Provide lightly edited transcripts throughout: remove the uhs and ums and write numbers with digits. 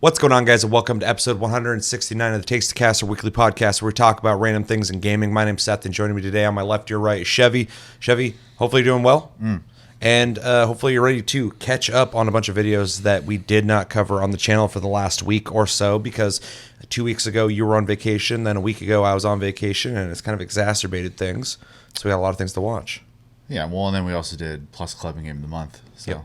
What's going on, guys, and welcome to episode 169 of the Takes to Cast, our weekly podcast where we talk about random things in gaming. My name's Seth, and joining me today on my left, your right, is Chevy. Chevy, hopefully you're doing well, and hopefully you're ready to catch up on a bunch of videos that we did not cover on the channel for the last week or so, because 2 weeks ago you were on vacation, then a week ago I was on vacation, and it's kind of exacerbated things, so we got a lot of things to watch. Yeah, well, and then we also did Plus Club and Game of the Month, so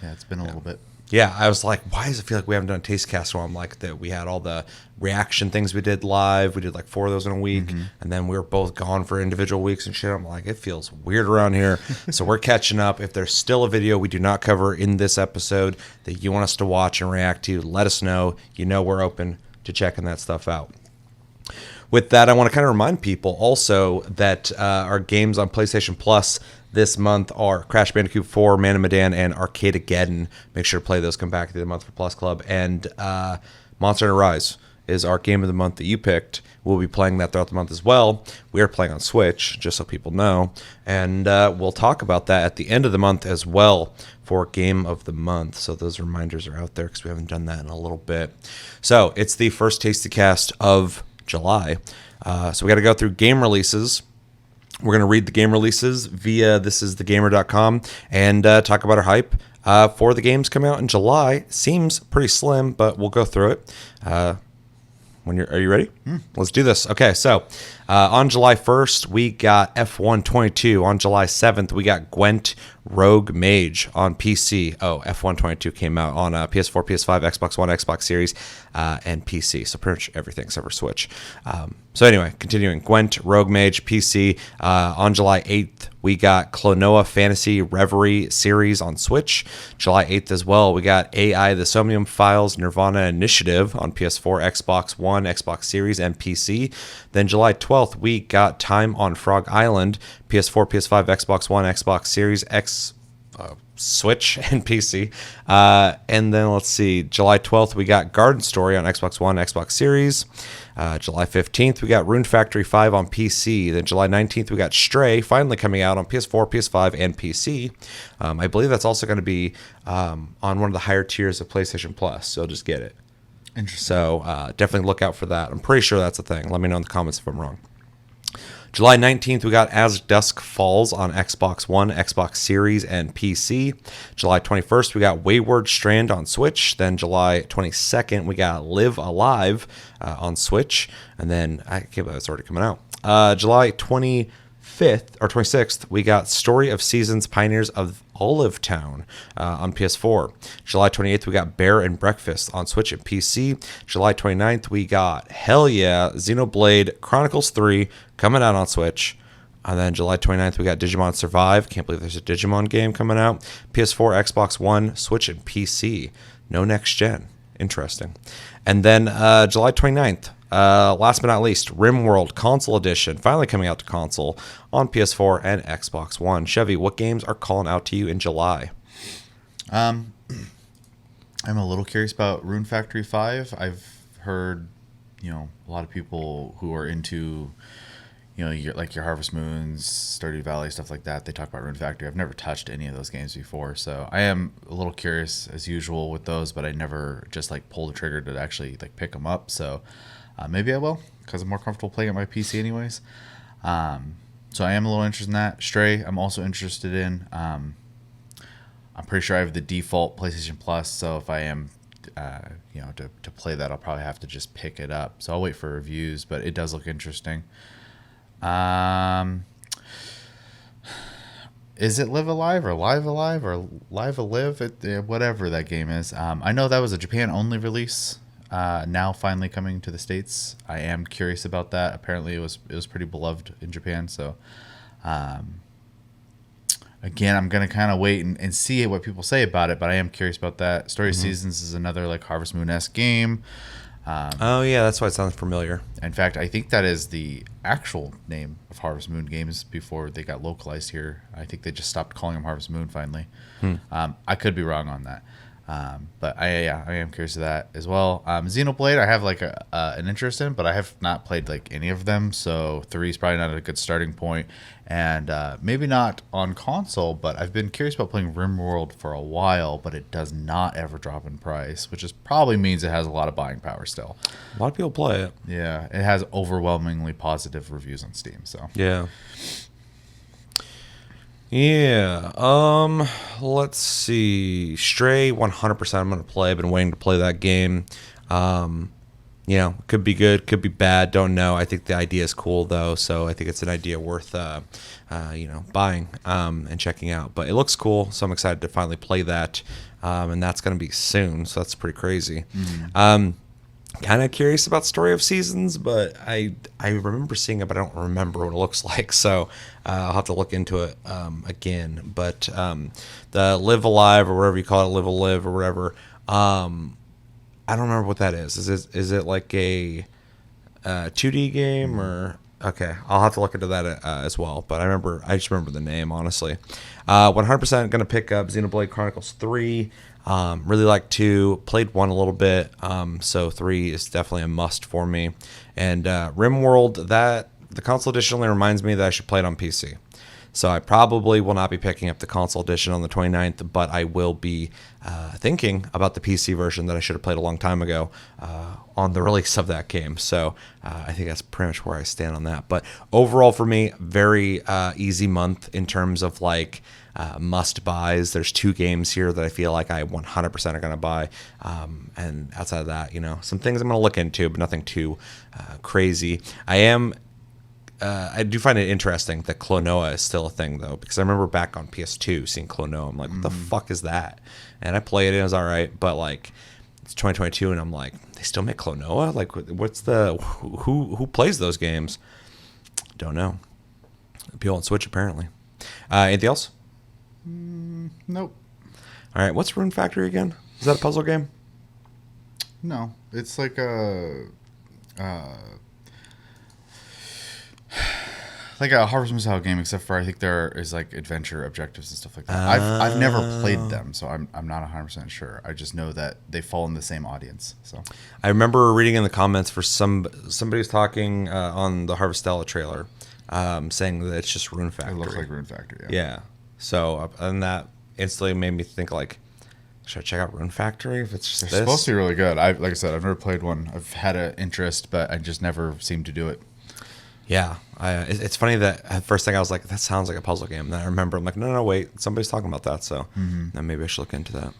yeah, it's been a little bit. Yeah, I was like, why does it feel like we haven't done a Taste Cast? Well, I'm like, that we had all the reaction things we did live. We did like 4 of those in a week. And then we were both gone for individual weeks and shit. I'm like, it feels weird around here. So we're catching up. If there's still a video we do not cover in this episode that you want us to watch and react to, let us know. You know we're open to checking that stuff out. With that, I want to kind of remind people also that our games on PlayStation Plus this month are Crash Bandicoot 4, Man of Medan, and Arcade-ageddon. Make sure to play those. Come back at the end of the month for Plus Club. And Monster Hunter Rise is our game of the month that you picked. We'll be playing that throughout the month as well. We are playing on Switch, just so people know. And we'll talk about that at the end of the month as well for Game of the Month. So those reminders are out there because we haven't done that in a little bit. So it's the first Tasty Cast of July. So we got to go through game releases. We're going to read the game releases via thisisthegamer.com and talk about our hype for the games coming out in July. Seems pretty slim, but we'll go through it. Are you ready? Let's do this. Okay, so on July 1st, we got F122. On July 7th, we got Gwent Rogue Mage on PC. Oh, F122 came out on PS4, PS5, Xbox One, Xbox Series, and PC. So pretty much everything except for Switch. So anyway, continuing. Gwent Rogue Mage, PC. On July 8th, we got Klonoa Fantasy Reverie series on Switch. July 8th as well, we got AI The Somnium Files Nirvana Initiative on PS4, Xbox One, Xbox Series, and PC. Then July 12th, we got Time on Frog Island, PS4, PS5, Xbox One, Xbox Series, Switch, and PC. And then let's see, July 12th, we got Garden Story on Xbox One, Xbox Series. July 15th, we got Rune Factory 5 on PC. Then July 19th, we got Stray finally coming out on PS4, PS5, and PC. I believe that's also going to be on one of the higher tiers of PlayStation Plus, so just get it. Interesting. So definitely look out for that. I'm pretty sure that's a thing. Let me know in the comments if I'm wrong. July 19th, we got As Dusk Falls on Xbox One, Xbox Series, and PC. July 21st, we got Wayward Strand on Switch. Then July 22nd, we got Live Alive on Switch. And then, I can't believe it's already coming out. July 25th, or 26th, we got Story of Seasons Pioneers of Olive Town on PS4. July 28th, we got Bear and Breakfast on Switch and PC. July 29th, we got Hell Yeah, Xenoblade Chronicles 3 coming out on Switch. And then July 29th, we got Digimon Survive. Can't believe there's a Digimon game coming out. PS4, Xbox One, Switch, and PC. No next gen. Interesting. And then July 29th, last but not least, RimWorld Console Edition, finally coming out to console on PS4 and Xbox One. Chevy, what games are calling out to you in July? I'm a little curious about Rune Factory 5. I've heard, a lot of people who are into, your Harvest Moons, Stardew Valley, stuff like that. They talk about Rune Factory. I've never touched any of those games before, so I am a little curious as usual with those, but I never just pull the trigger to actually pick them up. So maybe I will, because I'm more comfortable playing at my PC anyways. So I am a little interested in that. Stray, I'm also interested in. I'm pretty sure I have the default PlayStation Plus, so if I am, to play that, I'll probably have to just pick it up. So I'll wait for reviews, but it does look interesting. Is it Live Alive or Live Alive or Live Alive? Whatever that game is. I know that was a Japan-only release. Now finally coming to the States. I am curious about that. Apparently it was pretty beloved in Japan. So again, I'm going to kind of wait and see what people say about it, but I am curious about that. Story of Seasons is another Harvest Moon-esque game. Oh yeah, that's why it sounds familiar. In fact, I think that is the actual name of Harvest Moon games before they got localized here. I think they just stopped calling them Harvest Moon finally. I could be wrong on that. But I am curious of that as well. Xenoblade, I have like an interest in, but I have not played like any of them, so 3 is probably not a good starting point. And maybe not on console, but I've been curious about playing RimWorld for a while, but it does not ever drop in price, which is probably means it has a lot of buying power still. A lot of people play it. Yeah, it has overwhelmingly positive reviews on Steam. So Yeah. Yeah. Let's see. Stray 100% I'm going to play. I've been waiting to play that game. Could be good, could be bad, don't know. I think the idea is cool though, so I think it's an idea worth buying and checking out. But it looks cool, so I'm excited to finally play that. And that's going to be soon, so that's pretty crazy. Kind of curious about Story of Seasons, but I remember seeing it, but I don't remember what it looks like. So I'll have to look into it again. But the Live Alive or whatever you call it, Live Alive or whatever. I don't remember what that is. Is it like a 2D game or? Okay, I'll have to look into that as well. But I just remember the name, honestly. 100% going to pick up Xenoblade Chronicles 3. Really like 2. Played 1 a little bit. So 3 is definitely a must for me. And RimWorld, the console edition only reminds me that I should play it on PC. So I probably will not be picking up the console edition on the 29th, but I will be thinking about the PC version that I should have played a long time ago on the release of that game. So I think that's pretty much where I stand on that. But overall for me, very easy month in terms of like must buys. There's 2 games here that I feel like I 100% are going to buy. And outside of that, some things I'm going to look into, but nothing too crazy. I do find it interesting that Klonoa is still a thing, though, because I remember back on PS2 seeing Klonoa. I'm like, what the fuck is that? And I played it, and it was all right, but, like, it's 2022, and I'm like, they still make Klonoa? Like, who plays those games? Don't know. People on Switch, apparently. Anything else? Nope. All right, what's Rune Factory again? Is that a puzzle game? No, it's like a Harvest Moon style game, except for I think there is like adventure objectives and stuff like that. I've never played them, so I'm not 100% sure. I just know that they fall in the same audience. So I remember reading in the comments for somebody was talking on the Harvestella trailer, saying that it's just Rune Factory. It looks like Rune Factory. Yeah. So and that instantly made me think like, should I check out Rune Factory if it's just It's this? supposed to be really good. Like I said, I've never played one. I've had an interest, but I just never seemed to do it. Yeah, it's funny that at first thing I was like, that sounds like a puzzle game. Then I remember, I'm like, no, wait, somebody's talking about that, so then maybe I should look into that.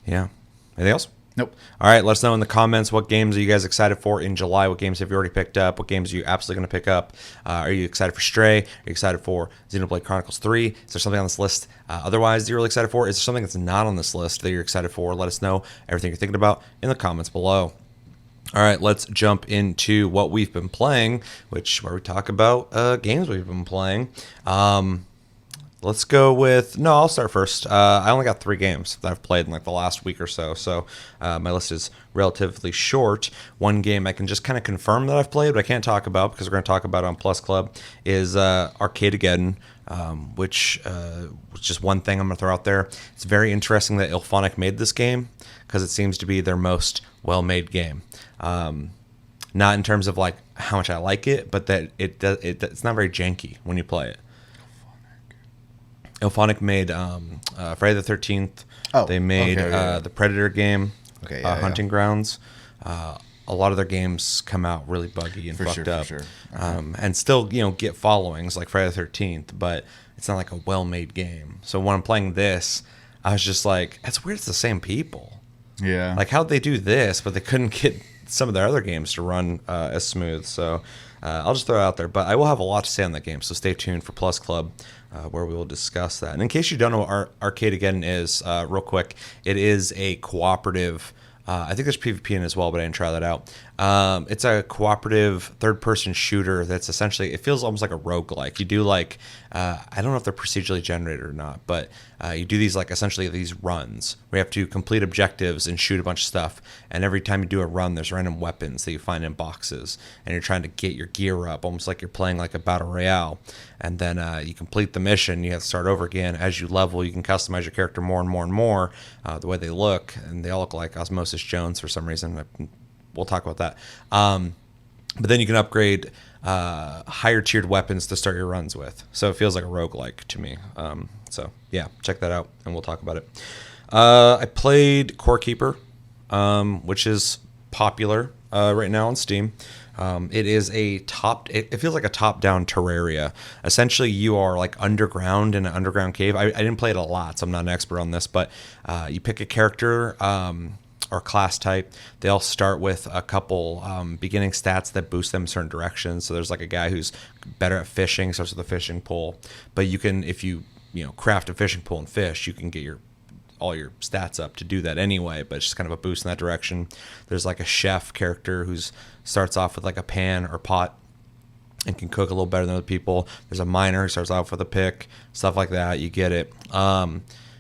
Yeah. Anything else? Nope. All right, let us know in the comments what games are you guys excited for in July. What games have you already picked up? What games are you absolutely going to pick up? Are you excited for Stray? Are you excited for Xenoblade Chronicles 3? Is there something on this list otherwise that you're really excited for? Is there something that's not on this list that you're excited for? Let us know everything you're thinking about in the comments below. All right, let's jump into what we've been playing, where we talk about games we've been playing. Let's go with... No, I'll start first. I only got 3 games that I've played in like the last week or so, so my list is relatively short. One game I can just kind of confirm that I've played, but I can't talk about because we're going to talk about it on Plus Club, is Arcadegeddon, which is just one thing I'm going to throw out there. It's very interesting that Ilphonic made this game because it seems to be their most well-made game. Not in terms of like how much I like it, but that it's not very janky when you play it. Ilphonic made Friday the 13th. Oh, they made the Predator game, Hunting Grounds. A lot of their games come out really buggy and fucked up. For sure. And still, get followings like Friday the 13th, but it's not like a well-made game. So when I'm playing this, I was just like, it's weird it's the same people. Yeah. Like, how'd they do this, but they couldn't get some of their other games to run as smooth? So I'll just throw it out there. But I will have a lot to say on that game, so stay tuned for Plus Club, where we will discuss that. And in case you don't know what Arcadegeddon is, real quick, it is a cooperative I think there's PvP in as well, but I didn't try that out. It's a cooperative third-person shooter that's essentially, it feels almost like a roguelike. You do like, I don't know if they're procedurally generated or not, but you do these like essentially these runs where you have to complete objectives and shoot a bunch of stuff. And every time you do a run, there's random weapons that you find in boxes, and you're trying to get your gear up, almost like you're playing like a battle royale. And then you complete the mission, you have to start over again. As you level, you can customize your character more and more and more, the way they look, and they all look like Osmosis Jones for some reason. We'll talk about that. But then you can upgrade higher tiered weapons to start your runs with. So it feels like a roguelike to me. So yeah, check that out, and we'll talk about it. I played Core Keeper, which is popular right now on Steam. It is it feels like a top-down Terraria. Essentially, you are like underground in an underground cave. I didn't play it a lot, so I'm not an expert on this, but you pick a character or class type. They all start with a couple beginning stats that boost them in certain directions. So there's like a guy who's better at fishing, starts with a fishing pole. But you can, if you craft a fishing pole and fish, you can get all your stats up to do that anyway, but it's just kind of a boost in that direction. There's like a chef character who starts off with like a pan or pot and can cook a little better than other people. There's a miner who starts off with a pick, stuff like that. You get it.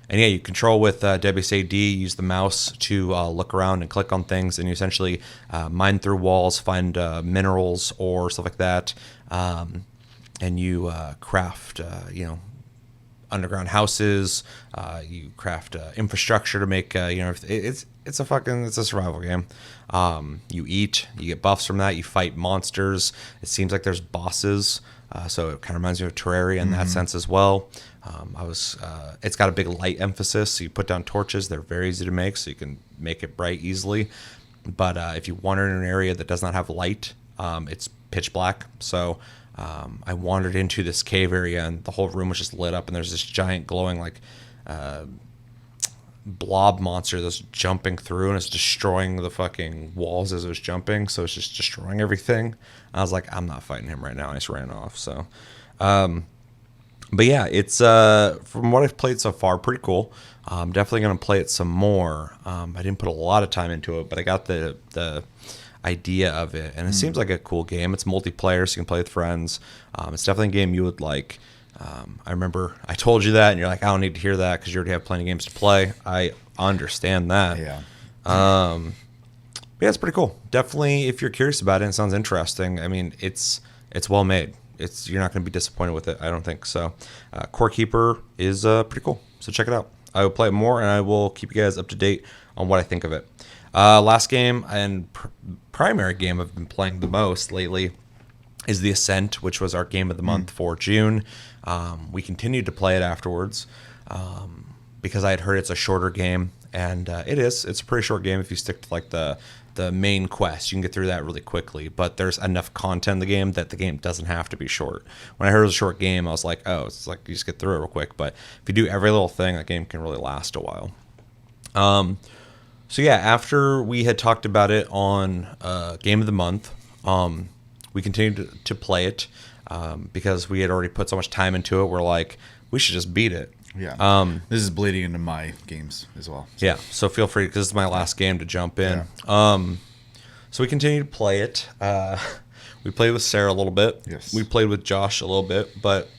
And yeah, you control with WSAD, use the mouse to look around and click on things, and you essentially mine through walls, find minerals or stuff like that, and you craft, underground houses. You craft infrastructure to make, it's a survival game. You eat, you get buffs from that. You fight monsters. It seems like there's bosses, so it kind of reminds me of Terraria in that sense as well. It's got a big light emphasis. So you put down torches. They're very easy to make, so you can make it bright easily. But if you wander in an area that does not have light, it's pitch black. So I wandered into this cave area, and the whole room was just lit up, and there's this giant glowing like blob monster that's jumping through, and it's destroying the fucking walls as it was jumping. So it's just destroying everything. I was like, I'm not fighting him right now. I just ran off. So but yeah, it's from what I've played so far, pretty cool. I'm definitely going to play it some more. I didn't put a lot of time into it, but I got the idea of it, and it seems like a cool game. It's multiplayer, so you can play with friends. It's definitely a game you would like. I remember I told you that, and you're like, I don't need to hear that because you already have plenty of games to play. I understand that. Yeah. But yeah, it's pretty cool. Definitely, if you're curious about it and it sounds interesting, I mean, it's well made. You're not going to be disappointed with it, I don't think. So Core Keeper is pretty cool. So check it out. I will play it more, and I will keep you guys up to date on what I think of it. Last game and primary game I've been playing the most lately is The Ascent, which was our game of the month for June. We continued to play it afterwards because I had heard it's a shorter game, and it's a pretty short game if you stick to like the main quest. You can get through that really quickly, but there's enough content in the game that the game doesn't have to be short. When I heard it was a short game, I was like, oh, it's like you just get through it real quick. But if you do every little thing, that game can really last a while. So yeah, after we had talked about it on Game of the Month, we continued to play it because we had already put so much time into it. We're like, we should just beat it. Yeah. This is bleeding into my games as well. So. Yeah. So feel free, because this is my last game, to jump in. Yeah. So we continued to play it. We played with Sarah a little bit. Yes. We played with Josh a little bit, but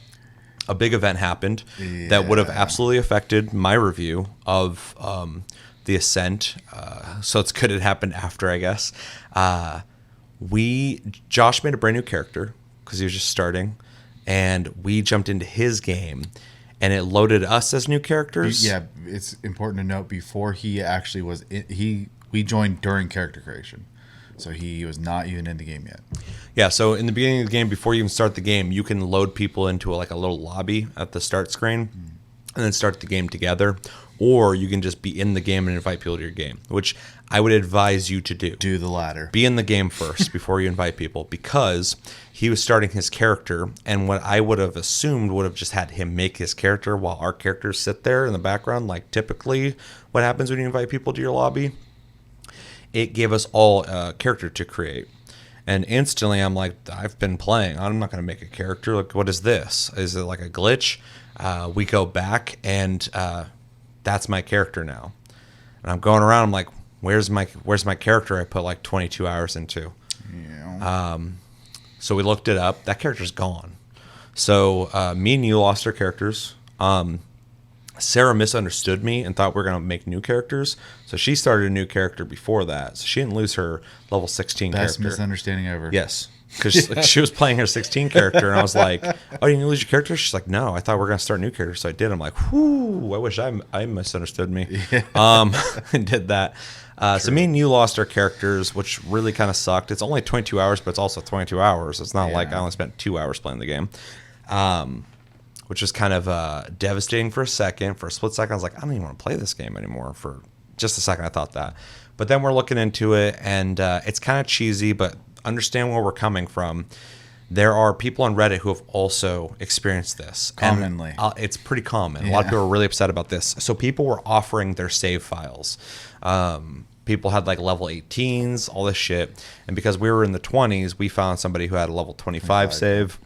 a big event happened that would have absolutely affected my review of The Ascent. So it's good it happened after, I guess. Josh made a brand new character because he was just starting, and we jumped into his game, and it loaded us as new characters. Yeah, it's important to note, before he actually was we joined during character creation, so he was not even in the game yet. Yeah, so in the beginning of the game, before you even start the game, you can load people into a little lobby at the start screen, and then start the game together. Or you can just be in the game and invite people to your game, which I would advise you to do. Do the latter. Be in the game first before you invite people, because he was starting his character, and what I would have assumed would have just had him make his character while our characters sit there in the background, like typically what happens when you invite people to your lobby. It gave us all a character to create. And instantly I'm like, I've been playing. I'm not going to make a character. Like, what is this? Is it like a glitch? We go back, and that's my character now. And I'm going around, I'm like, where's my character I put like 22 hours into? Yeah. So we looked it up. That character's gone. So me and you lost our characters. Sarah misunderstood me and thought we were going to make new characters. So she started a new character before that. So she didn't lose her level 16 Best character. misunderstanding ever. Yes. Because she was playing her 16 character, and I was like, "Oh, you didn't lose your character?" She's like, "No, I thought we were gonna start a new character." So I did. I'm like, "Whoo! I wish I misunderstood me." Yeah. And did that. So me and you lost our characters, which really kind of sucked. It's only 22 hours, but it's also 22 hours. It's not like I only spent 2 hours playing the game, which was kind of devastating for a second. For a split second, I was like, "I don't even want to play this game anymore." For just a second, I thought that. But then we're looking into it, and it's kind of cheesy, but understand where we're coming from. There are people on Reddit who have also experienced this. Commonly. And, it's pretty common. A lot of people are really upset about this. So people were offering their save files. People had like level 18s, all this shit. And because we were in the 20s, we found somebody who had a level 25 save.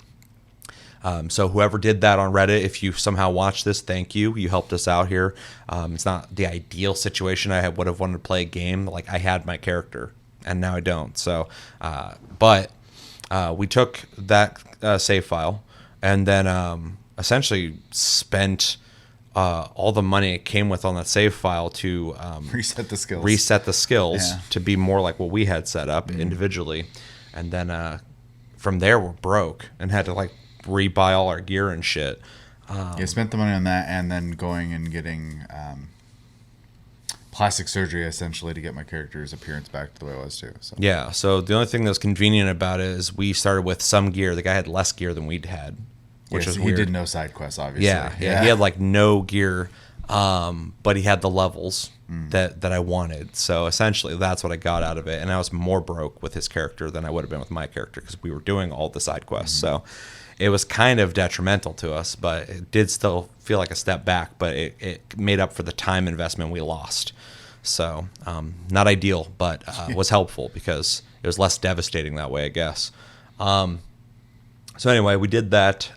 So whoever did that on Reddit, if you somehow watched this, thank you. You helped us out here. It's not the ideal situation. I would have wanted to play a game. Like I had my character, and now I don't. So, but we took that save file and then essentially spent all the money it came with on that save file to reset the skills. To be more like what we had set up individually. And then from there, we're broke and had to like rebuy all our gear and shit. Spent the money on that and then going and getting plastic surgery essentially to get my character's appearance back to the way it was too. So. Yeah, so the only thing that was convenient about it is we started with some gear. The guy had less gear than we'd had, which was weird. He did no side quests, obviously. Yeah, he had like no gear, but he had the levels that I wanted. So essentially that's what I got out of it. And I was more broke with his character than I would have been with my character because we were doing all the side quests. So it was kind of detrimental to us, but it did still feel like a step back, but it made up for the time investment we lost. So not ideal, but was helpful because it was less devastating that way, I guess. So anyway, we did that.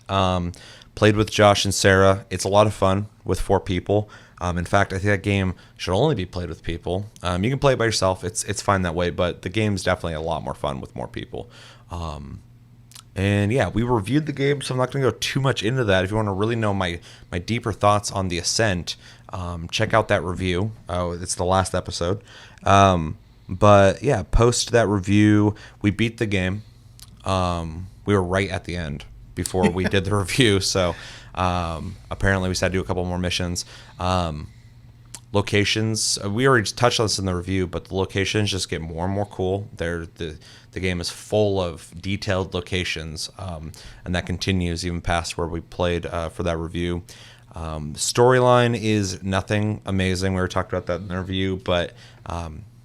Played with Josh and Sarah. It's a lot of fun with 4 people. In fact, I think that game should only be played with people. You can play it by yourself. It's fine that way, but the game's definitely a lot more fun with more people. And yeah, we reviewed the game, so I'm not going to go too much into that. If you want to really know my deeper thoughts on the Ascent, check out that review. It's the last episode. But yeah, post that review. We beat the game. We were right at the end before we did the review. So apparently we had to do a couple more missions. Locations, we already touched on this in the review, but the locations just get more and more cool. The game is full of detailed locations, and that continues even past where we played for that review. Storyline is nothing amazing. We were talking about that in the review, but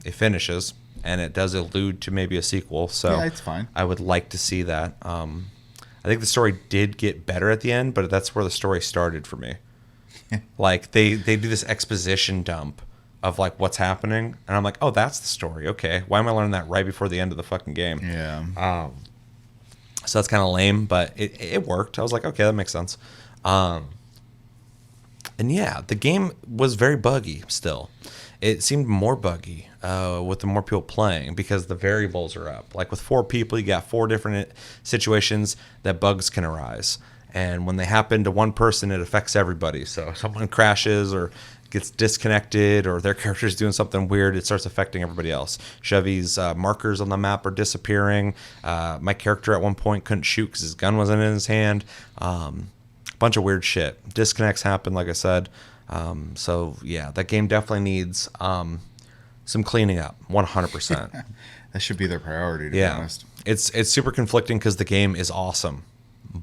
it finishes, and it does allude to maybe a sequel. So yeah, it's fine. I would like to see that. I think the story did get better at the end, but that's where the story started for me. Like they do this exposition dump of like what's happening, and I'm like, oh, that's the story. Okay, why am I learning that right before the end of the fucking game? Yeah. So that's kind of lame, but it worked. I was like, okay, that makes sense. And yeah, the game was very buggy still. It seemed more buggy with the more people playing because the variables are up. Like with 4 people, you got 4 different situations that bugs can arise. And when they happen to one person, it affects everybody. So if someone crashes or gets disconnected or their character's doing something weird, it starts affecting everybody else. Chevy's markers on the map are disappearing. My character at one point couldn't shoot because his gun wasn't in his hand. Bunch of weird shit. Disconnects happen, like I said. So yeah, that game definitely needs some cleaning up, 100%. That should be their priority, to be honest. It's super conflicting because the game is awesome,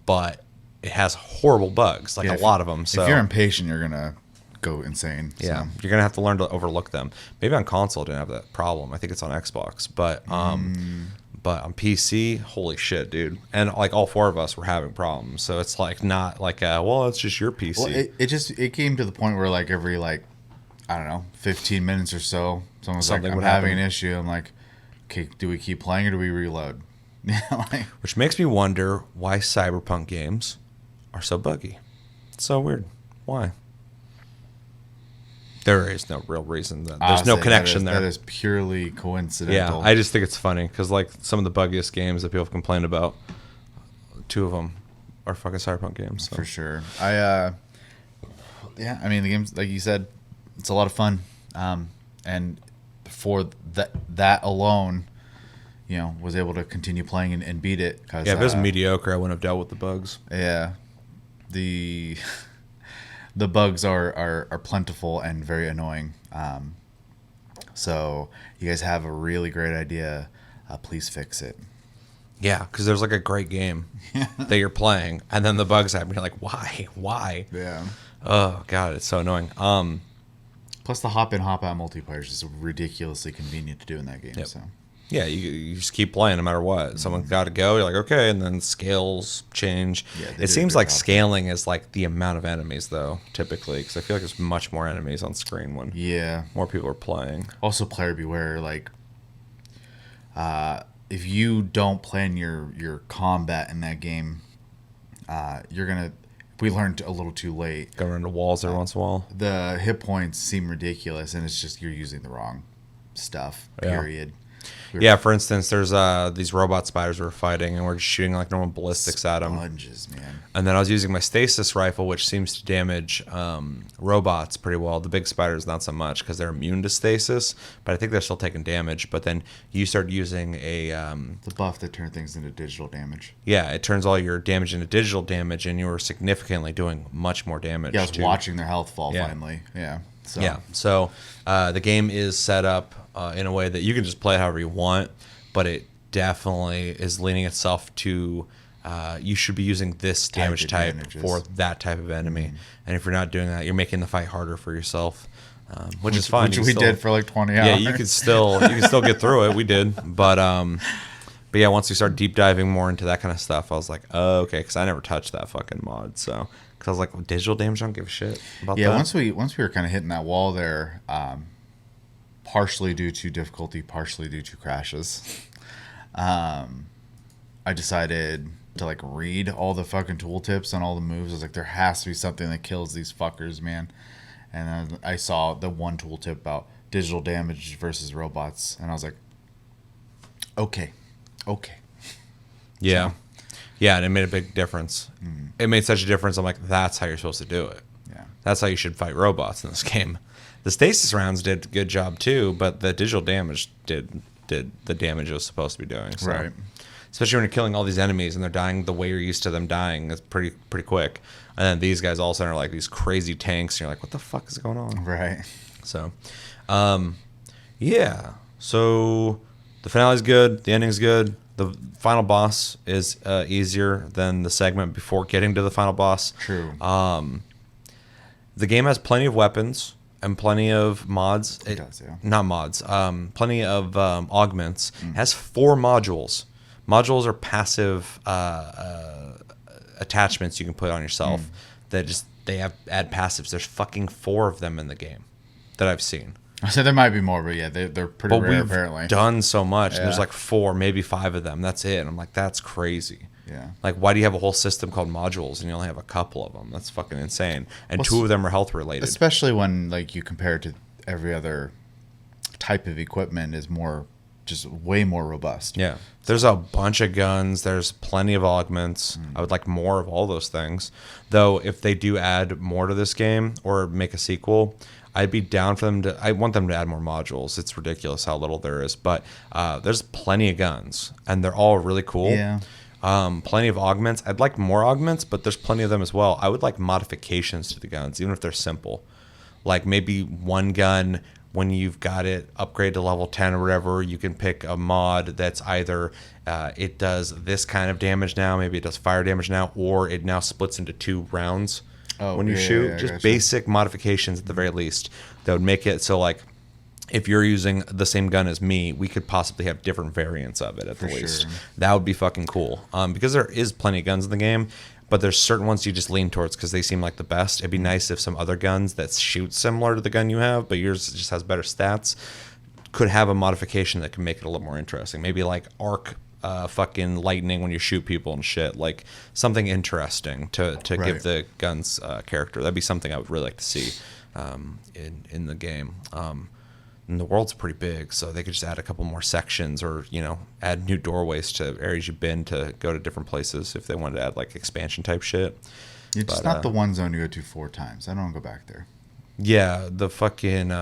but it has horrible bugs, like a lot of them. So if you're impatient, you're gonna go insane. Yeah, so. you're gonna have to learn to overlook them. Maybe on console, it didn't have that problem. I think it's on Xbox, but on PC, holy shit, dude! And like all 4 of us were having problems. So it's like not like well, it's just your PC. Well, it came to the point where like every I don't know, 15 minutes or so, someone's Something like, I'm having an issue. I'm like, okay, do we keep playing or do we reload? Which makes me wonder why Cyberpunk games are so buggy. It's so weird. Why? There is no real reason. There's no connection there. That is purely coincidental. Yeah, I just think it's funny because like some of the buggiest games that people have complained about, 2 of them are fucking Cyberpunk games. So. For sure. I mean, the game's, like you said, it's a lot of fun. And for that alone, you know, was able to continue playing and beat it. Cause, if it was mediocre, I wouldn't have dealt with the bugs. Yeah. The bugs are plentiful and very annoying. So you guys have a really great idea. Please fix it. Yeah, because there's like a great game that you're playing, and then the bugs happen. You're like, why? Yeah. Oh god, it's so annoying. Plus the hop in hop out multiplayer is just ridiculously convenient to do in that game. Yep. So. Yeah, you just keep playing no matter what. Someone's got to go. You're like, okay, and then scales change. Yeah, it seems like scaling is like the amount of enemies, though, typically, because I feel like there's much more enemies on screen when more people are playing. Also, player beware. Like, if you don't plan your combat in that game, you're gonna. We learned a little too late. Go into walls every once in a while. The hit points seem ridiculous, and it's just you're using the wrong stuff. Period. Yeah, for instance, there's these robot spiders we're fighting, and we're just shooting like normal ballistics at them. Sponges, man. And then I was using my stasis rifle, which seems to damage robots pretty well. The big spiders, not so much, because they're immune to stasis, but I think they're still taking damage. But then you start using a... the buff that turns things into digital damage. Yeah, it turns all your damage into digital damage, and you were significantly doing much more damage. Yeah, I was watching their health fall finally. Yeah. So the game is set up in a way that you can just play it however you want, but it definitely is leaning itself to you should be using this damage type for that type of enemy. Mm-hmm. And if you're not doing that, you're making the fight harder for yourself, which is fine. Which we did for like 20 hours. Yeah, you can still get through it. We did, but yeah, once we started deep diving more into that kind of stuff, I was like, oh, okay, because I never touched that fucking mod, so. I was like, well, digital damage, I don't give a shit about that. Yeah, once we were kind of hitting that wall there, partially due to difficulty, partially due to crashes, I decided to like read all the fucking tooltips and all the moves. I was like, there has to be something that kills these fuckers, man. And then I saw the one tooltip about digital damage versus robots, and I was like, okay. Yeah. So, yeah, and it made a big difference. Mm. It made such a difference. I'm like, that's how you're supposed to do it. Yeah, that's how you should fight robots in this game. The stasis rounds did a good job too, but the digital damage did the damage it was supposed to be doing. So. Right. Especially when you're killing all these enemies and they're dying the way you're used to them dying. It's pretty quick. And then these guys all of a sudden are like these crazy tanks, and you're like, what the fuck is going on? Right. So, yeah. So the finale's good. The ending's good. The final boss is easier than the segment before getting to the final boss. True. The game has plenty of weapons and plenty of mods. It does, yeah. Not mods. Plenty of augments. It has 4 modules. Modules are passive attachments you can put on yourself that they add passives. There's fucking 4 of them in the game that I've seen. I said there might be more, but yeah, they're pretty rare apparently. We've done so much, and there's like 4, maybe 5 of them. That's it. And I'm like, that's crazy. Yeah. Like, why do you have a whole system called modules and you only have a couple of them? That's fucking insane. And 2 of them are health related. Especially when like you compare it to every other type of equipment is just way more robust. Yeah. There's a bunch of guns. There's plenty of augments. I would like more of all those things. Though, if they do add more to this game or make a sequel, I'd be down for them to. I want them to add more modules. It's ridiculous how little there is, but there's plenty of guns, and they're all really cool. Yeah. Plenty of augments. I'd like more augments, but there's plenty of them as well. I would like modifications to the guns, even if they're simple. Like maybe one gun, when you've got it upgrade to level 10 or whatever, you can pick a mod that's either it does this kind of damage now, maybe it does fire damage now, or it now splits into 2 rounds. When you shoot. Yeah, just basic modifications at the very least that would make it so, like, if you're using the same gun as me, we could possibly have different variants of it at the least. Sure. That would be fucking cool. Because there is plenty of guns in the game, but there's certain ones you just lean towards because they seem like the best. It'd be nice if some other guns that shoot similar to the gun you have, but yours just has better stats, could have a modification that can make it a little more interesting. Maybe like arc fucking lightning when you shoot people and shit, like something interesting to give the guns character. That'd be something I would really like to see. in the game. And the world's pretty big, so they could just add a couple more sections, or add new doorways to areas you've been to go to different places if they wanted to add like expansion type shit. It's just not the one zone you go to 4 times. I don't want to go back there. Yeah, the fucking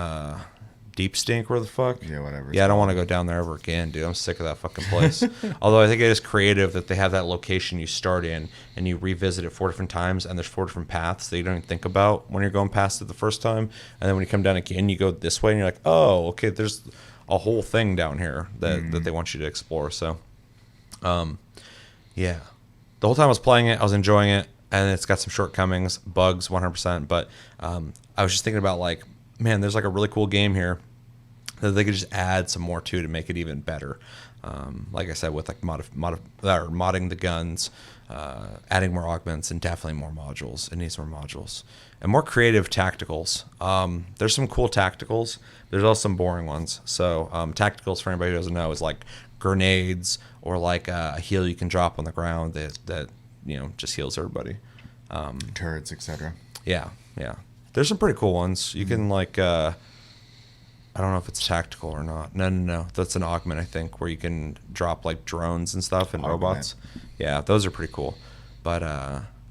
Deep Stink, where the fuck? Yeah, whatever. Yeah, I don't want to go down there ever again, dude. I'm sick of that fucking place. Although I think it is creative that they have that location you start in and you revisit it 4 different times, and there's 4 different paths that you don't even think about when you're going past it the first time. And then when you come down again, you go this way and you're like, oh, okay, there's a whole thing down here that they want you to explore. So, yeah. The whole time I was playing it, I was enjoying it, and it's got some shortcomings, bugs, 100%. But I was just thinking about, like, man, there's like a really cool game here that they could just add some more to make it even better. Like I said, with like modding the guns, adding more augments, and definitely more modules. It needs more modules and more creative tacticals. There's some cool tacticals. There's also some boring ones. So tacticals, for anybody who doesn't know, is like grenades or like a heal you can drop on the ground that just heals everybody. Turrets, etc. Yeah. There's some pretty cool ones. You can like, I don't know if it's tactical or not. No. That's an augment, I think, where you can drop like drones and stuff and robots. Yeah, those are pretty cool. But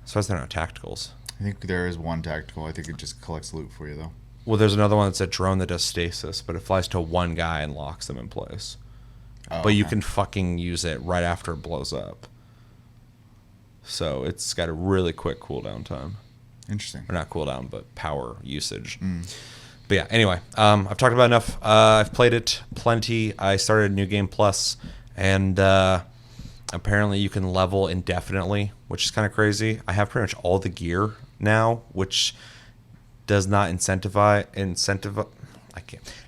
so I was thinking of tacticals. I think there is one tactical. I think it just collects loot for you, though. Well, there's another one that's a drone that does stasis, but it flies to one guy and locks them in place. Oh, but you can fucking use it right after it blows up. So it's got a really quick cooldown time. Interesting. Or not cooldown, but power usage. But yeah, anyway, I've talked about enough. I've played it plenty. I started New Game Plus, and apparently you can level indefinitely, which is kind of crazy. I have pretty much all the gear now, which does not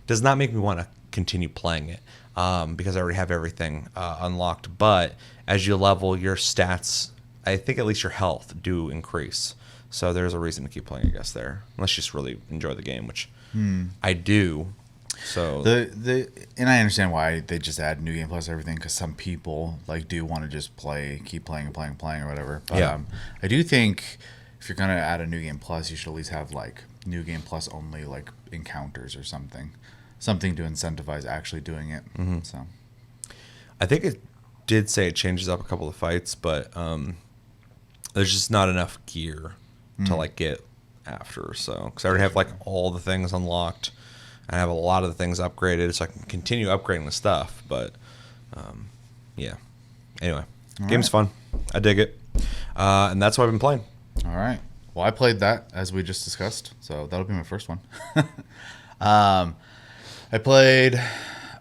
does not make me want to continue playing it, because I already have everything unlocked. But as you level, your stats, I think at least your health, do increase. So there's a reason to keep playing, I guess, there. Unless you just really enjoy the game, which I do. So and I understand why they just add New Game Plus everything, because some people like do want to just keep playing or whatever. But yeah. I do think if you're gonna add a New Game Plus, you should at least have like New Game Plus only like encounters or something to incentivize actually doing it. So I think it did say it changes up a couple of fights, but there's just not enough gear to like get after. So because I already have like all the things unlocked, and I have a lot of the things upgraded, so I can continue upgrading the stuff. But yeah. Anyway, game's fun. I dig it, and that's what I've been playing. All right. Well, I played that as we just discussed, so that'll be my first one. I played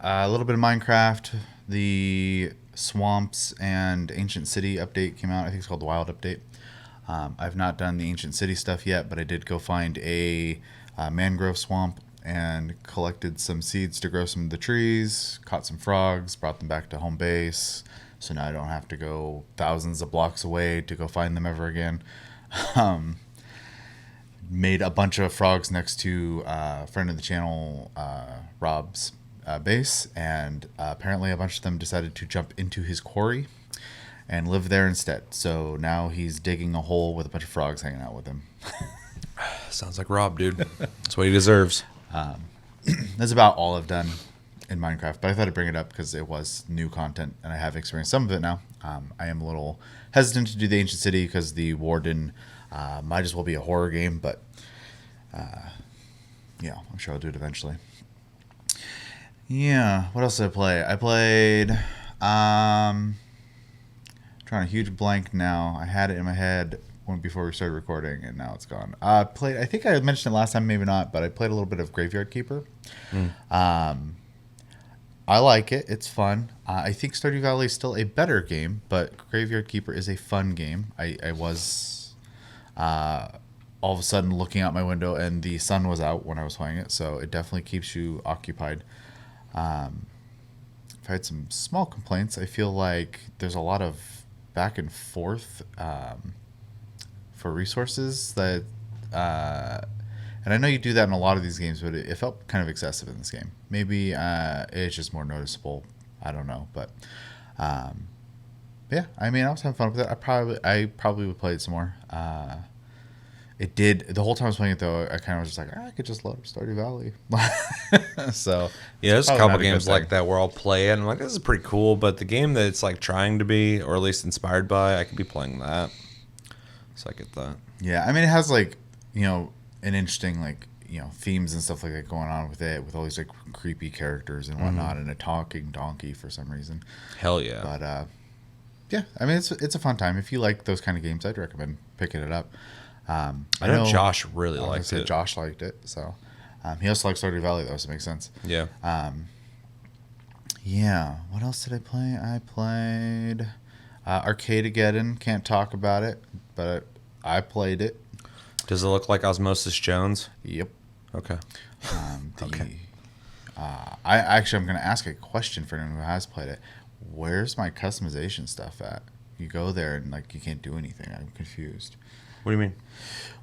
a little bit of Minecraft. The Swamps and Ancient City update came out. I think it's called the Wild Update. I've not done the Ancient City stuff yet, but I did go find a mangrove swamp and collected some seeds to grow some of the trees, caught some frogs, brought them back to home base, so now I don't have to go thousands of blocks away to go find them ever again. Made a bunch of frogs next to a friend of the channel, Rob's base, and apparently a bunch of them decided to jump into his quarry and live there instead. So now he's digging a hole with a bunch of frogs hanging out with him. Sounds like Rob, dude. That's what he deserves. That's about all I've done in Minecraft, but I thought I'd bring it up because it was new content and I have experienced some of it now. I am a little hesitant to do the Ancient City because the Warden might as well be a horror game, but yeah, I'm sure I'll do it eventually. Yeah, what else did I play? I played trying a huge blank now. I had it in my head before we started recording, and now it's gone. I think I mentioned it last time, maybe not, but I played a little bit of Graveyard Keeper. I like it. It's fun. I think Stardew Valley is still a better game, but Graveyard Keeper is a fun game. I was all of a sudden looking out my window, and the sun was out when I was playing it, so it definitely keeps you occupied. I've had some small complaints. I feel like there's a lot of back and forth for resources that and I know you do that in a lot of these games, but it felt kind of excessive in this game. Maybe it's just more noticeable. I don't know, but yeah, I mean, I was having fun with it. I probably would play it some more. It did. The whole time I was playing it, though, I kind of was just like, I could just load up Stardew Valley. So, Yeah, there's a probably couple not a good games like thing. that where I'll play it and I'm like, this is pretty cool, but the game that it's like trying to be, or at least inspired by, I could be playing that. So I get that. Yeah, I mean, it has like, an interesting like, themes and stuff like that going on with it, with all these like creepy characters and whatnot, and a talking donkey for some reason. Hell yeah. But yeah, I mean, it's a fun time. If you like those kind of games, I'd recommend picking it up. I know Josh really I was gonna liked say it. Josh liked it, so he also likes Stardew Valley though, so it makes sense. Yeah. Yeah. What else did I play? I played Arcadegeddon. Can't talk about it, but I played it. Does it look like Osmosis Jones? Yep. Okay. Okay. I'm going to ask a question for anyone who has played it. Where's my customization stuff at? You go there and like you can't do anything. I'm confused. What do you mean?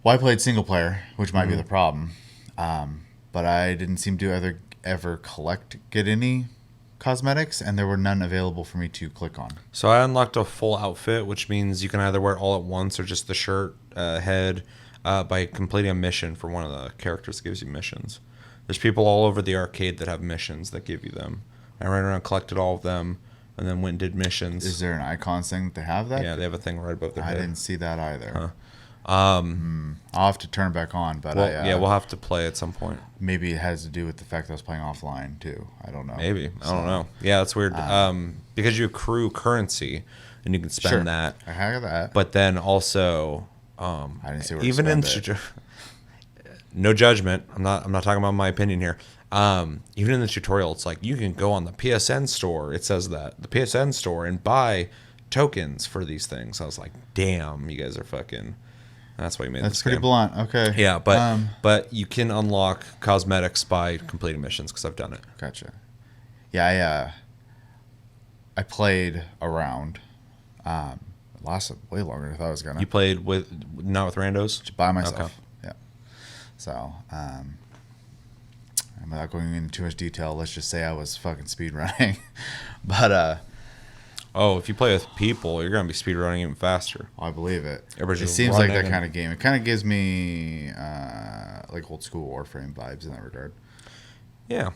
Well, I played single player, which might be the problem. But I didn't seem to ever get any cosmetics, and there were none available for me to click on. So I unlocked a full outfit, which means you can either wear it all at once or just the shirt, head, by completing a mission for one of the characters that gives you missions. There's people all over the arcade that have missions that give you them. I ran around, collected all of them, and then went and did missions. Is there an icon saying that they have that? Yeah, they have a thing right above their head. I didn't see that either. Huh. I'll have to turn it back on, but Well, we'll have to play at some point. maybe it has to do with the fact that I was playing offline too. I don't know. Maybe. I don't know. Yeah, that's weird. Because you accrue currency and you can spend Sure. that. I have that. But then also, I didn't see where even to in spend it. no judgment. I'm not talking about my opinion here. Even in the tutorial, it's like you can go on the PSN store. It says that the PSN store and buy tokens for these things. I was like, damn, you guys are fucking. That's why you made That's this pretty game. blunt. Okay. Yeah, but you can unlock cosmetics by completing missions because I've done it. Gotcha. Yeah, I played around. It lasted way longer than I thought it was gonna. You played not with randos? By myself. Okay. Yeah. So, without going into too much detail, let's just say I was fucking speedrunning. But Oh, if you play with people, you're gonna be speedrunning even faster. I believe it. Everybody's It just seems like running that and- kind of game. It kind of gives me like old school Warframe vibes in that regard. Yeah,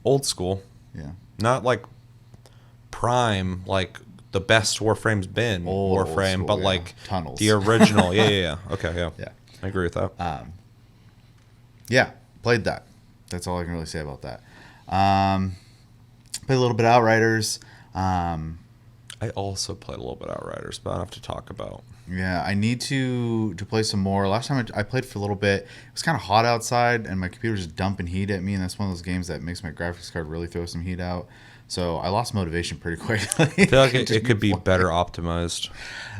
old school, Yeah. not like prime, like the best Warframe's been Old Warframe, school, but yeah. like Tunnels. the original. Yeah. Okay, yeah. Yeah. I agree with that. Yeah, played that. That's all I can really say about that. Played a little bit of Outriders. I also played a little bit Outriders, but I don't have to talk about. Yeah, I need to play some more. Last time I played for a little bit, it was kind of hot outside, and my computer was just dumping heat at me, and that's one of those games that makes my graphics card really throw some heat out. So I lost motivation pretty quickly. I feel like it could be better optimized.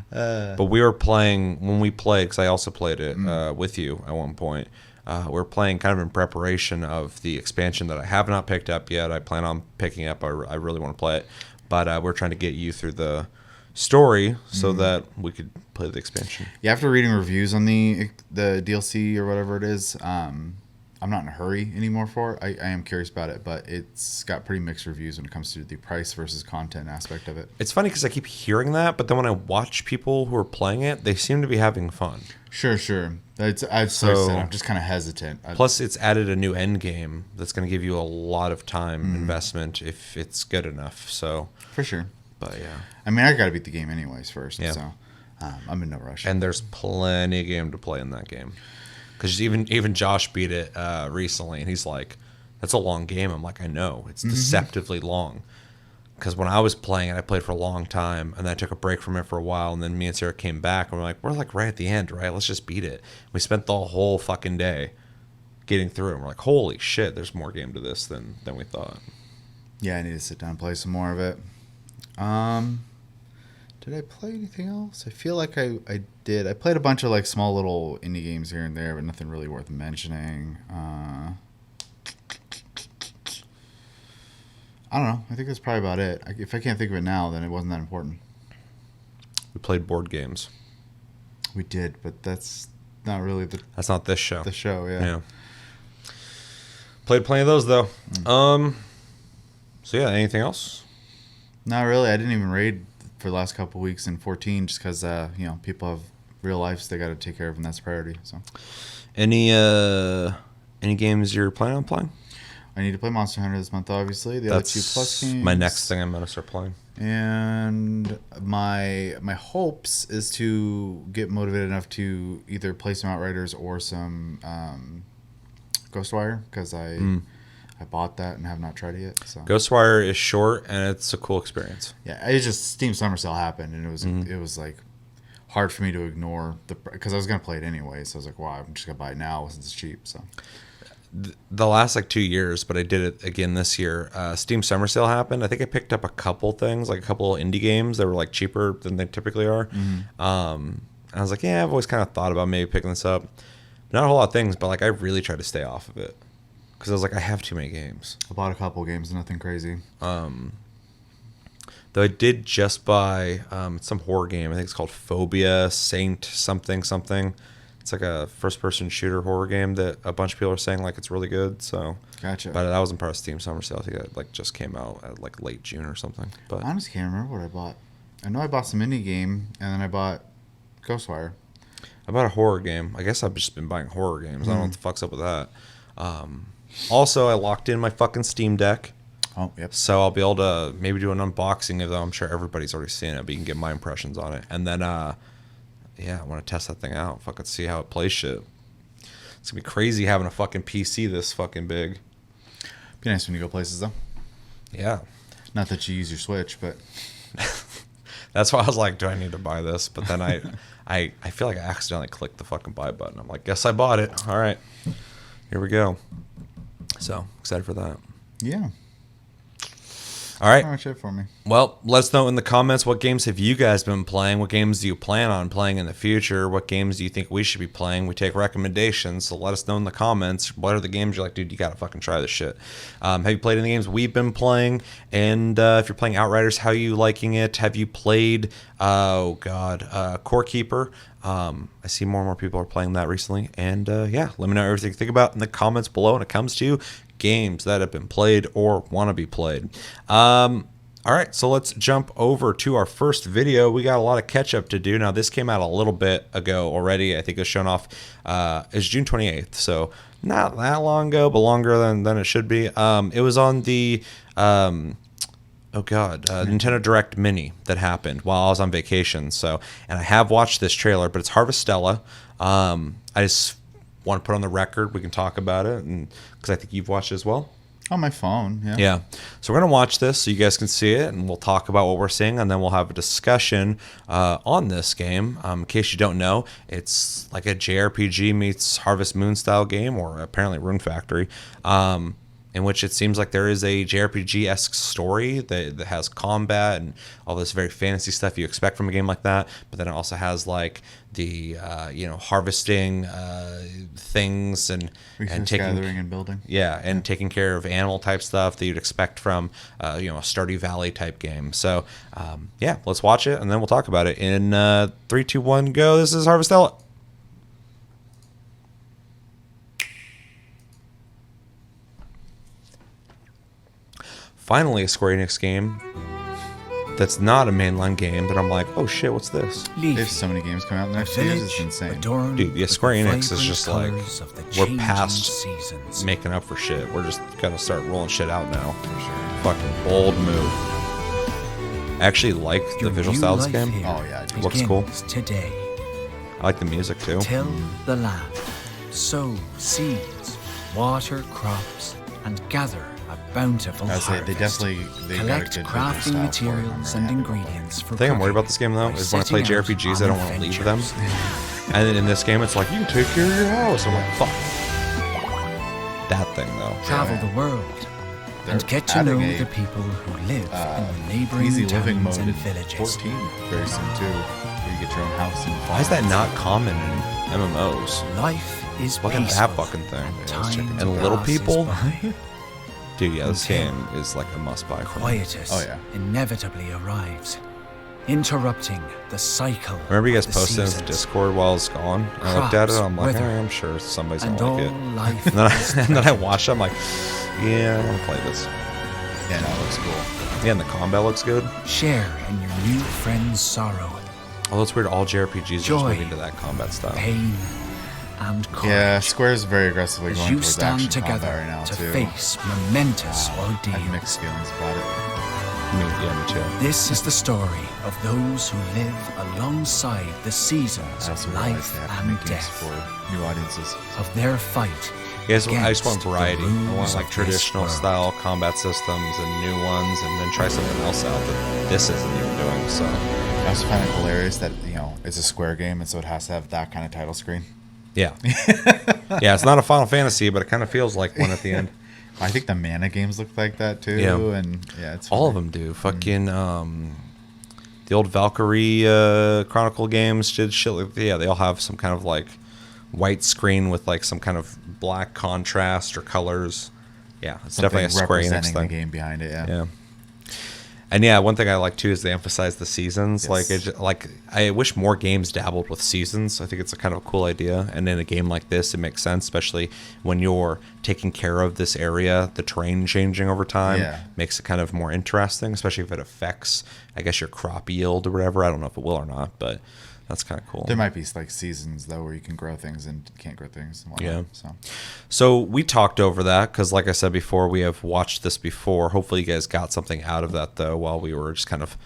But we were playing when we played because I also played it with you at one point. We were playing kind of in preparation of the expansion that I have not picked up yet. I plan on picking up. I really want to play it, but we're trying to get you through the story so that we could play the expansion. Yeah, after reading reviews on the DLC or whatever it is, I'm not in a hurry anymore for it. I am curious about it, but it's got pretty mixed reviews when it comes to the price versus content aspect of it. It's funny because I keep hearing that, but then when I watch people who are playing it, they seem to be having fun. Sure. I've said I'm just kind of hesitant. Plus, it's added a new end game that's going to give you a lot of time investment if it's good enough. So, For sure. but yeah. I mean, I got to beat the game anyways first, Yeah. so I'm in no rush. And there's plenty of game to play in that game. Because even Josh beat it recently, and he's like, that's a long game. I'm like, I know. It's deceptively long. Because when I was playing it, I played for a long time, and then I took a break from it for a while, and then me and Sarah came back, and we're like, we're like right at the end, right? Let's just beat it. We spent the whole fucking day getting through it, and we're like, holy shit, there's more game to this than we thought. Yeah, I need to sit down and play some more of it. Did I play anything else? I feel like I did. I played a bunch of like small little indie games here and there, but nothing really worth mentioning. I don't know. I think that's probably about it. If I can't think of it now, then it wasn't that important. We played board games. We did, but that's not really That's not this show. the show. Yeah. Played plenty of those, though. So, yeah, anything else? Not really. I didn't even raid for the last couple of weeks in 14 just because, people have real lives they got to take care of, and that's priority. So, Any games you're planning on playing? I need to play Monster Hunter this month, obviously. The other 2 Plus games. My next thing I'm gonna start playing. And my hopes is to get motivated enough to either play some Outriders or some Ghostwire, because I bought that and have not tried it yet. So Ghostwire is short and it's a cool experience. yeah, it's just Steam Summer Sale happened, and it was like hard for me to ignore because I was gonna play it anyway. So I was like, wow, I'm just gonna buy it now since it's cheap. So. The last 2 years, but I did it again this year. Steam Summer Sale happened. I think I picked up a couple things, like a couple indie games that were like cheaper than they typically are. And I was like, yeah, I've always kind of thought about maybe picking this up. Not a whole lot of things, but like I really tried to stay off of it because I was like, I have too many games. I bought a couple games, nothing crazy. Though I did just buy some horror game. I think it's called Phobia Saint something. It's like a first-person shooter horror game that a bunch of people are saying like it's really good. So Gotcha. But that wasn't part of Steam Summer Sale. I think it like just came out at like late June or something. But I honestly can't remember what I bought. I know I bought some indie game, and then I bought Ghostwire. I bought a horror game. I guess I've just been buying horror games. I don't know what the fuck's up with that. Also, I locked in my fucking Steam Deck. Oh, yep. So I'll be able to maybe do an unboxing of them. I'm sure everybody's already seen it, but you can get my impressions on it. And then, yeah, I want to test that thing out. Fucking see how it plays shit. It's going to be crazy having a fucking PC this fucking big. Be nice when you go places, though. Yeah. Not that you use your Switch, but... That's why I was like, do I need to buy this? But then I feel like I accidentally clicked the fucking buy button. I'm like, guess I bought it. All right. Here we go. So, excited for that. Yeah. All right. Pretty much it for me. Well, let us know in the comments, what games have you guys been playing? What games do you plan on playing in the future? What games do you think we should be playing? We take recommendations, so let us know in the comments. What are the games you're like, dude, you got to fucking try this shit? Have you played any games we've been playing? And if you're playing Outriders, how are you liking it? Have you played, Core Keeper? I see more and more people are playing that recently. And yeah, let me know everything you think about in the comments below when it comes to games that have been played or want to be played. All right, so let's jump over to our first video. We got a lot of catch up to do. Now, this came out a little bit ago already. I think it was shown off. It's June 28th, so not that long ago, but longer than it should be. It was on the Nintendo Direct Mini that happened while I was on vacation. So, and I have watched this trailer, but it's Harvestella. I just want to put on the record. We can talk about it, and because I think you've watched it as well. On my phone, yeah. Yeah. So we're going to watch this so you guys can see it, and we'll talk about what we're seeing, and then we'll have a discussion on this game. In case you don't know, it's like a JRPG meets Harvest Moon style game, or apparently Rune Factory, in which it seems like there is a JRPG-esque story that has combat and all this very fantasy stuff you expect from a game like that, but then it also has like the harvesting things and taking gathering and building. Yeah, and taking care of animal type stuff that you'd expect from a Stardew Valley type game. So yeah, let's watch it and then we'll talk about it in 3, 2, 1, go. This is Harvestella. Finally, a Square Enix game that's not a mainline game that I'm like, oh shit, what's this? There's so many games coming out in the next 2 years, it's insane. Dude, yeah, Square Enix is just like, we're past making up for shit. We're just gonna start rolling shit out now. For sure. Fucking bold move. I actually like the visual style of this game. Oh yeah, it looks cool. Today. I like the music too. Till the land, sow seeds, water crops, and gather a bountiful harvest. They collect crafting materials and ingredients for the thing I'm worried about this game though is when I play JRPGs, I don't want to leave them. And then in this game, it's like, you can take care of your house. I'm like, fuck. That thing though. Travel the world and get to know the people who live in the neighboring easy living towns mode and villages. 14 very soon too, where you get your own house and Why is that not common in MMOs? Life is Look at peaceful. that fucking thing. Time And little passes people. by. Dude, yeah, this Until game is like a must-buy for me. Quietus Oh, yeah. inevitably arrives, interrupting the cycle. Remember you guys of the posted in the seasons. Discord while I was gone? And I looked at it, I'm like, Crops, I'm sure somebody's and gonna all like it. life And then, is and then I watched it, I'm like, yeah, I want to play this. Yeah, no, it looks cool. Yeah, and the combat looks good. Share in your new friend's sorrow. Although it's weird, all JRPGs are just joy, moving to that combat style. pain, and courage. Yeah, Square's very aggressively As going you towards stand action together combat right now to too. face momentous I have ordeals. mixed feelings about it. Me too. This is the story of those who live alongside the seasons I also of realize life they have to and make games death, for new audiences. of their fight. Yes, I just want against the variety. I rules want like of this traditional world. style combat systems and new ones, and then try something else out that this isn't even doing. So I also find it hilarious that it's a Square game, and so it has to have that kind of title screen. yeah, yeah. It's not a Final Fantasy, but it kind of feels like one at the end. I think the Mana games look like that too. Yeah. And yeah, it's All of funny. them do. Fucking the old Valkyrie Chronicle games did shit. Yeah, they all have some kind of like white screen with like some kind of black contrast or colors. Yeah, it's Something definitely a Square Enix representing the thing. game behind it. Yeah. Yeah. And yeah, one thing I like too is they emphasize the seasons. Yes. Like I wish more games dabbled with seasons. I think it's a kind of a cool idea. And in a game like this, it makes sense, especially when you're taking care of this area. The terrain changing over time makes it kind of more interesting, especially if it affects, I guess, your crop yield or whatever. I don't know if it will or not, but that's kind of cool. There might be like seasons though where you can grow things and can't grow things. And whatnot, Yeah. So So we talked over that because, like I said before, we have watched this before. Hopefully, you guys got something out of that though. While we were just kind of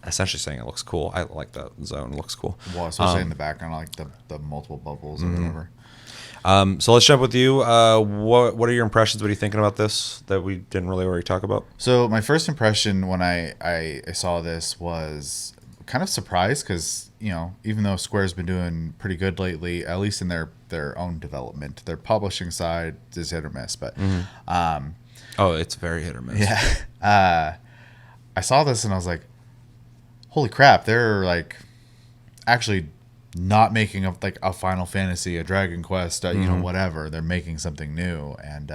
essentially saying it looks cool. I like that zone. It looks cool. well, especially in the background, like the multiple bubbles or whatever. So let's jump with you. What are your impressions? What are you thinking about this that we didn't really already talk about? So my first impression when I saw this was kind of surprised because even though Square's been doing pretty good lately, at least in their own development, their publishing side is hit or miss. But Oh, it's very hit or miss. yeah, I saw this and I was like, holy crap! They're like actually not making a Final Fantasy, a Dragon Quest, whatever. They're making something new, and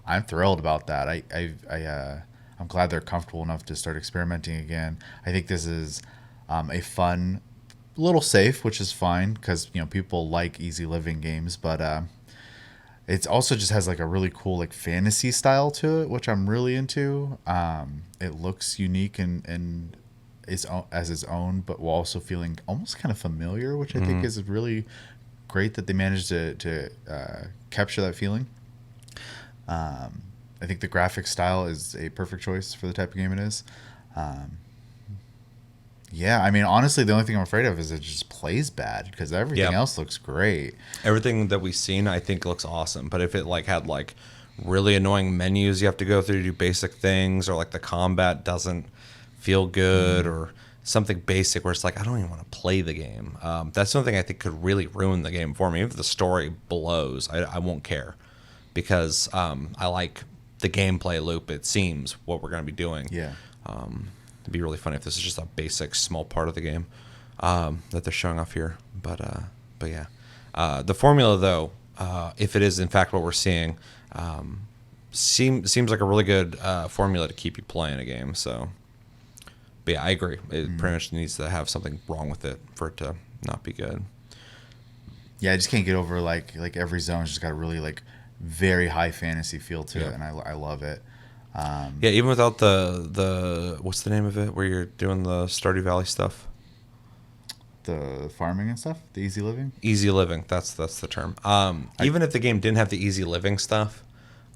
I'm thrilled about that. I'm glad they're comfortable enough to start experimenting again. I think this is a fun, little safe, which is fine because people like easy living games, but it also just has like a really cool like fantasy style to it, which I'm really into. It looks unique and as its own, but while also feeling almost kind of familiar, which I think is really great that they managed to capture that feeling. I think the graphic style is a perfect choice for the type of game it is. Yeah, I mean, honestly, the only thing I'm afraid of is it just plays bad because everything else looks great. Everything that we've seen, I think, looks awesome. But if it like had like really annoying menus you have to go through to do basic things, or like the combat doesn't feel good, or something basic where it's like I don't even want to play the game. That's something I think could really ruin the game for me. If the story blows, I won't care because I like the gameplay loop. It seems what we're going to be doing. Yeah. It'd be really funny if this is just a basic small part of the game that they're showing off here. But yeah, the formula though, if it is in fact what we're seeing, seems like a really good formula to keep you playing a game. So, but yeah, I agree. It pretty much needs to have something wrong with it for it to not be good. Yeah, I just can't get over like every zone's just got a really like very high fantasy feel to Yeah. it, and I love it. Yeah, even without the what's the name of it where you're doing the Stardew Valley stuff? The farming and stuff, the easy living. Easy living, that's the term. Even if the game didn't have the easy living stuff,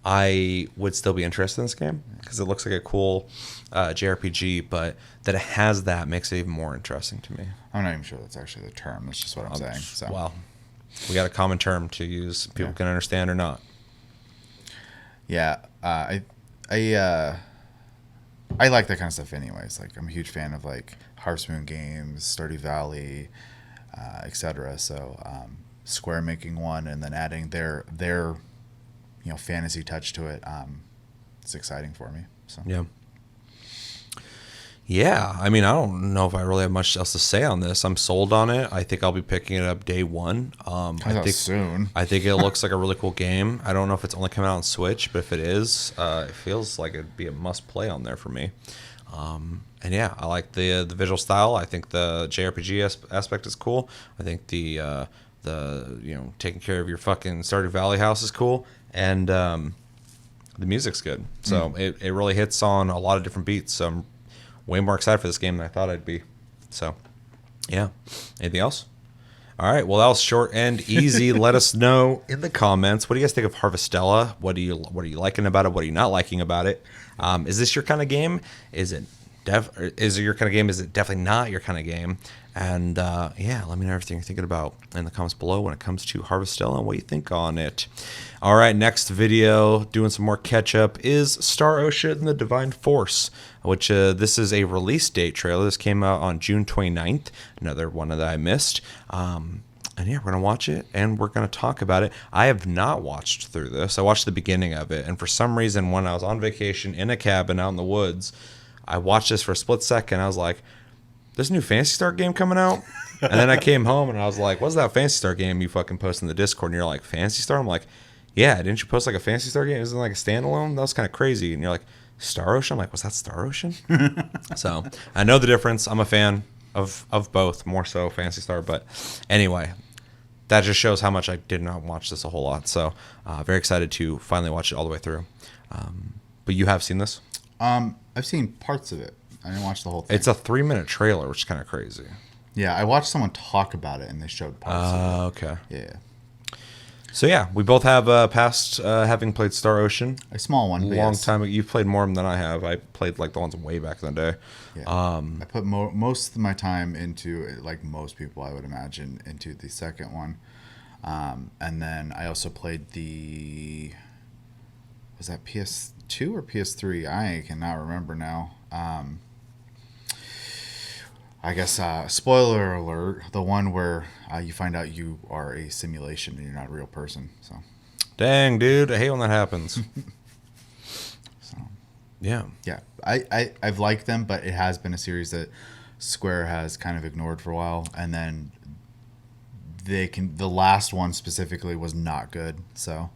I would still be interested in this game because it looks like a cool JRPG, but that it has that makes it even more interesting to me. I'm not even sure that's actually the term. That's just what I'm saying. So. Well, we got a common term to use. People can understand or not. Yeah, I like that kind of stuff anyways. Like I'm a huge fan of like Harvest Moon games, Stardew Valley, etc. So Square making one and then adding their fantasy touch to it, it's exciting for me. So Yeah, I mean, I don't know if I really have much else to say on this. I'm sold on it. I think I'll be picking it up day one. I think soon. I think it looks like a really cool game. I don't know if it's only coming out on Switch, but if it is, it feels like it'd be a must play on there for me. And yeah, I like the visual style. I think the JRPG aspect is cool. I think the taking care of your fucking Stardew Valley house is cool, and the music's good. So it really hits on a lot of different beats. So I'm way more excited for this game than I thought I'd be. So Yeah. Anything else? All right. Well, that was short and easy. Let us know in the comments. What do you guys think of Harvestella? What are you liking about it? What are you not liking about it? Is this your kind of game? Is it your kind of game? Is it definitely not your kind of game? And yeah, let me know everything you're thinking about in the comments below when it comes to Harvestella and what you think on it. All right, next video, doing some more catch up, is Star Ocean and the Divine Force, which this is a release date trailer. This came out on June 29th, another one that I missed. And yeah, we're going to watch it and we're going to talk about it. I have not watched through this. I watched the beginning of it. And for some reason, when I was on vacation in a cabin out in the woods, I watched this for a split second. I was like, there's a new Phantasy Star game coming out? And then I came home and I was like, what's that Phantasy Star game you fucking posted in the Discord? And you're like, Phantasy Star? I'm like, yeah, didn't you post like a Phantasy Star game? Isn't it like a standalone? That was kind of crazy. And you're like, Star Ocean? I'm like, was that Star Ocean? So I know the difference. I'm a fan of both, more so Phantasy Star. But anyway, that just shows how much I did not watch this a whole lot. So very excited to finally watch it all the way through. But you have seen this? I've seen parts of it. I didn't watch the whole thing. It's a 3-minute trailer, which is kind of crazy. Yeah, I watched someone talk about it, and they showed parts of it. Okay. Yeah. So yeah, we both have past having played Star Ocean. A small one. Long time ago. You've played more than I have. I played like the ones way back in the day. Yeah. I put most of my time into, like most people I would imagine, into the second one. And then I also played was that PS2 or PS3? I cannot remember now. I guess, spoiler alert, the one where you find out you are a simulation and you're not a real person. So, dang, dude, I hate when that happens. so yeah. Yeah, I've liked them, but it has been a series that Square has kind of ignored for a while. And then the last one specifically was not good. So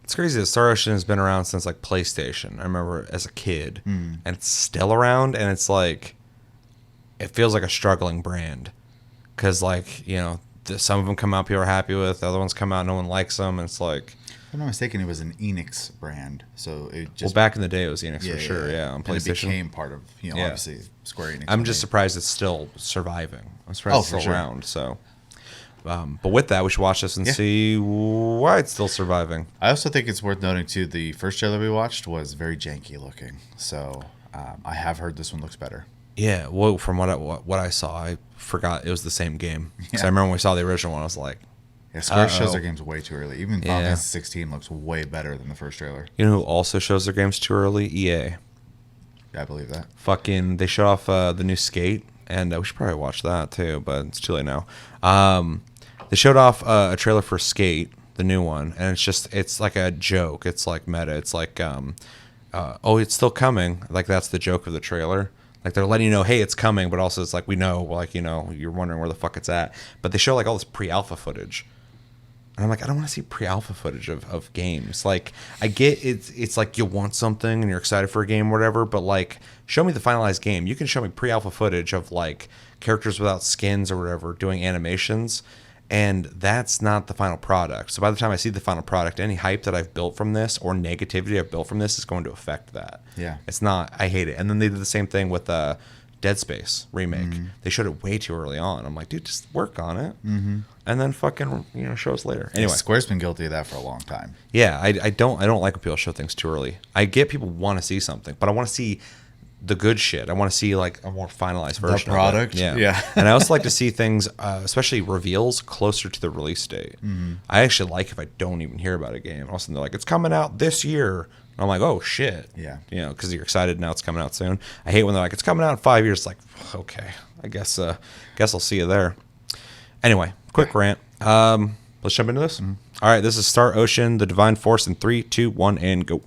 it's crazy that Star Ocean has been around since like PlayStation. I remember as a kid, and it's still around, and it's like, it feels like a struggling brand, because like, you know, some of them come out people are happy with, the other ones come out no one likes them, and it's like, if I'm not mistaken, it was an Enix brand, so it just, well, back in the day it was Enix for sure, yeah, on PlayStation. And it became part of, you know, obviously Square Enix. I'm just surprised it's still surviving. I'm surprised it's still sure. around. So, but with that, we should watch this and see why it's still surviving. I also think it's worth noting too, the first trailer we watched was very janky looking, so I have heard this one looks better. Yeah, well, from what I saw, I forgot it was the same game. Because I remember when we saw the original one, I was like, yeah, Square shows their games way too early. Even Final Fantasy 16 looks way better than the first trailer. You know who also shows their games too early? EA. Yeah, I believe that. Fucking, they showed off the new Skate, and we should probably watch that too, but it's too late now. They showed off a trailer for Skate, the new one, and it's like a joke. It's like meta. It's like, oh, it's still coming. Like, that's the joke of the trailer. Like, they're letting you know, hey, it's coming, but also it's like, we know, like, you know, you're wondering where the fuck it's at. But they show like all this pre-alpha footage. And I'm like, I don't want to see pre-alpha footage of games. Like, I get it's like you want something and you're excited for a game or whatever, but like, show me the finalized game. You can show me pre-alpha footage of like characters without skins or whatever doing animations, and that's not the final product. So by the time I see the final product, any hype that I've built from this or negativity I've built from this is going to affect that. Yeah. It's not, I hate it. And then they did the same thing with Dead Space remake. They showed it way too early on. I'm like, dude, just work on it. And then fucking, you know, show us later. Anyway. Square's been guilty of that for a long time. Yeah, I don't like when people show things too early. I get people want to see something, but I want to see the good shit. I want to see like a more finalized version the product. Of it. Yeah. And I also like to see things, especially reveals, closer to the release date. I actually like if I don't even hear about a game. All of a sudden they're like, it's coming out this year. And I'm like, oh shit. Yeah. You know, because you're excited now it's coming out soon. I hate when they're like, it's coming out in 5 years. It's like, okay, I guess I'll see you there. Anyway, quick rant. Let's jump into this. All right, this is Star Ocean, the Divine Force in 3, 2, 1, and go.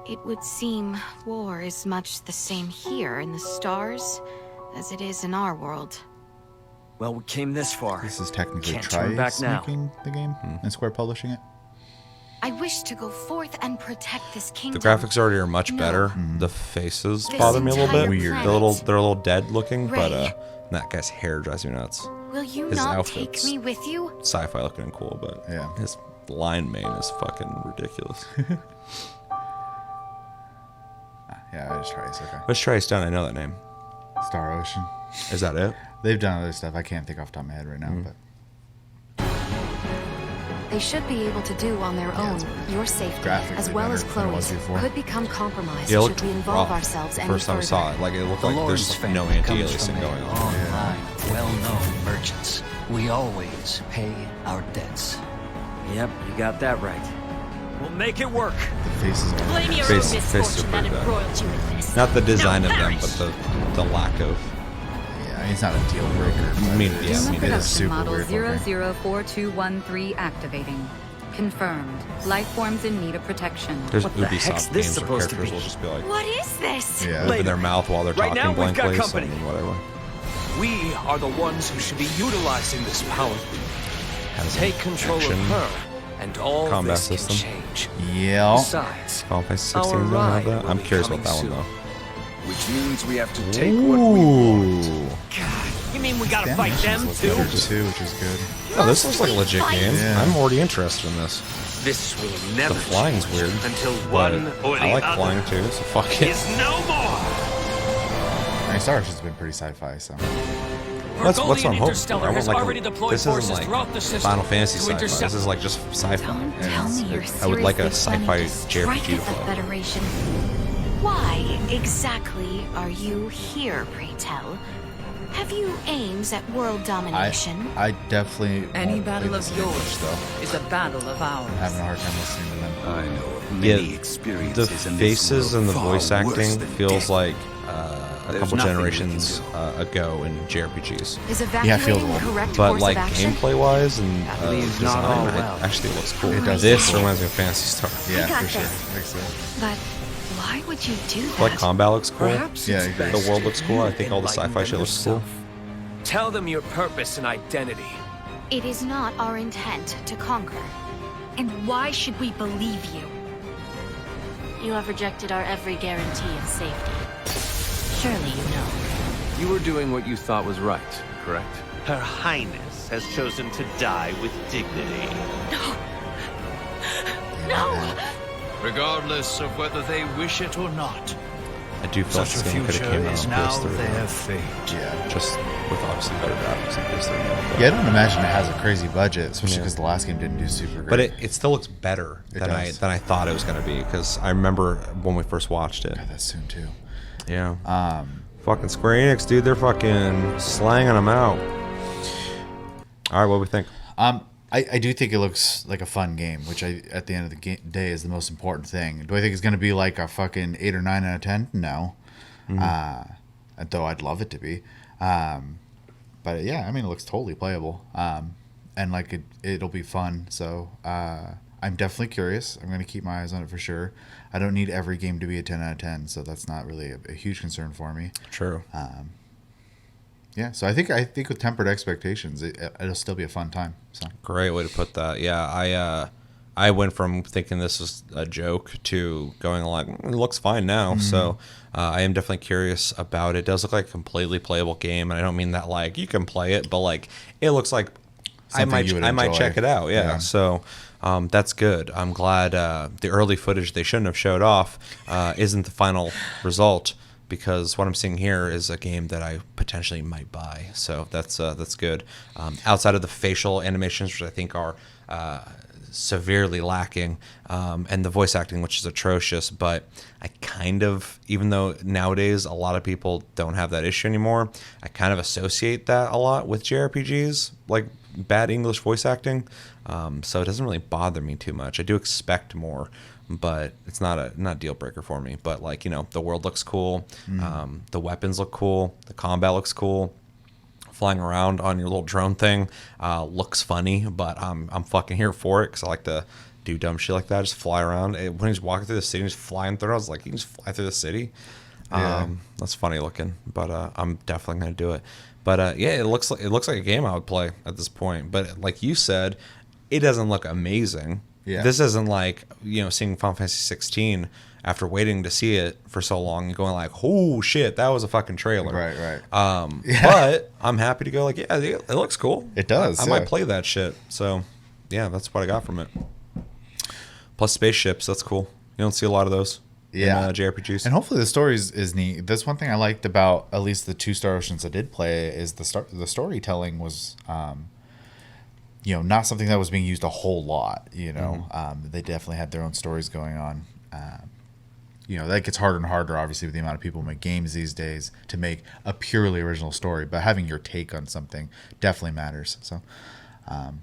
It would seem war is much the same here in the stars as it is in our world. Well, we came this far. This is technically Can't turn back now. making the game and Square publishing it. I wish to go forth and protect this kingdom. The graphics already are much better. The faces bother me a little bit. Weird. They're a little dead looking, but that guy's hair drives me nuts. Will you His not outfit's take me with you? Sci-fi looking and cool, but his line mane is fucking ridiculous. Yeah, it's Trice. Okay. What's Trice done? I know that name. Star Ocean. Is that it? They've done other stuff. I can't think off the top of my head right now, but They should be able to do on their own. Your safety, graphically as well as better than it was Chloe's, before. could become compromised Yeah, it should looked we involve rough ourselves any first time I further. saw it. Like it looked The like Lawrence there's family no comes anti-aliasing from a going on. long line of well-known merchants. We always pay our debts. Yep, you got that right. We'll make it work. the faces are Blame your Face- own faces misfortune are that pretty bad. embroiled you in this. Not the design Now of them, perish. but the lack of. Yeah, I mean, it's not a deal breaker. But I mean, it yeah, is, I mean, it is Production super model weird looking. 004213 activating. Confirmed. Life forms in need of protection. There's What the heck's Ubisoft this games where supposed to characters be? will just be like What is this? Yeah. moving their mouth while they're Right talking now, we've got blankly, company. so whatever. We are the ones who should be utilizing this power. Has Take control action. of her, and all Combat this can system. change. Yeah. Besides, Final Fantasy our 16 don't have ride that. will I'm be curious about that coming one soon. though. Which means we have to take what we want. Ooh. You mean we gotta The fight them animations look too? better too, which is good. Oh, this looks like a legit game. Yeah. I'm already interested in this. This will never The flying's change weird. until But one or the I like other flying too, so fuck it. is no more. I mean, Star Ocean's been pretty sci-fi, so. What's what I'm hoping for? Interstellar I want has like already deployed this isn't forces like throughout the system Final Fantasy to sci-fi. intercept- This is like just sci-fi. Don't tell me you're I would like a seriously sci-fi planning to strike JRPG to at the play. Federation. Why exactly are you here, pray tell? Have you aims at world domination? I definitely. Any won't play battle this of in yours English, though. is a battle of ours. I'm having a hard time listening to them. I know of Yeah, many the experiences in this faces world and the far voice worse acting than feels death. like a There's couple nothing we generations can ago in JRPGs. Is Yeah, it evacuating feels the old. correct But course like of action? gameplay wise and leaves design, not all well. actually looks cool. It does This look cool. reminds me of Phantasy Star. Yeah, got for sure. this. Makes sense. But why would you do that? Like combat looks cool. Perhaps Yeah, it's I agree. best The world looks cool. I you think all the enlighten sci-fi them shit looks cool. yourself. Tell them your purpose and identity. It is not our intent to conquer. And why should we believe you? You have rejected our every guarantee of safety. Surely you know. You were doing what you thought was right, correct? Her Highness has chosen to die with dignity. No! Regardless of whether they wish it or not. I do feel like this game could have came out on PS3. their fate. Yeah. Just with obviously better graphics on PS3. Yeah, I don't imagine it has a crazy budget, especially Yeah. because the last game didn't do super great. But it still looks better It than does. I thought it was going to be because I remember when we first watched it. God, that's soon too. Yeah. Um, Fucking Square Enix, dude, they're fucking slanging them out. All right, what do we think? I do think it looks like a fun game, which at the end of the day is the most important thing. Do I think it's going to be like a fucking 8 or 9 out of 10? No. Though I'd love it to be. But yeah, I mean, it looks totally playable. And like it'll be fun. So I'm definitely curious. I'm going to keep my eyes on it for sure. I don't need every game to be a 10 out of 10, so that's not really a huge concern for me. True. Yeah, so I think with tempered expectations, it'll still be a fun time. So Great way to put that. Yeah, I went from thinking this was a joke to going like, it looks fine now. So I am definitely curious about it. It does look like a completely playable game, and I don't mean that like you can play it, but like it looks like Something you would I might enjoy. check it out. Yeah. So that's good. I'm glad the early footage they shouldn't have showed off isn't the final result. Because what I'm seeing here is a game that I potentially might buy, so that's good. Outside of the facial animations, which I think are severely lacking, and the voice acting, which is atrocious, but I kind of, even though nowadays a lot of people don't have that issue anymore, I kind of associate that a lot with JRPGs, like bad English voice acting. So it doesn't really bother me too much. I do expect more, but it's not a deal breaker for me. But like, you know, the world looks cool, the weapons look cool, the combat looks cool. Flying around on your little drone thing looks funny, but I'm fucking here for it because I like to do dumb shit like that. Just fly around. When he's walking through the city, and just flying through. I was like, you can just fly through the city. Yeah. That's funny looking, but I'm definitely gonna do it. But yeah, it looks like a game I would play at this point. But like you said, it doesn't look amazing. Yeah. This isn't like, you know, seeing Final Fantasy 16 after waiting to see it for so long and going like, oh shit, that was a fucking trailer. Right. But I'm happy to go like, yeah, it looks cool. It does, I yeah. might play that shit. So yeah, that's what I got from it. Plus spaceships, that's cool. You don't see a lot of those. Yeah, JRPGs. And hopefully the story is neat. That's one thing I liked about at least the 2 Star Oceans I did play is the storytelling was, not something that was being used a whole lot. They definitely had their own stories going on. That gets harder and harder, obviously, with the amount of people who make games these days to make a purely original story. But having your take on something definitely matters. So, and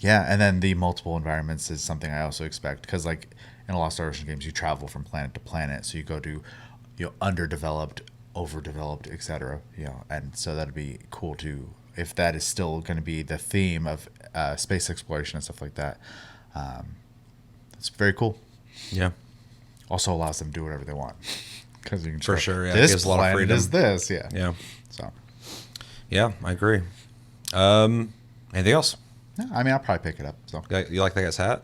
then the multiple environments is something I also expect because, like, in a lot of Star Ocean games, you travel from planet to planet, so you go to, underdeveloped, overdeveloped, etc. And so that'd be cool too if that is still going to be the theme of space exploration and stuff like that. It's very cool. Yeah. Also allows them to do whatever they want because you can for sure. Yeah, this it gives a lot of planet freedom. Is this? Yeah. Yeah. So. Yeah, I agree. Anything else? No, I mean, I'll probably pick it up. So you like that guy's hat?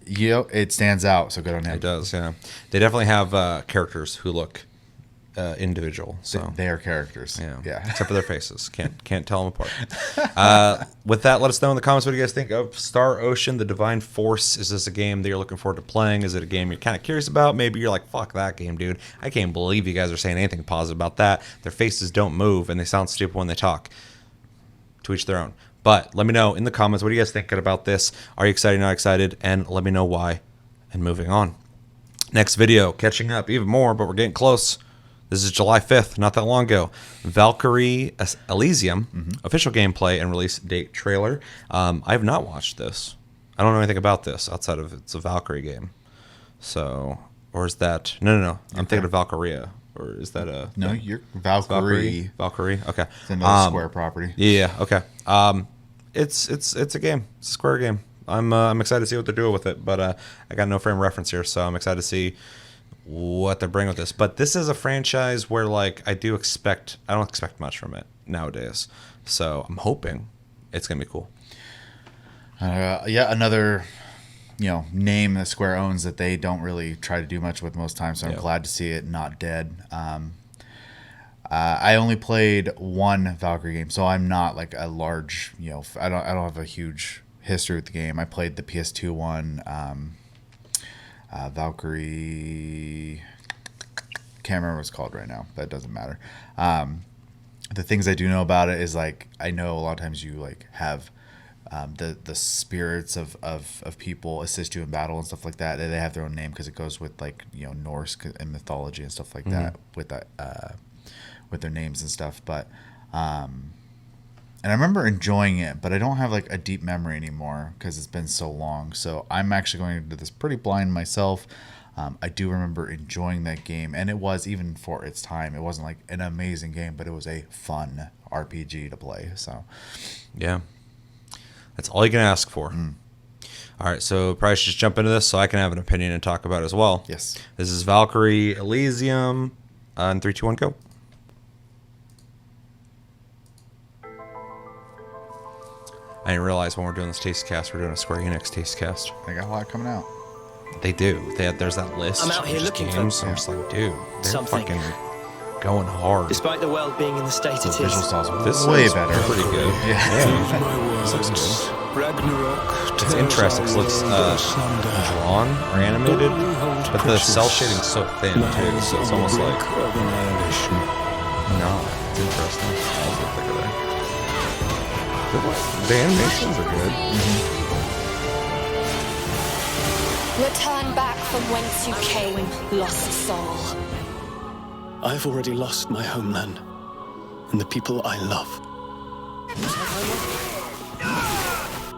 It stands out, so good on him. It does, yeah. They definitely have characters who look individual. So they are characters. Yeah. Except for their faces. Can't tell them apart. With that, let us know in the comments what you guys think of Star Ocean, The Divine Force. Is this a game that you're looking forward to playing? Is it a game you're kind of curious about? Maybe you're like, fuck that game, dude. I can't believe you guys are saying anything positive about that. Their faces don't move, and they sound stupid when they talk. To each their own. But let me know in the comments, what are you guys thinking about this? Are you excited, not excited? And let me know why. And moving on. Next video, catching up even more, but we're getting close. This is July 5th, not that long ago. Valkyrie Elysium, official gameplay and release date trailer. I have not watched this. I don't know anything about this outside of it's a Valkyrie game. So, or is that... No. I'm thinking of Valkyria. Or is that a... No, you're Valkyrie. Valkyrie, okay. It's another Square property. Yeah, okay. It's a game. It's a Square game. I'm excited to see what they're doing with it, but I got no frame of reference here, so I'm excited to see what they're bringing with this. But this is a franchise where, like, I don't expect much from it nowadays. So I'm hoping it's gonna be cool. Another name that Square owns that they don't really try to do much with most times. So I'm glad to see it not dead. I only played one Valkyrie game, so I'm not like a large, I don't have a huge history with the game. I played the PS2 one, Valkyrie. Can't remember what it's called right now. That doesn't matter. The things I do know about it is like I know a lot of times you like have the spirits of people assist you in battle and stuff like that. They have their own name because it goes with like Norse and mythology and stuff like that with their names and stuff. But and I remember enjoying it, but I don't have like a deep memory anymore because it's been so long. So I'm actually going into this pretty blind myself. I do remember enjoying that game, and it was, even for its time, it wasn't like an amazing game, but it was a fun RPG to play. So yeah, that's all you can ask for. All right, so probably should just jump into this so I can have an opinion and talk about it as well. Yes. This is Valkyrie Elysium. In 3, 2, 1, go. I didn't realize when we're doing this taste cast, we're doing a Square Enix taste cast. They got a lot coming out. They do. There's that list. I'm out here looking games, for I'm just like, dude, they're something. fucking going hard. Despite the world being in the state it Visual is. styles This way is better. pretty good. This looks good. It's interesting. It looks drawn or animated, but the cell shading's so thin too, so it's almost like it's interesting. I'll get thicker there. The animations are good. Return back from whence you came, lost soul. I've already lost my homeland and the people I love.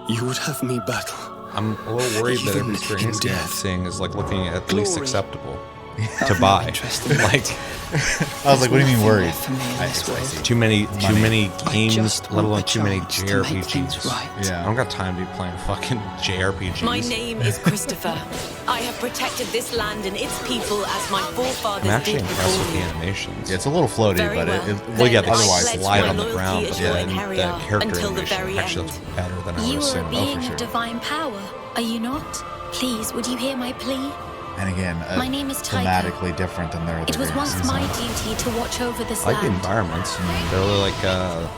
You would have me battle. I'm a little worried that every Square Enix game I'm seeing is like looking at least acceptable to buy. Like, I was like, what do you mean worried? Too many games, let alone too many JRPGs. Yeah. I don't got time to be playing fucking JRPGs. My name is Christopher. I have protected this land and its people as my forefathers I'm actually did impressed with the before me. animations. Yeah, it's a little floaty, Very but well, yeah, they Otherwise, slide my on the loyalty ground, but is your then the inheritor character until the animation very actually end. looks better than I would You are a assume. being for sure. of divine power, are you not? Please, would you hear my plea? and again, My name is Taika. thematically different than their other It was games. once my duty to watch over this I like the land. environments. They're really like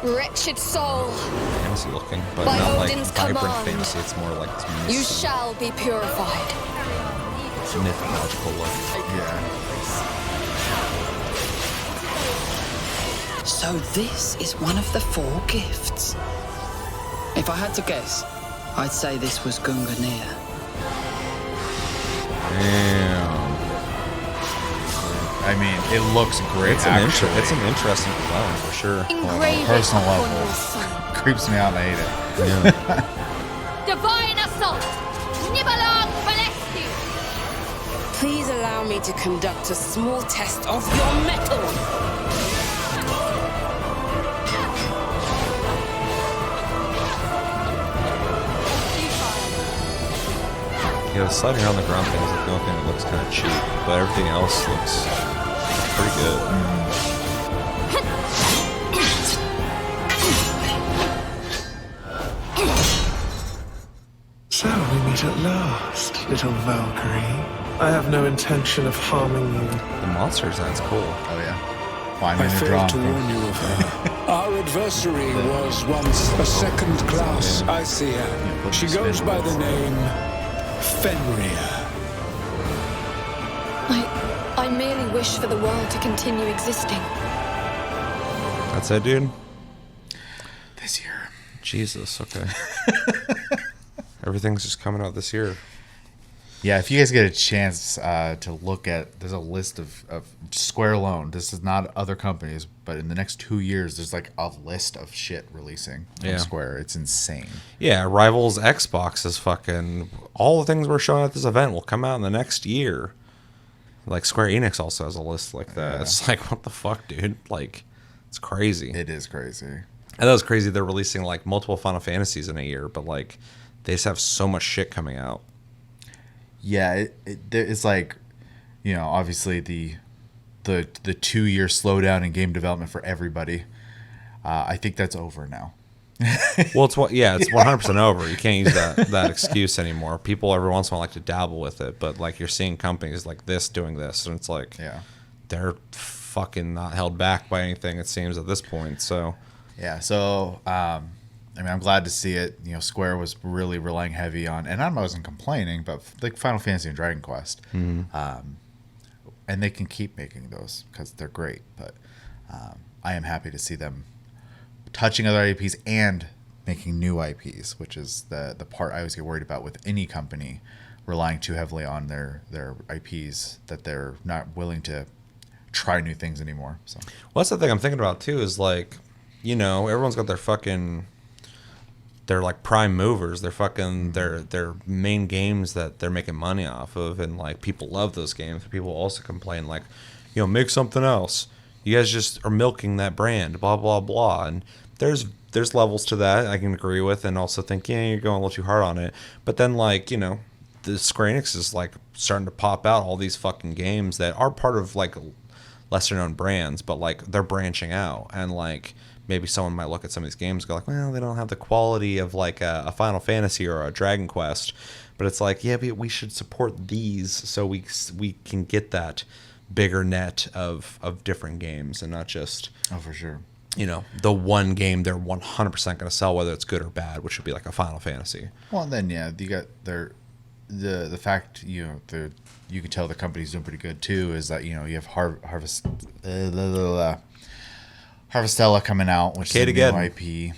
Wretched soul, fantasy looking, but By not like Odin's vibrant command, fantasy. It's more like you shall be purified. mythological look. Yeah. So this is one of the 4 gifts. If I had to guess, I'd say this was Gunganir. Damn. I mean, it looks great. It's an interesting design for sure. On a personal level, creeps me out and I hate it. Yeah. Divine assault! Nibelung Valesti! Please allow me to conduct a small test of your metal. Yeah, the sliding around the ground thing is like the only thing that looks kind of cheap, but everything else looks pretty good. So we meet at last, little Valkyrie. I have no intention of harming you. The monster design's cool. Oh yeah. Why I failed to warn you of her. Our adversary was once a second class. I see her. She goes by the name Fenrir. I merely wish for the world to continue existing. That's it, dude? This year. Jesus, okay. Everything's just coming out this year. Yeah, if you guys get a chance to look at, there's a list of Square alone. This is not other companies, but in the next 2 years, there's like a list of shit releasing from Square. It's insane. Yeah, Rivals Xbox is fucking, all the things we're showing at this event will come out in the next year. Like Square Enix also has a list like that. Yeah. It's like, what the fuck, dude? Like, it's crazy. It is crazy. And that was crazy. They're releasing like multiple Final Fantasies in a year, but like they just have so much shit coming out. Yeah, it's like, you know, obviously the 2-year slowdown in game development for everybody. I think that's over now. Well, it's 100% over. You can't use that excuse anymore. People every once in a while like to dabble with it, but like you're seeing companies like this doing this, and it's like they're fucking not held back by anything. It seems at this point. So I mean, I'm glad to see it. You know, Square was really relying heavy on, and I wasn't complaining, but like Final Fantasy and Dragon Quest, and they can keep making those because they're great. But I am happy to see them touching other IPs and making new IPs, which is the part I always get worried about with any company relying too heavily on their IPs, that they're not willing to try new things anymore. So, well, that's the thing I'm thinking about too. Is like, you know, everyone's got their fucking. They're like prime movers. They're fucking their main games that they're making money off of, and like people love those games. People also complain like, you know, make something else. You guys just are milking that brand, blah blah blah. And there's levels to that I can agree with, and also think you're going a little too hard on it. But then like, you know, the Square Enix is like starting to pop out all these fucking games that are part of like lesser known brands, but like they're branching out, and like. Maybe someone might look at some of these games and go like, well, they don't have the quality of like a Final Fantasy or a Dragon Quest. But it's like, yeah, but we should support these so we can get that bigger net of different games, and not just, oh, for sure, you know, the one game they're 100% going to sell, whether it's good or bad, which would be like a Final Fantasy. Well, and then, yeah, you got the fact, you know, you can tell the company's doing pretty good too, is that, you know, you have Harvestella coming out, which is a new IP.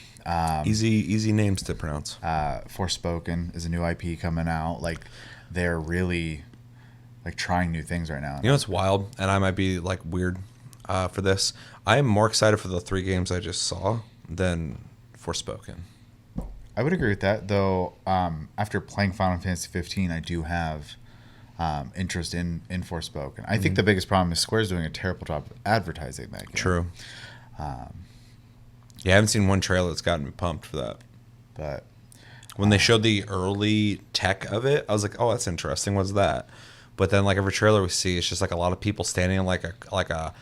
Easy names to pronounce. Forspoken is a new IP coming out. Like, they're really like trying new things right now. You know what's wild, and I might be like weird for this. I am more excited for the 3 games I just saw than Forspoken. I would agree with that, though. After playing Final Fantasy 15, I do have interest in Forspoken. I think the biggest problem is Square's doing a terrible job of advertising that game. True. Yeah, I haven't seen one trailer that's gotten me pumped for that. But when they showed the early tech of it, I was like, "Oh, that's interesting. What's that?" But then, like every trailer we see, it's just like a lot of people standing in like a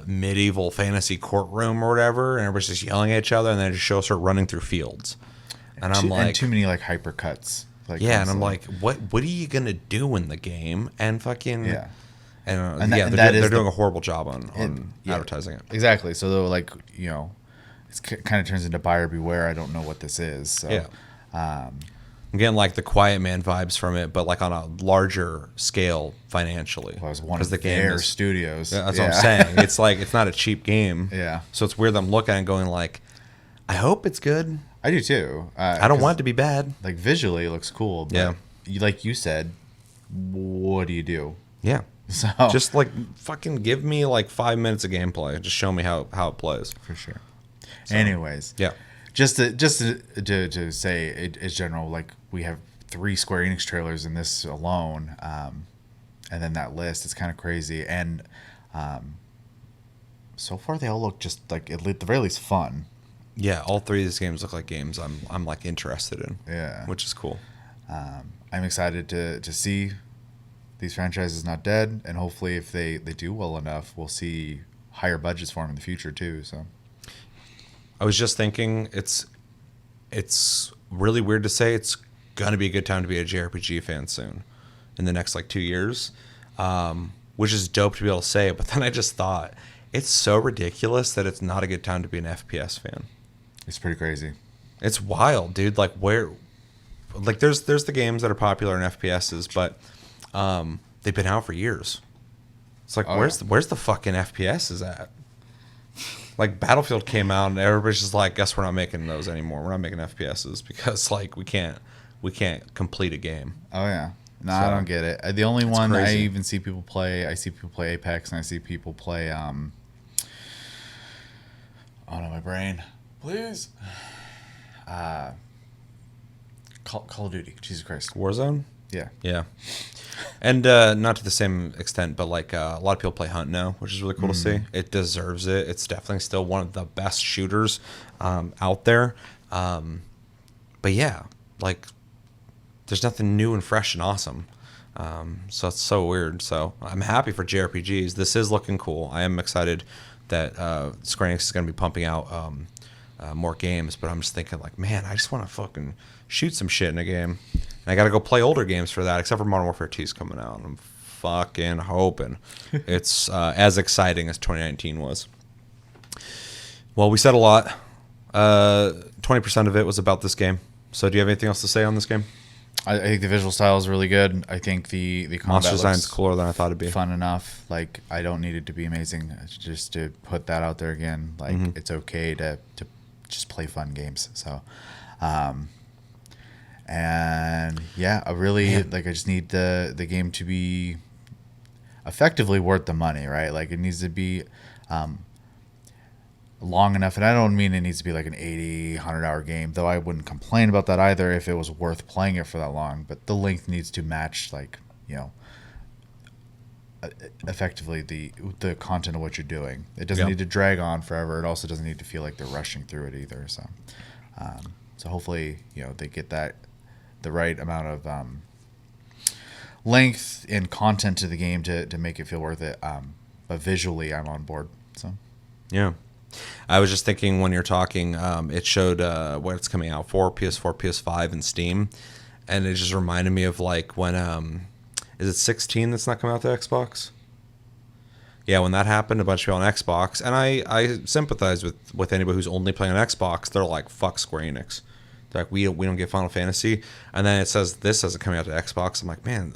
medieval fantasy courtroom or whatever, and everybody's just yelling at each other, and then it just shows her running through fields. And I'm like, and too many like hyper cuts. Like, yeah, and I'm like, what are you gonna do in the game? And fucking yeah. And they're doing a horrible job on advertising it. Exactly. So though, like, you know, it kind of turns into buyer beware. I don't know what this is. So, I'm getting like the Quiet Man vibes from it, but like on a larger scale financially. Well, it was one of their studios. That's what I'm saying. It's like it's not a cheap game. Yeah. So it's weird that I'm looking at it and going like, I hope it's good. I do too. I don't want it to be bad. Like visually, it looks cool. But like you said, what do you do? Yeah. So just like fucking give me like 5 minutes of gameplay. Just show me how it plays. For sure. So, anyways, yeah. Just to say it is general, like we have 3 Square Enix trailers in this alone, and then that list is kind of crazy. And so far they all look just like at the very least fun. Yeah, all 3 of these games look like games I'm like interested in. Yeah, which is cool. I'm excited to see these franchises not dead, and hopefully if they do well enough, we'll see higher budgets for them in the future too. So. I was just thinking it's really weird to say it's gonna be a good time to be a JRPG fan soon in the next like 2 years, which is dope to be able to say. But then I just thought it's so ridiculous that it's not a good time to be an FPS fan. It's pretty crazy. It's wild, dude. Like where, like there's the games that are popular in FPSs, but they've been out for years. It's like where's the fucking FPSs at? Like Battlefield came out and everybody's just like, guess we're not making those anymore. We're not making FPSs because like we can't complete a game. Oh yeah. No, I don't get it. The only one crazy. I even see people play, Apex, and I see people play oh no, my brain. Please. Call of Duty. Jesus Christ. Warzone? Yeah. Yeah. And not to the same extent, but like a lot of people play Hunt now, which is really cool to see. It deserves it. It's definitely still one of the best shooters out there. But yeah, like there's nothing new and fresh and awesome. So it's so weird. So I'm happy for JRPGs. This is looking cool. I am excited that Square Enix is going to be pumping out more games. But I'm just thinking like, man, I just want to fucking shoot some shit in a game. And I got to go play older games for that, except for Modern Warfare 2 is coming out. And I'm fucking hoping it's as exciting as 2019 was. Well, we said a lot. 20% of it was about this game. So do you have anything else to say on this game? I think the visual style is really good. I think the combat monster design's cooler than I thought it'd be. Fun enough. Like I don't need it to be amazing. Just to put that out there again. Like it's okay to just play fun games. So, and yeah, I really like. I just need the game to be effectively worth the money, right? Like it needs to be long enough, and I don't mean it needs to be like an 80, 100-hour game, though I wouldn't complain about that either if it was worth playing it for that long, but the length needs to match, like, you know, effectively the content of what you're doing. It doesn't need to drag on forever. It also doesn't need to feel like they're rushing through it either. So so hopefully, you know, they get that the right amount of length and content to the game to make it feel worth it. But visually, I'm on board. So yeah. I was just thinking when you're talking, it showed what it's coming out for, PS4, PS5, and Steam. And it just reminded me of like when, is it 16 that's not coming out to Xbox? Yeah, when that happened, a bunch of people on Xbox. And I sympathize with anybody who's only playing on Xbox. They're like, fuck Square Enix. They're like, we don't get Final Fantasy. And then it says this isn't coming out to Xbox. I'm like, man,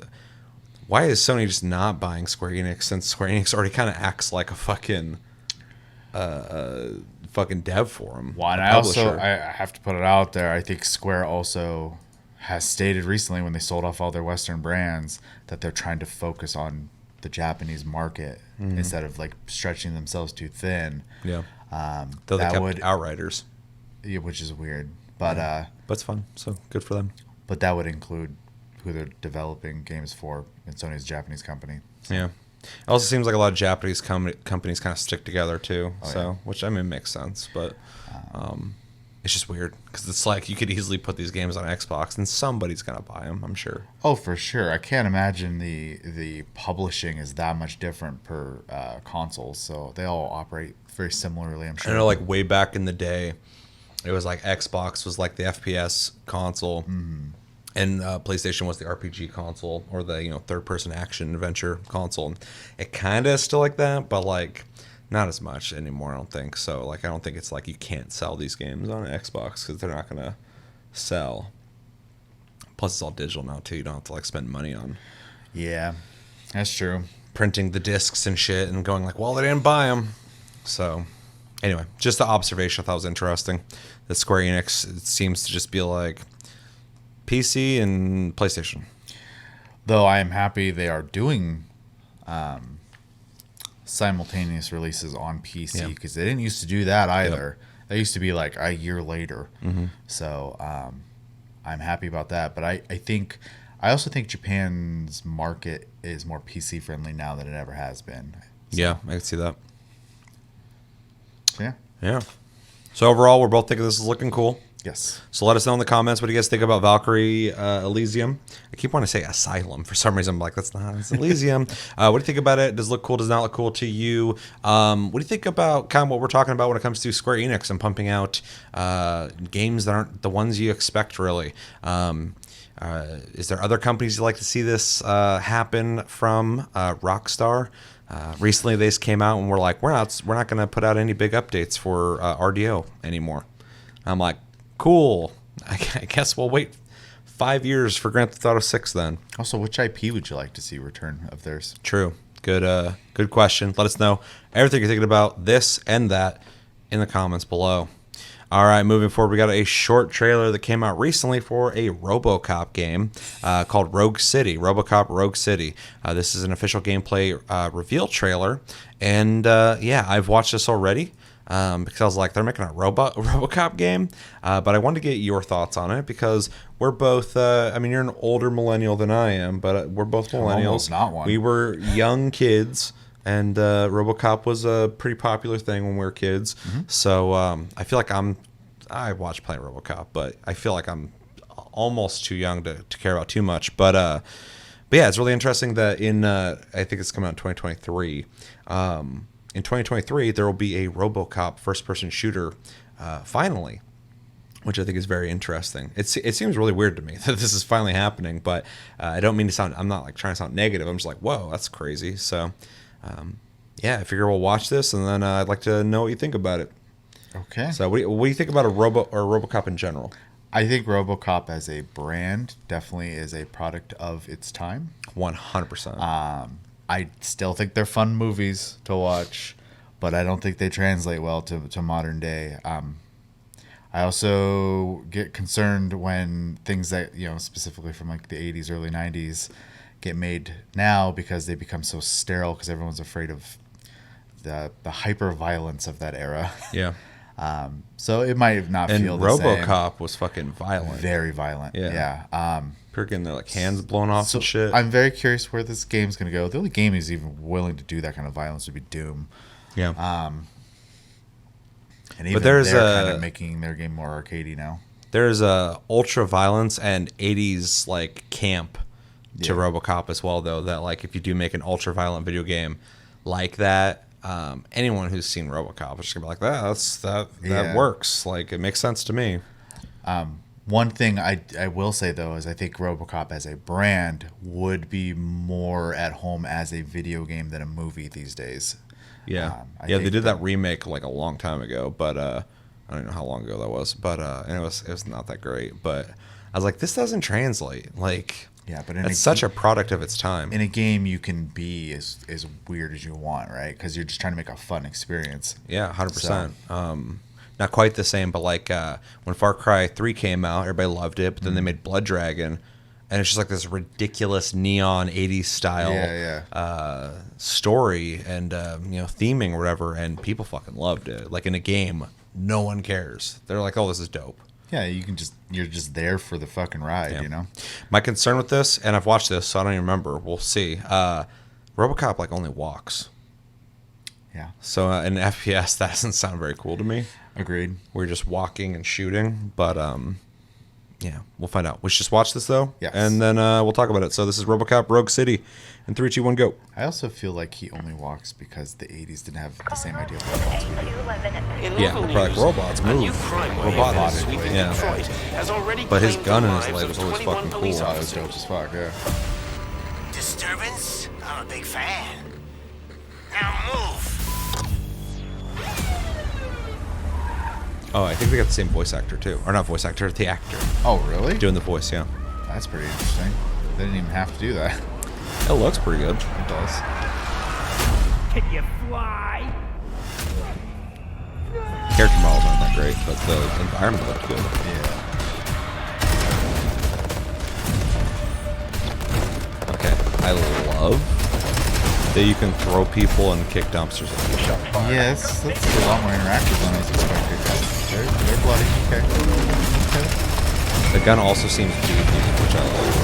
why is Sony just not buying Square Enix since Square Enix already kind of acts like a fucking dev for them. Well, and I have to put it out there. I think Square also has stated recently when they sold off all their Western brands that they're trying to focus on the Japanese market instead of like stretching themselves too thin. Yeah. Though they kept Outriders. Yeah, which is weird. But it's fun. So good for them. But that would include who they're developing games for, and Sony's a Japanese company. So. Yeah. It also seems like a lot of Japanese companies kind of stick together too. Which I mean makes sense, but it's just weird because it's like you could easily put these games on Xbox and somebody's gonna buy them. I'm sure. Oh, for sure. I can't imagine the publishing is that much different per console. So they all operate very similarly. I'm sure. I know, like way back in the day, it was like Xbox was like the FPS console. And PlayStation was the RPG console, or the third-person action adventure console. It kind of is still like that, but like not as much anymore. I don't think so. Like I don't think it's like you can't sell these games on Xbox because they're not gonna sell. Plus, it's all digital now too. You don't have to like spend money on. Yeah, that's true. Printing the discs and shit, and going like, well, they didn't buy them. So, anyway, just the observation I thought was interesting. That Square Enix, it seems to just be like PC and PlayStation. Though I am happy they are doing simultaneous releases on PC, because they didn't used to do that either. They used to be like a year later. So I'm happy about that. But I also think Japan's market is more PC friendly now than it ever has been. So, yeah, I can see that. Yeah. So overall, we're both thinking this is looking cool. Yes. So let us know in the comments what do you guys think about Valkyrie Elysium. I keep wanting to say Asylum for some reason. I'm like, that's not, it's Elysium. What do you think about it? Does it look cool? Does it not look cool to you? What do you think about kind of what we're talking about when it comes to Square Enix and pumping out games that aren't the ones you expect, really? Is there other companies you'd like to see this happen from? Rockstar. Recently, they just came out and were like, we're not going to put out any big updates for RDO anymore. I'm like, cool. I guess we'll wait 5 years for Grand Theft Auto 6 then. Also, which IP would you like to see return of theirs? True. Good question. Let us know everything you're thinking about this and that in the comments below. All right, moving forward, we got a short trailer that came out recently for a Robocop game called Rogue City, Robocop Rogue City. This is an official gameplay reveal trailer, and yeah, I've watched this already because I was like, they're making a Robocop game, but I wanted to get your thoughts on it because we're both, I mean, you're an older millennial than I am, but we're both millennials. I'm almost not one. We were young kids. And Robocop was a pretty popular thing when we were kids. So I feel like I watched plenty of Robocop, but I feel like I'm almost too young to care about too much. But yeah, it's really interesting that I think it's coming out in 2023. In 2023, there will be a Robocop first-person shooter finally, which I think is very interesting. It seems really weird to me that this is finally happening, but I don't mean to sound, I'm not like trying to sound negative. I'm just like, whoa, that's crazy. So yeah, I figure we'll watch this, and then I'd like to know what you think about it. Okay. So what do you think about Robocop in general? I think Robocop as a brand definitely is a product of its time. 100%. I still think they're fun movies to watch, but I don't think they translate well to modern day. I also get concerned when things that, specifically from like the 80s, early 90s get made now because they become so sterile because everyone's afraid of the hyper violence of that era. Yeah. So it might not feel the same. And Robocop was fucking violent. Very violent. Yeah. People getting their like hands blown off and shit. I'm very curious where this game's going to go. The only game he's even willing to do that kind of violence would be Doom. Yeah. And even they're kind of making their game more arcadey now. There's ultra violence and 80s like camp to Robocop as well, though, that like if you do make an ultra violent video game like that, anyone who's seen Robocop is just gonna be like, that works. Like it makes sense to me. One thing I will say though is I think Robocop as a brand would be more at home as a video game than a movie these days. Yeah, they did that remake like a long time ago, but I don't know how long ago that was, but and it was not that great. But I was like, this doesn't translate. Like, yeah, but it's such a product of its time. In a game, you can be as weird as you want, right? Because you're just trying to make a fun experience. Yeah, 100%. Not quite the same, but like when Far Cry 3 came out, everybody loved it, but then they made Blood Dragon, and it's just like this ridiculous neon 80s style story and theming or whatever, and people fucking loved it. Like in a game, no one cares. They're like, oh, this is dope. Yeah, you're just there for the fucking ride, My concern with this, and I've watched this, so I don't even remember. We'll see. Robocop like only walks. Yeah. So in FPS, that doesn't sound very cool to me. Agreed. We're just walking and shooting, but yeah, we'll find out. We should just watch this though, yes. And then we'll talk about it. So this is Robocop Rogue City. In 3, 2, 1, go. I also feel like he only walks because the 80s didn't have the same idea of robots we do. Yeah, we're like, robots move. Robotic. Yeah. But his gun in his leg was always fucking cool. That was dope as fuck, yeah. Disturbance? I'm a big fan. Now move. Oh, I think they got the same voice actor too. Or not voice actor, the actor. Oh, really? Doing the voice, yeah. That's pretty interesting. They didn't even have to do that. It looks pretty good. It does. Can you fly? Character models aren't that great, but the environment looked good. Yeah. Okay, I love that you can throw people and kick dumpsters at you. Yes, that's a lot more interactive than I was expecting. They're bloody. Okay. The gun also seems beefy, which I like.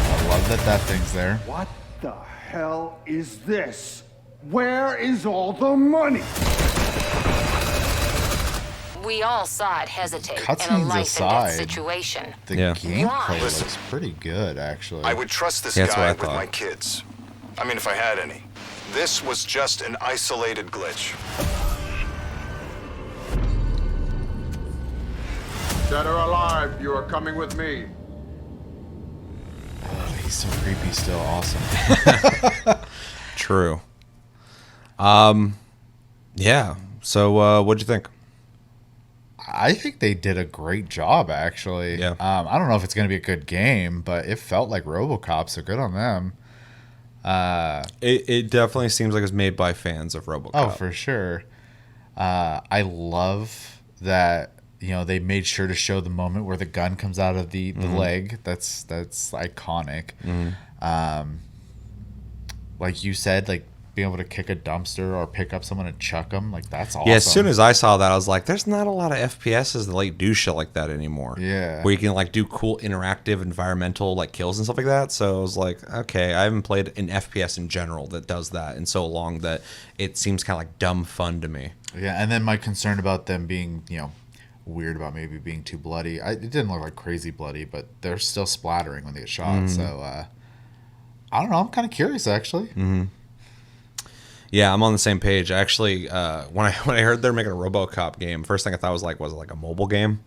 I love that thing's there. What the hell is this? Where is all the money? We all saw it hesitate in a Cutscenes life and death aside, situation. the gameplay looks pretty good, actually. I would trust this guy with my kids. I mean, if I had any. This was just an isolated glitch. Dead or alive, you are coming with me. Oh, he's so creepy still. Awesome. True. Yeah. So, what'd you think? I think they did a great job, actually. Yeah. I don't know if it's going to be a good game, but it felt like Robocop, so good on them. It definitely seems like it's made by fans of Robocop. Oh, for sure. I love that, they made sure to show the moment where the gun comes out of the leg. That's iconic. Like you said, like being able to kick a dumpster or pick up someone and chuck them, like that's awesome. Yeah, as soon as I saw that, I was like, there's not a lot of FPSs that like do shit like that anymore. Yeah. Where you can like do cool interactive environmental like kills and stuff like that. So I was like, okay, I haven't played an FPS in general that does that in so long that it seems kind of like dumb fun to me. Yeah, and then my concern about them being, weird about maybe being too bloody. It didn't look like crazy bloody, but they're still splattering when they get shot. So I don't know. I'm kind of curious, actually. Yeah, I'm on the same page. Actually, when I heard they're making a RoboCop game, first thing I thought was it like a mobile game?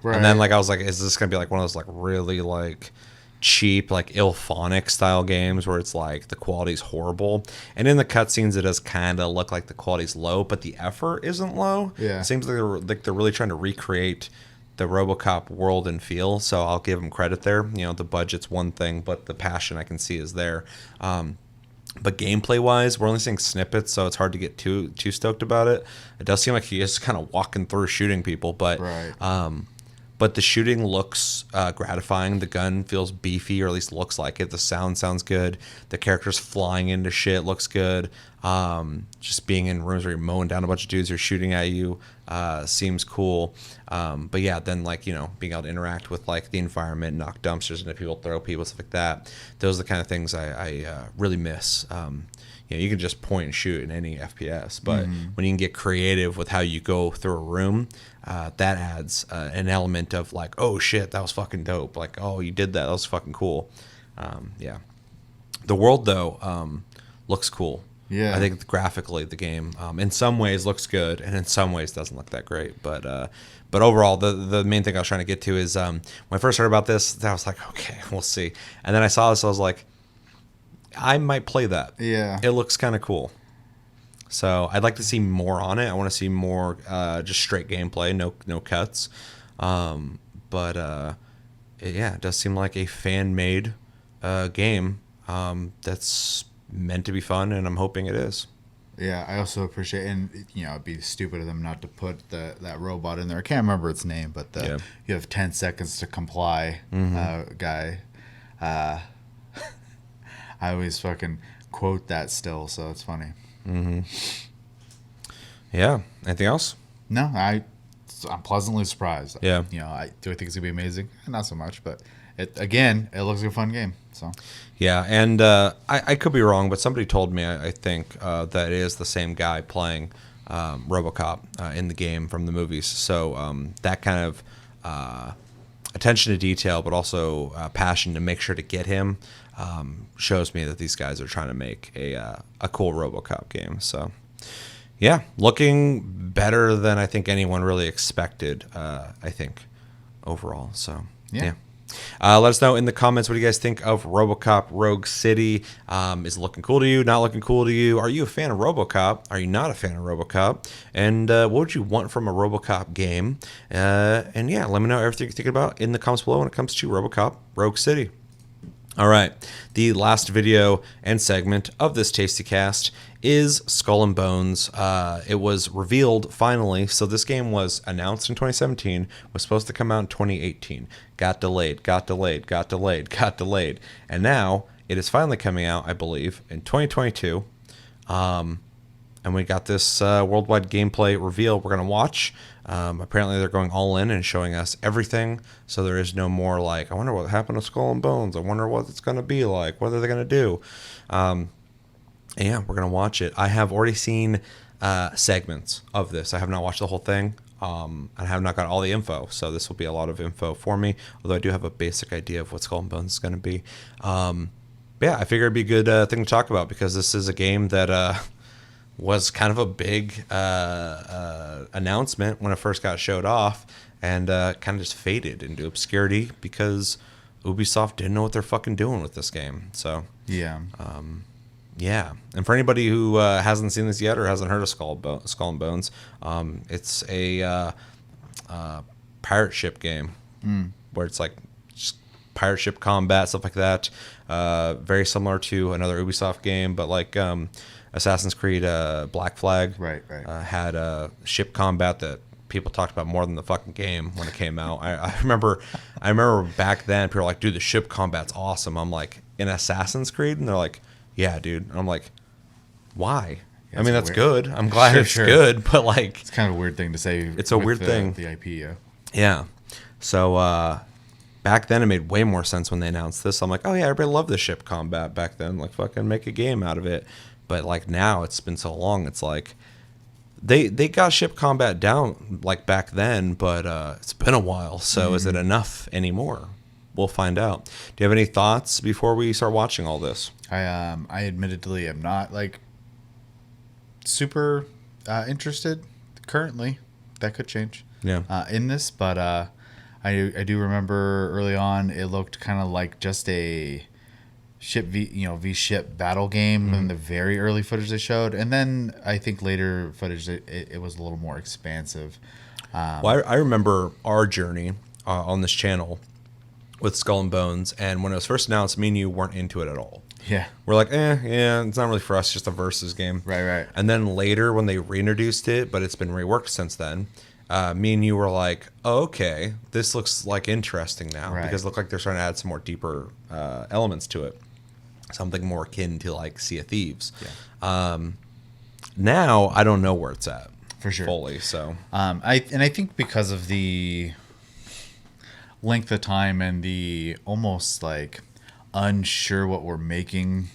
Right. And then like I was like, is this gonna be like one of those like really like cheap like IllFonic style games where it's like the quality's horrible, and in the cutscenes it does kind of look like the quality's low, but the effort isn't low. Yeah, it seems like they're really trying to recreate the RoboCop world and feel. So I'll give them credit there. The budget's one thing, but the passion I can see is there. But gameplay wise, we're only seeing snippets, so it's hard to get too stoked about it. It does seem like he is kind of walking through shooting people, but but the shooting looks gratifying. The gun feels beefy, or at least looks like it. The sound sounds good. The characters flying into shit looks good. Just being in rooms where you're mowing down a bunch of dudes who are shooting at you seems cool. But yeah, then like being able to interact with like the environment, knock dumpsters into people, throw people, stuff like that. Those are the kind of things I really miss. You can just point and shoot in any FPS, but when you can get creative with how you go through a room, that adds an element of like, oh shit, that was fucking dope. Like, oh, you did that. That was fucking cool. Yeah. The world though looks cool. Yeah. I think graphically the game in some ways looks good and in some ways doesn't look that great. But overall, the main thing I was trying to get to is when I first heard about this, I was like, okay, we'll see. And then I saw this, I was like, I might play that. Yeah. It looks kind of cool. So I'd like to see more on it. I want to see more just straight gameplay, no cuts. It does seem like a fan-made game that's meant to be fun, and I'm hoping it is. Yeah, I also appreciate, and it'd be stupid of them not to put that robot in there. I can't remember its name, but you have 10 seconds to comply guy. I always fucking quote that still, so it's funny. Yeah. Anything else? No, I'm pleasantly surprised. Yeah. Do I think it's gonna be amazing? Not so much, but it looks like a fun game. So. Yeah, and I could be wrong, but somebody told me I think that it is the same guy playing RoboCop in the game from the movies. So that kind of attention to detail, but also passion to make sure to get him. Shows me that these guys are trying to make a cool RoboCop game. So, yeah, looking better than I think anyone really expected. I think overall. So, yeah. Let us know in the comments what do you guys think of Robocop Rogue City. Is it looking cool to you? Not looking cool to you? Are you a fan of Robocop? Are you not a fan of Robocop? And what would you want from a Robocop game? And yeah, let me know everything you're thinking about in the comments below when it comes to Robocop Rogue City. All right, the last video and segment of this Tasty Cast is Skull and Bones. It was revealed finally. So this game was announced in 2017, was supposed to come out in 2018, got delayed, and now it is finally coming out, I believe, in 2022. And we got this worldwide gameplay reveal we're going to watch. Apparently they're going all in and showing us everything. So there is no more like, I wonder what happened to Skull and Bones. I wonder what it's going to be like. What are they going to do? And yeah, we're going to watch it. I have already seen segments of this. I have not watched the whole thing. I have not got all the info. So this will be a lot of info for me. Although I do have a basic idea of what Skull and Bones is going to be. Yeah, I figure it'd be a good thing to talk about because this is a game that... was kind of a big announcement when it first got showed off and kind of just faded into obscurity because Ubisoft didn't know what they're fucking doing with this game. So yeah. Yeah. And for anybody who hasn't seen this yet or hasn't heard of Skull and Bones, it's a pirate ship game where it's like just pirate ship combat, stuff like that. Very similar to another Ubisoft game, but like... Assassin's Creed Black Flag had a ship combat that people talked about more than the fucking game when it came out. I remember back then people were like, dude, the ship combat's awesome. I'm like, in Assassin's Creed? And they're like, yeah, dude. And I'm like, why? Yeah, I mean, that's good. I'm glad it's good, but like... It's kind of a weird thing to say. It's a weird thing. The IP, yeah. Yeah. So back then it made way more sense when they announced this. I'm like, oh yeah, everybody loved the ship combat back then. Like, fucking make a game out of it. But like now it's been so long, it's like they got ship combat down like back then, but it's been a while. So is it enough anymore? We'll find out. Do you have any thoughts before we start watching all this? I admittedly am not like super interested currently. That could change. Yeah. In this, but I do remember early on it looked kind of like just a ship v ship battle game in the very early footage they showed, and then I think later footage it was a little more expansive. Well, I remember our journey on this channel with Skull and Bones, and when it was first announced, me and you weren't into it at all. Yeah, we're like, yeah, it's not really for us, it's just a versus game. Right. And then later when they reintroduced it, but it's been reworked since then. Me and you were like, oh, okay, this looks like interesting now because it looked like they're starting to add some more deeper elements to it. Something more akin to like Sea of Thieves. Yeah. Now I don't know where it's at for sure fully. So I think because of the length of time and the almost like unsure what we're making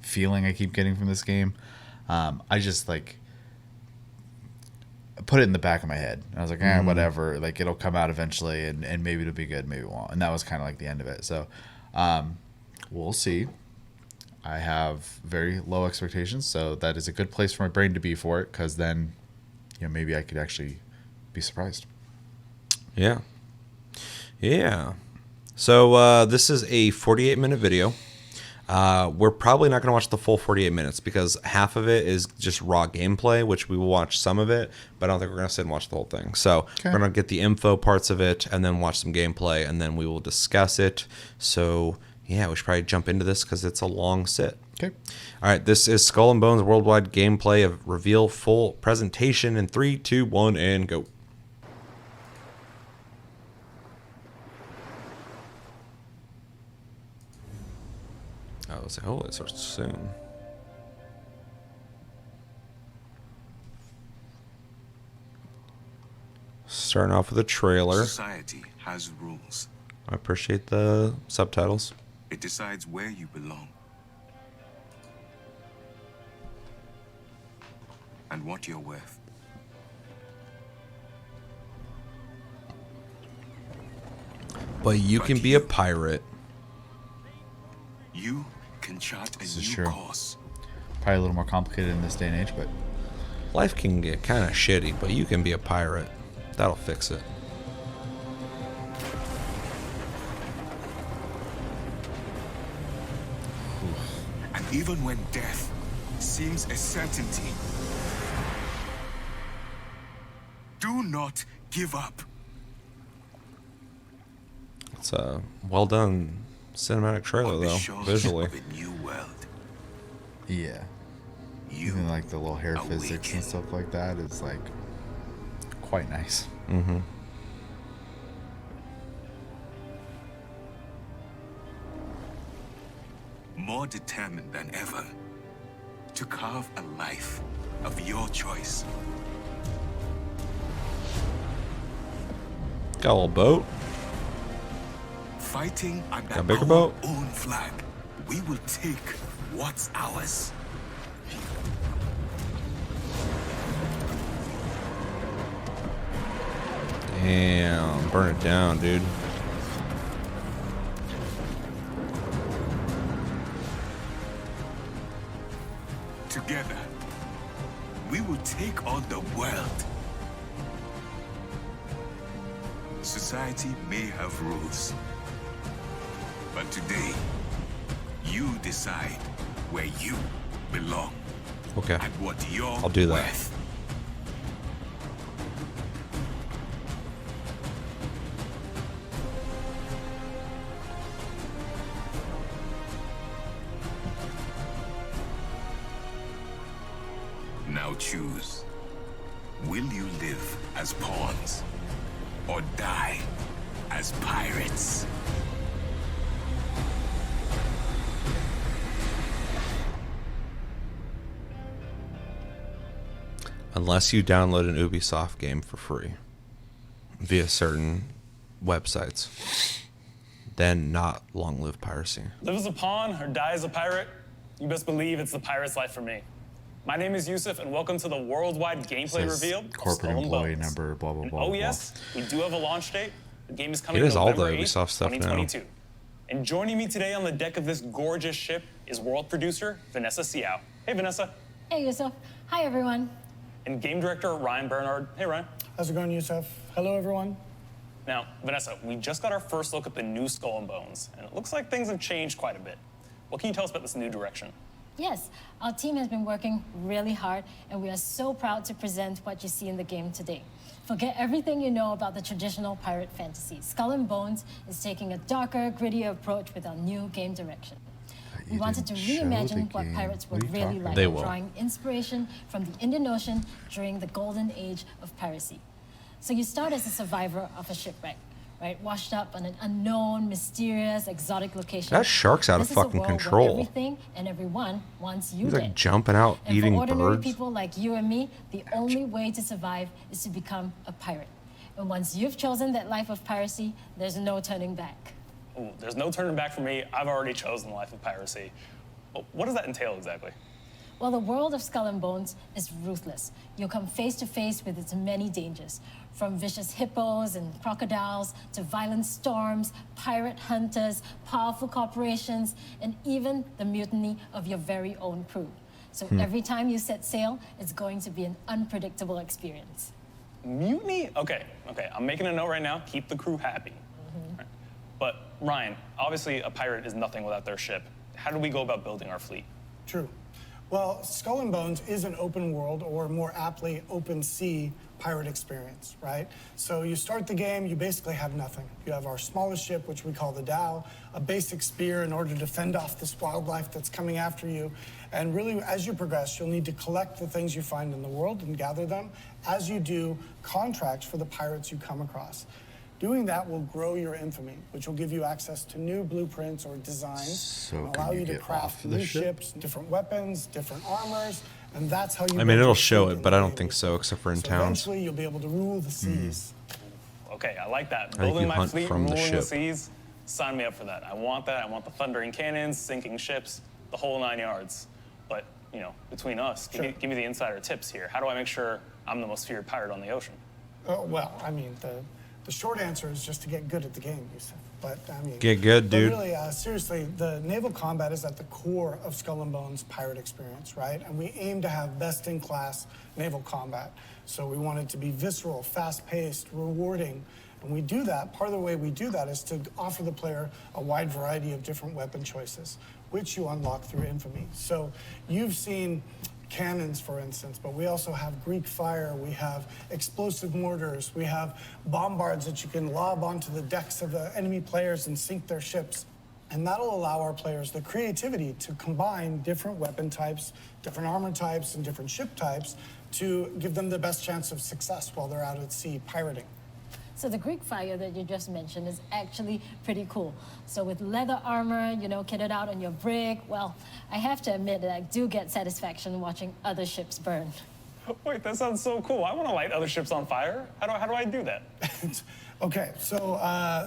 feeling I keep getting from this game, I just like put it in the back of my head. I was like, whatever. Like it'll come out eventually, and maybe it'll be good, maybe it won't. And that was kind of like the end of it. So we'll see. I have very low expectations, so that is a good place for my brain to be for it, because then, maybe I could actually be surprised. Yeah. So this is a 48-minute video. We're probably not going to watch the full 48 minutes because half of it is just raw gameplay, which we will watch some of it, but I don't think we're going to sit and watch the whole thing. So we're going to get the info parts of it and then watch some gameplay, and then we will discuss it. So... yeah, we should probably jump into this because it's a long sit. Okay. All right, this is Skull and Bones worldwide gameplay of reveal full presentation in 3, 2, 1, and go. I was like, oh, it starts soon. Starting off with a trailer. Society has rules. I appreciate the subtitles. It decides where you belong. And what you're worth. But you can be a pirate. You can chart a new course. Probably a little more complicated in this day and age, but... life can get kind of shitty, but you can be a pirate. That'll fix it. Even when death seems a certainty, do not give up. It's a well done cinematic trailer, though, visually. Yeah. Even like the little hair physics and stuff like that is like quite nice. Mm-hmm. More determined than ever to carve a life of your choice. Got a little boat. Fighting under Got a bigger our boat. own flag, we will take what's ours. Damn, burn it down, dude. Together, we will take on the world. Society may have rules, but today, you decide where you belong. Okay. And what you're I'll do that. worth. Now choose. Will you live as pawns or die as pirates? Unless you download an Ubisoft game for free via certain websites, then not long-live piracy. Live as a pawn or die as a pirate? You best believe it's the pirate's life for me. My name is Yusuf, and welcome to the worldwide gameplay reveal of Corporate Skull and employee Bones. number, blah, blah, And blah, oh blah. yes, we do have a launch date. The game is coming It is all November the 8th, Ubisoft stuff now. 2022. And joining me today on the deck of this gorgeous ship is world producer Vanessa Siao. Hey, Vanessa. Hey, Yusuf. Hi, everyone. And game director Ryan Bernard. Hey, Ryan. How's it going, Yusuf? Hello, everyone. Now, Vanessa, we just got our first look at the new Skull and Bones, and it looks like things have changed quite a bit. What can you tell us about this new direction? Yes, our team has been working really hard, and we are so proud to present what you see in the game today. Forget everything you know about the traditional pirate fantasy. Skull and Bones is taking a darker, grittier approach with our new game direction. We wanted to reimagine what pirates were really like, drawing inspiration from the Indian Ocean during the golden age of piracy. So you start as a survivor of a shipwreck, right? Washed up on an unknown, mysterious, exotic location. That shark's out of This is a fucking world where control. everything and everyone wants you He's like dead. jumping out, And eating for ordinary birds. people like you and me, the only way to survive is to become a pirate. And once you've chosen that life of piracy, there's no turning back. Ooh, there's no turning back for me. I've already chosen the life of piracy. Well, what does that entail exactly? Well, the world of Skull and Bones is ruthless. You'll come face to face with its many dangers, from vicious hippos and crocodiles to violent storms, pirate hunters, powerful corporations, and even the mutiny of your very own crew. So every time you set sail, it's going to be an unpredictable experience. Mutiny? Okay, I'm making a note right now. Keep the crew happy. Right. But Ryan, obviously a pirate is nothing without their ship. How do we go about building our fleet? True. Well, Skull and Bones is an open world, or more aptly, open sea pirate experience, right? So you start the game, you basically have nothing. You have our smallest ship, which we call the Dhow, a basic spear in order to fend off this wildlife that's coming after you. And really, as you progress, you'll need to collect the things you find in the world and gather them as you do contracts for the pirates you come across. Doing that will grow your infamy, which will give you access to new blueprints or designs, and allow you to craft new ships, different weapons, different armors, and that's how you. I mean, it'll show it, but I don't think so, except for in towns. Eventually, you'll be able to rule the seas. Okay, I like that. I think Building you my hunt fleet, from the ruling the ship. seas. Sign me up for that. I want that. I want the thundering cannons, sinking ships, the whole 9 yards. But you know, between us, give me the insider tips here. How do I make sure I'm the most feared pirate on the ocean? Well, I mean, the short answer is just to get good at the game, Yusuf. But I mean, Get good, dude. But really, seriously, the naval combat is at the core of Skull and Bones pirate experience, right? And we aim to have best-in-class naval combat. So we want it to be visceral, fast-paced, rewarding. And we do that, part of the way we do that is to offer the player a wide variety of different weapon choices. which you unlock through infamy. So you've seen cannons, for instance, but we also have Greek fire, we have explosive mortars, we have bombards that you can lob onto the decks of the enemy players and sink their ships. And that'll allow our players the creativity to combine different weapon types, different armor types, and different ship types to give them the best chance of success while they're out at sea pirating. So the Greek fire that you just mentioned is actually pretty cool. So with leather armor, you know, kitted out on your brig, well, I have to admit that I do get satisfaction watching other ships burn. Wait, that sounds so cool. I want to light other ships on fire. How do I do that? Okay, so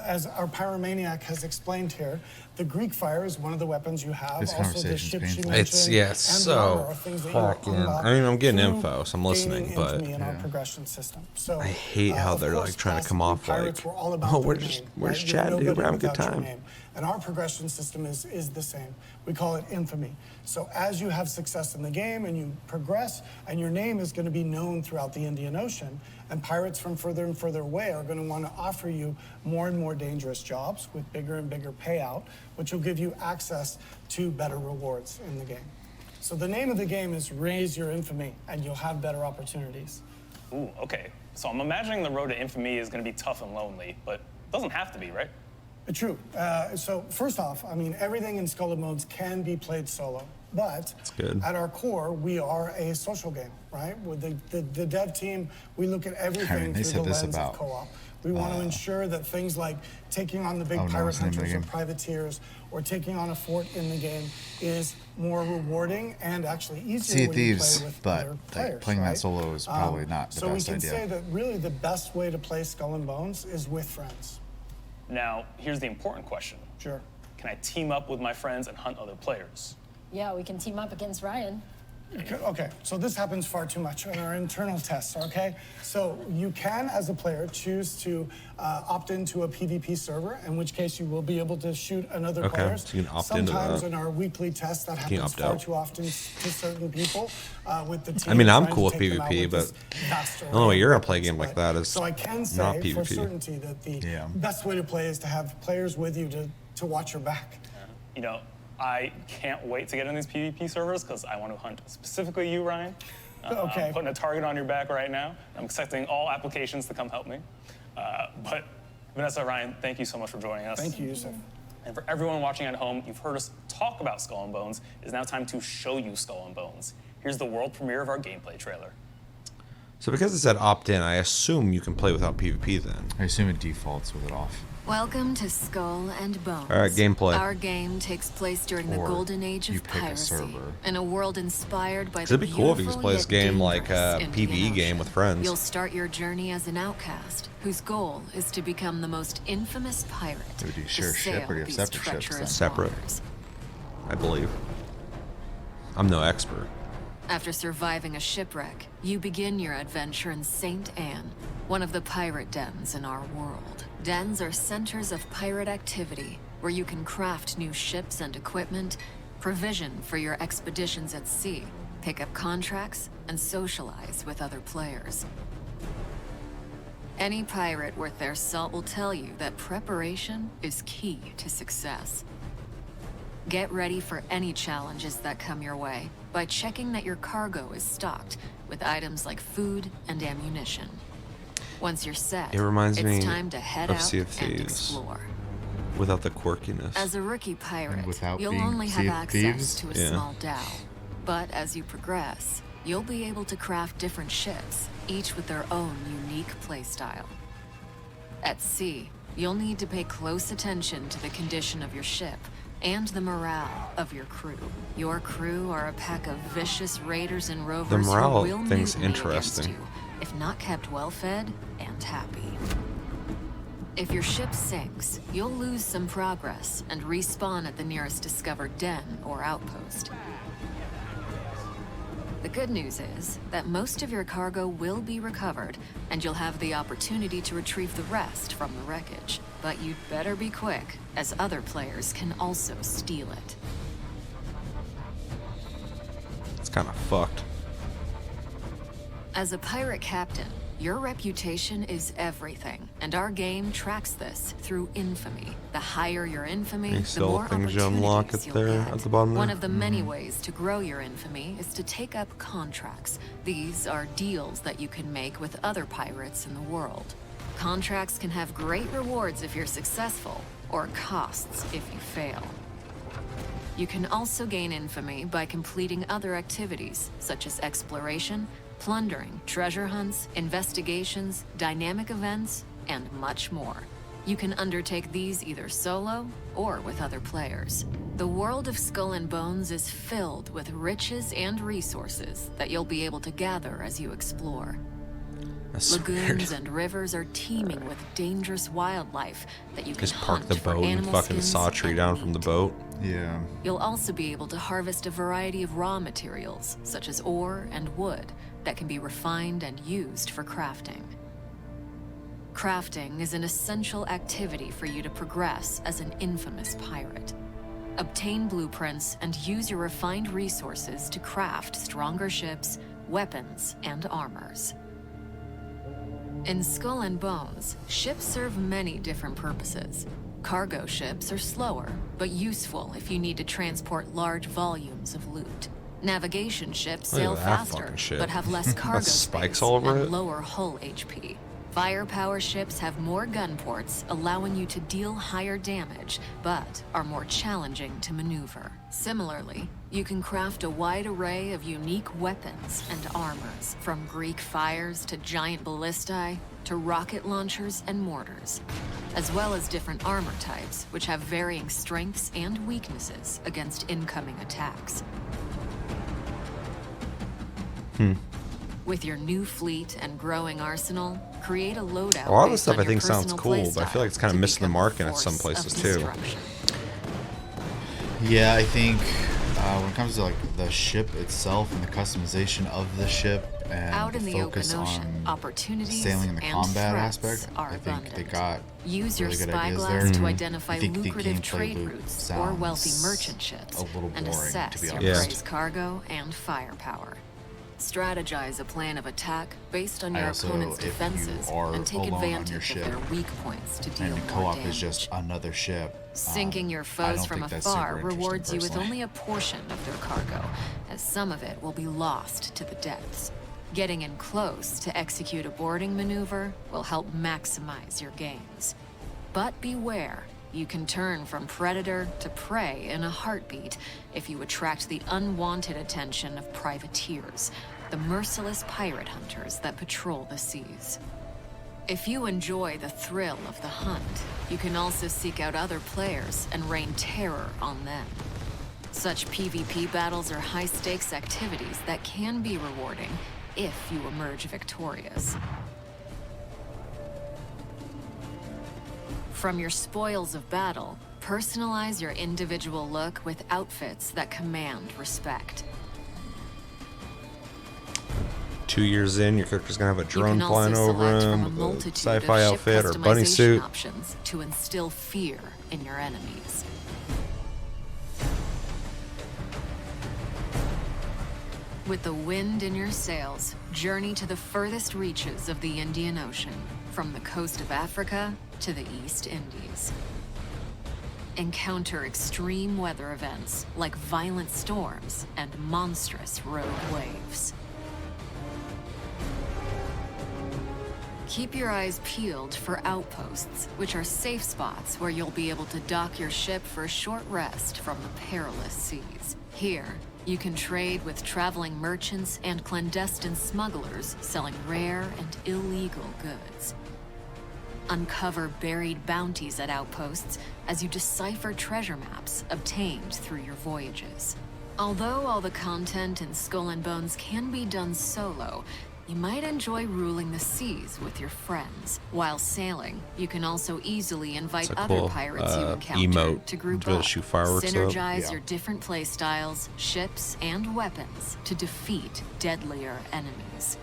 as our pyromaniac has explained here, the Greek fire is one of the weapons you have. This also, the ships you mentioned, It's yeah, and so the armor are things that you fucking. unlock I mean, I'm getting through info, so I'm listening, gaining but infamy in our progression system. So I hate how of they're course, like trying to come off pirates like, were all about oh, their we're name, just right? we're just You're chatting, dude. nobody We're having a good without your time. name. And our progression system is the same. We call it infamy. So as you have success in the game and you progress, and your name is going to be known throughout the Indian Ocean, and pirates from further and further away are going to want to offer you more and more dangerous jobs with bigger and bigger payout, which will give you access to better rewards in the game. So the name of the game is Raise Your Infamy, and you'll have better opportunities. Ooh, okay. So I'm imagining the road to infamy is going to be tough and lonely, but it doesn't have to be, right? True. So first off, I mean, everything in Skull and Bones can be played solo, but at our core, we are a social game, right? With the dev team, we look at everything through the lens of co-op. We want to ensure that things like taking on the big pirate hunters or privateers, or taking on a fort in the game is more rewarding and actually easier when you play with other players. Playing that solo is probably not the best idea. So we can say that really the best way to play Skull and Bones is with friends. Now, here's the important question. Sure. Can I team up with my friends and hunt other players? Yeah, we can team up against Ryan. Okay, so this happens far too much in our internal tests, okay? So you can, as a player, choose to opt into a PvP server, in which case you will be able to shoot another players. So you can opt into that. Sometimes in our weekly tests, that happens far too often to certain people with the team. I mean, I'm trying cool to with take them out PvP, with but this vast the only way you're gonna play a game like that is so I can not say PvP. for certainty that the best way to play is to have players with you to watch your back. You know, I can't wait to get in these PvP servers because I want to hunt specifically you, Ryan. Okay. I'm putting a target on your back right now. I'm expecting all applications to come help me. But Vanessa, Ryan, thank you so much for joining us. Thank you, Yusuf. And for everyone watching at home, you've heard us talk about Skull and Bones. It's now time to show you Skull and Bones. Here's the world premiere of our gameplay trailer. So because it said opt-in, I assume you can play without PvP then. I assume it defaults with it off. Welcome to Skull and Bones. All right, gameplay. Our game takes place during the golden age of piracy, in a world inspired by the It'd be cool if you could play this game like a dangerous PvE Indian game with friends. You'll start your journey as an outcast, whose goal is to become the most infamous pirate. Do you to share a ship sail or do you have these separate ships then? treacherous Separate, waters. I believe. I'm no expert. After surviving a shipwreck, you begin your adventure in St. Anne, one of the pirate dens in our world. Dens are centers of pirate activity, where you can craft new ships and equipment, provision for your expeditions at sea, pick up contracts, and socialize with other players. Any pirate worth their salt will tell you that preparation is key to success. Get ready for any challenges that come your way by checking that your cargo is stocked with items like food and ammunition. Once you're set, It reminds me it's time to head of out Sea of and Thieves. explore. Without the quirkiness. As a rookie pirate, without you'll being only have Sea of access Thieves? to a Yeah. small dhow. But as you progress, you'll be able to craft different ships, each with their own unique playstyle. At sea, you'll need to pay close attention to the condition of your ship and the morale of your crew. Your crew are a pack of vicious raiders and rovers morale who will thing's mutiny against interesting. you, if not kept well-fed and happy. If your ship sinks, you'll lose some progress and respawn at the nearest discovered den or outpost. The good news is that most of your cargo will be recovered, and you'll have the opportunity to retrieve the rest from the wreckage. But you'd better be quick, as other players can also steal it. It's kind of fucked. As a pirate captain, Your reputation is everything, and our game tracks this through infamy. The higher your infamy, the more things you unlock opportunities it you'll there get. at the bottom there. One of the many ways to grow your infamy is to take up contracts. These are deals that you can make with other pirates in the world. Contracts can have great rewards if you're successful, or costs if you fail. You can also gain infamy by completing other activities, such as exploration, plundering, treasure hunts, investigations, dynamic events, and much more. You can undertake these either solo or with other players. The world of Skull and Bones is filled with riches and resources that you'll be able to gather as you explore. That's Lagoons weird. and rivers are teeming with dangerous wildlife that you can Just park hunt the for boat and animal fucking skins saw a tree and down meat. from the boat. Yeah. You'll also be able to harvest a variety of raw materials, such as ore and wood, that can be refined and used for crafting. Crafting is an essential activity for you to progress as an infamous pirate. Obtain blueprints and use your refined resources to craft stronger ships, weapons, and armors. In Skull and Bones, ships serve many different purposes. Cargo ships are slower, but useful if you need to transport large volumes of loot. Navigation ships Look at sail that faster, fucking shit. but have less cargo That's spikes space all over and it. lower hull HP. Firepower ships have more gun ports, allowing you to deal higher damage, but are more challenging to maneuver. Similarly, you can craft a wide array of unique weapons and armors, from Greek fires to giant ballistae, to rocket launchers and mortars, as well as different armor types, which have varying strengths and weaknesses against incoming attacks. With your new fleet and growing arsenal, create a loadout. A lot of this based stuff on I your think sounds personal cool, but I feel like it's kind of playstyle missing the to mark become in a some force places of too. destruction. Yeah, I think when it comes to like the ship itself and the customization of the ship and Out in the open focus ocean, on opportunities sailing and the and combat threats aspect, are I think they abundant. got Use your really good ideas spyglass there. to identify I think the lucrative gameplay trade loop routes or wealthy sounds merchant ships, a little and boring, assess to be your honest. prey's cargo and firepower. Strategize a plan of attack based on I your also, opponent's if you defenses are and take alone on your advantage of ship, their weak points to deal and more co-op damage. is just another ship. Sinking your I foes don't from think that's afar super interesting rewards you with personally. only a portion of their cargo, as some of it will be lost to the depths. Getting in close to execute a boarding maneuver will help maximize your gains. But beware, you can turn from predator to prey in a heartbeat if you attract the unwanted attention of privateers, the merciless pirate hunters that patrol the seas. If you enjoy the thrill of the hunt, you can also seek out other players and rain terror on them. Such PvP battles are high-stakes activities that can be rewarding if you emerge victorious. From your spoils of battle, personalize your individual look with outfits that command respect. 2 years in, your character's gonna have a You drone can also flying over select from him, a with a multitude sci-fi of ship outfit or bunny customization suit. options to instill fear in your enemies. With the wind in your sails, journey to the furthest reaches of the Indian Ocean, from the coast of Africa to the East Indies. Encounter extreme weather events like violent storms and monstrous rogue waves. Keep your eyes peeled for outposts, which are safe spots where you'll be able to dock your ship for a short rest from the perilous seas. Here, you can trade with traveling merchants and clandestine smugglers selling rare and illegal goods. Uncover buried bounties at outposts as you decipher treasure maps obtained through your voyages. Although all the content in Skull and Bones can be done solo, you might enjoy ruling the seas with your friends. While sailing, you can also easily invite It's a other cool, pirates you encounter emote to group to up, shoot fireworks up. synergize Yeah. your different playstyles, ships, and weapons to defeat deadlier enemies.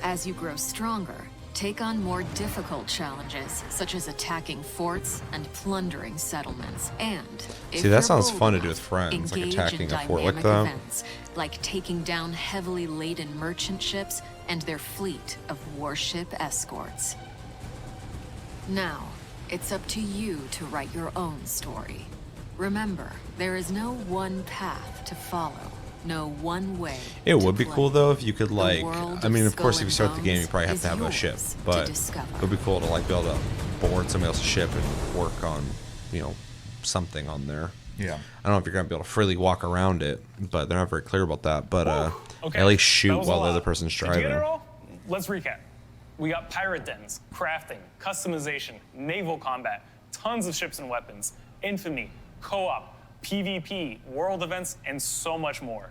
As you grow stronger, Take on more difficult challenges, such as attacking forts and plundering settlements. And if See, that you're sounds bold fun to do enough, with friends, like engage attacking in a fort like dynamic that. events, like taking down heavily laden merchant ships and their fleet of warship escorts. Now, it's up to you to write your own story. Remember, there is no one path to follow. No one way. It would be cool though if you could like. I mean, of course, if you start the game, you probably have to have a ship, but it would be cool to like be able to board somebody else's ship and work on, you know, something on there. Yeah. I don't know if you're gonna be able to freely walk around it, but they're not very clear about that. But Okay, at least that shoot was a while the lot. other person's Did you get driving. it all? Let's recap. We got pirate dens, crafting, customization, naval combat, tons of ships and weapons, infamy, co-op, PvP, world events, and so much more.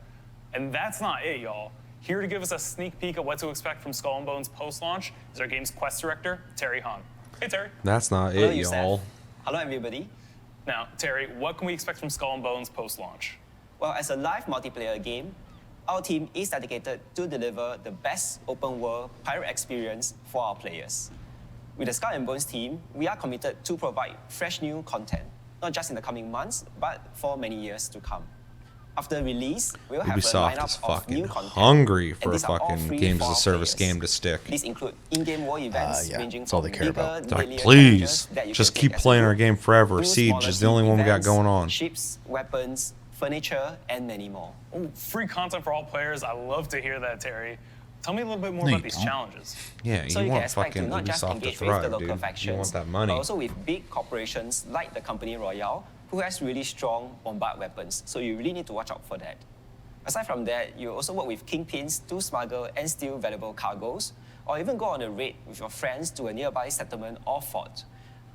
And that's not it, y'all. Here to give us a sneak peek of what to expect from Skull and Bones post-launch is our game's quest director, Terry Hahn. Hey, Terry. That's not Hello, it, Youssef. y'all. Hello, everybody. Now, Terry, what can we expect from Skull and Bones post-launch? Well, as a live multiplayer game, our team is dedicated to deliver the best open-world pirate experience for our players. With the Skull and Bones team, we are committed to provide fresh new content, not just in the coming months, but for many years to come. After release, we will have a Ubisoft lineup is of new fucking content. hungry and for a these are all fucking free games for as a our service players. game to stick. These include in-game war events Yeah, ranging that's all from they care bigger, about. They're like, dailier please, challenges that you just can keep take as playing a our group, game forever. to Siege smaller is the only team one we got events, going on. Ships, weapons, furniture, and many more. Ooh, free content for all players. I love to hear that, Terry. Tell me a little bit more No, about you these don't. challenges. Yeah, So you you can want expect to fucking not just Ubisoft to engage with the thrive, local dude. You factions, want that but money. also with big corporations like the company Royale, who has really strong bombard weapons. So you really need to watch out for that. Aside from that, you also work with kingpins to smuggle and steal valuable cargoes, or even go on a raid with your friends to a nearby settlement or fort,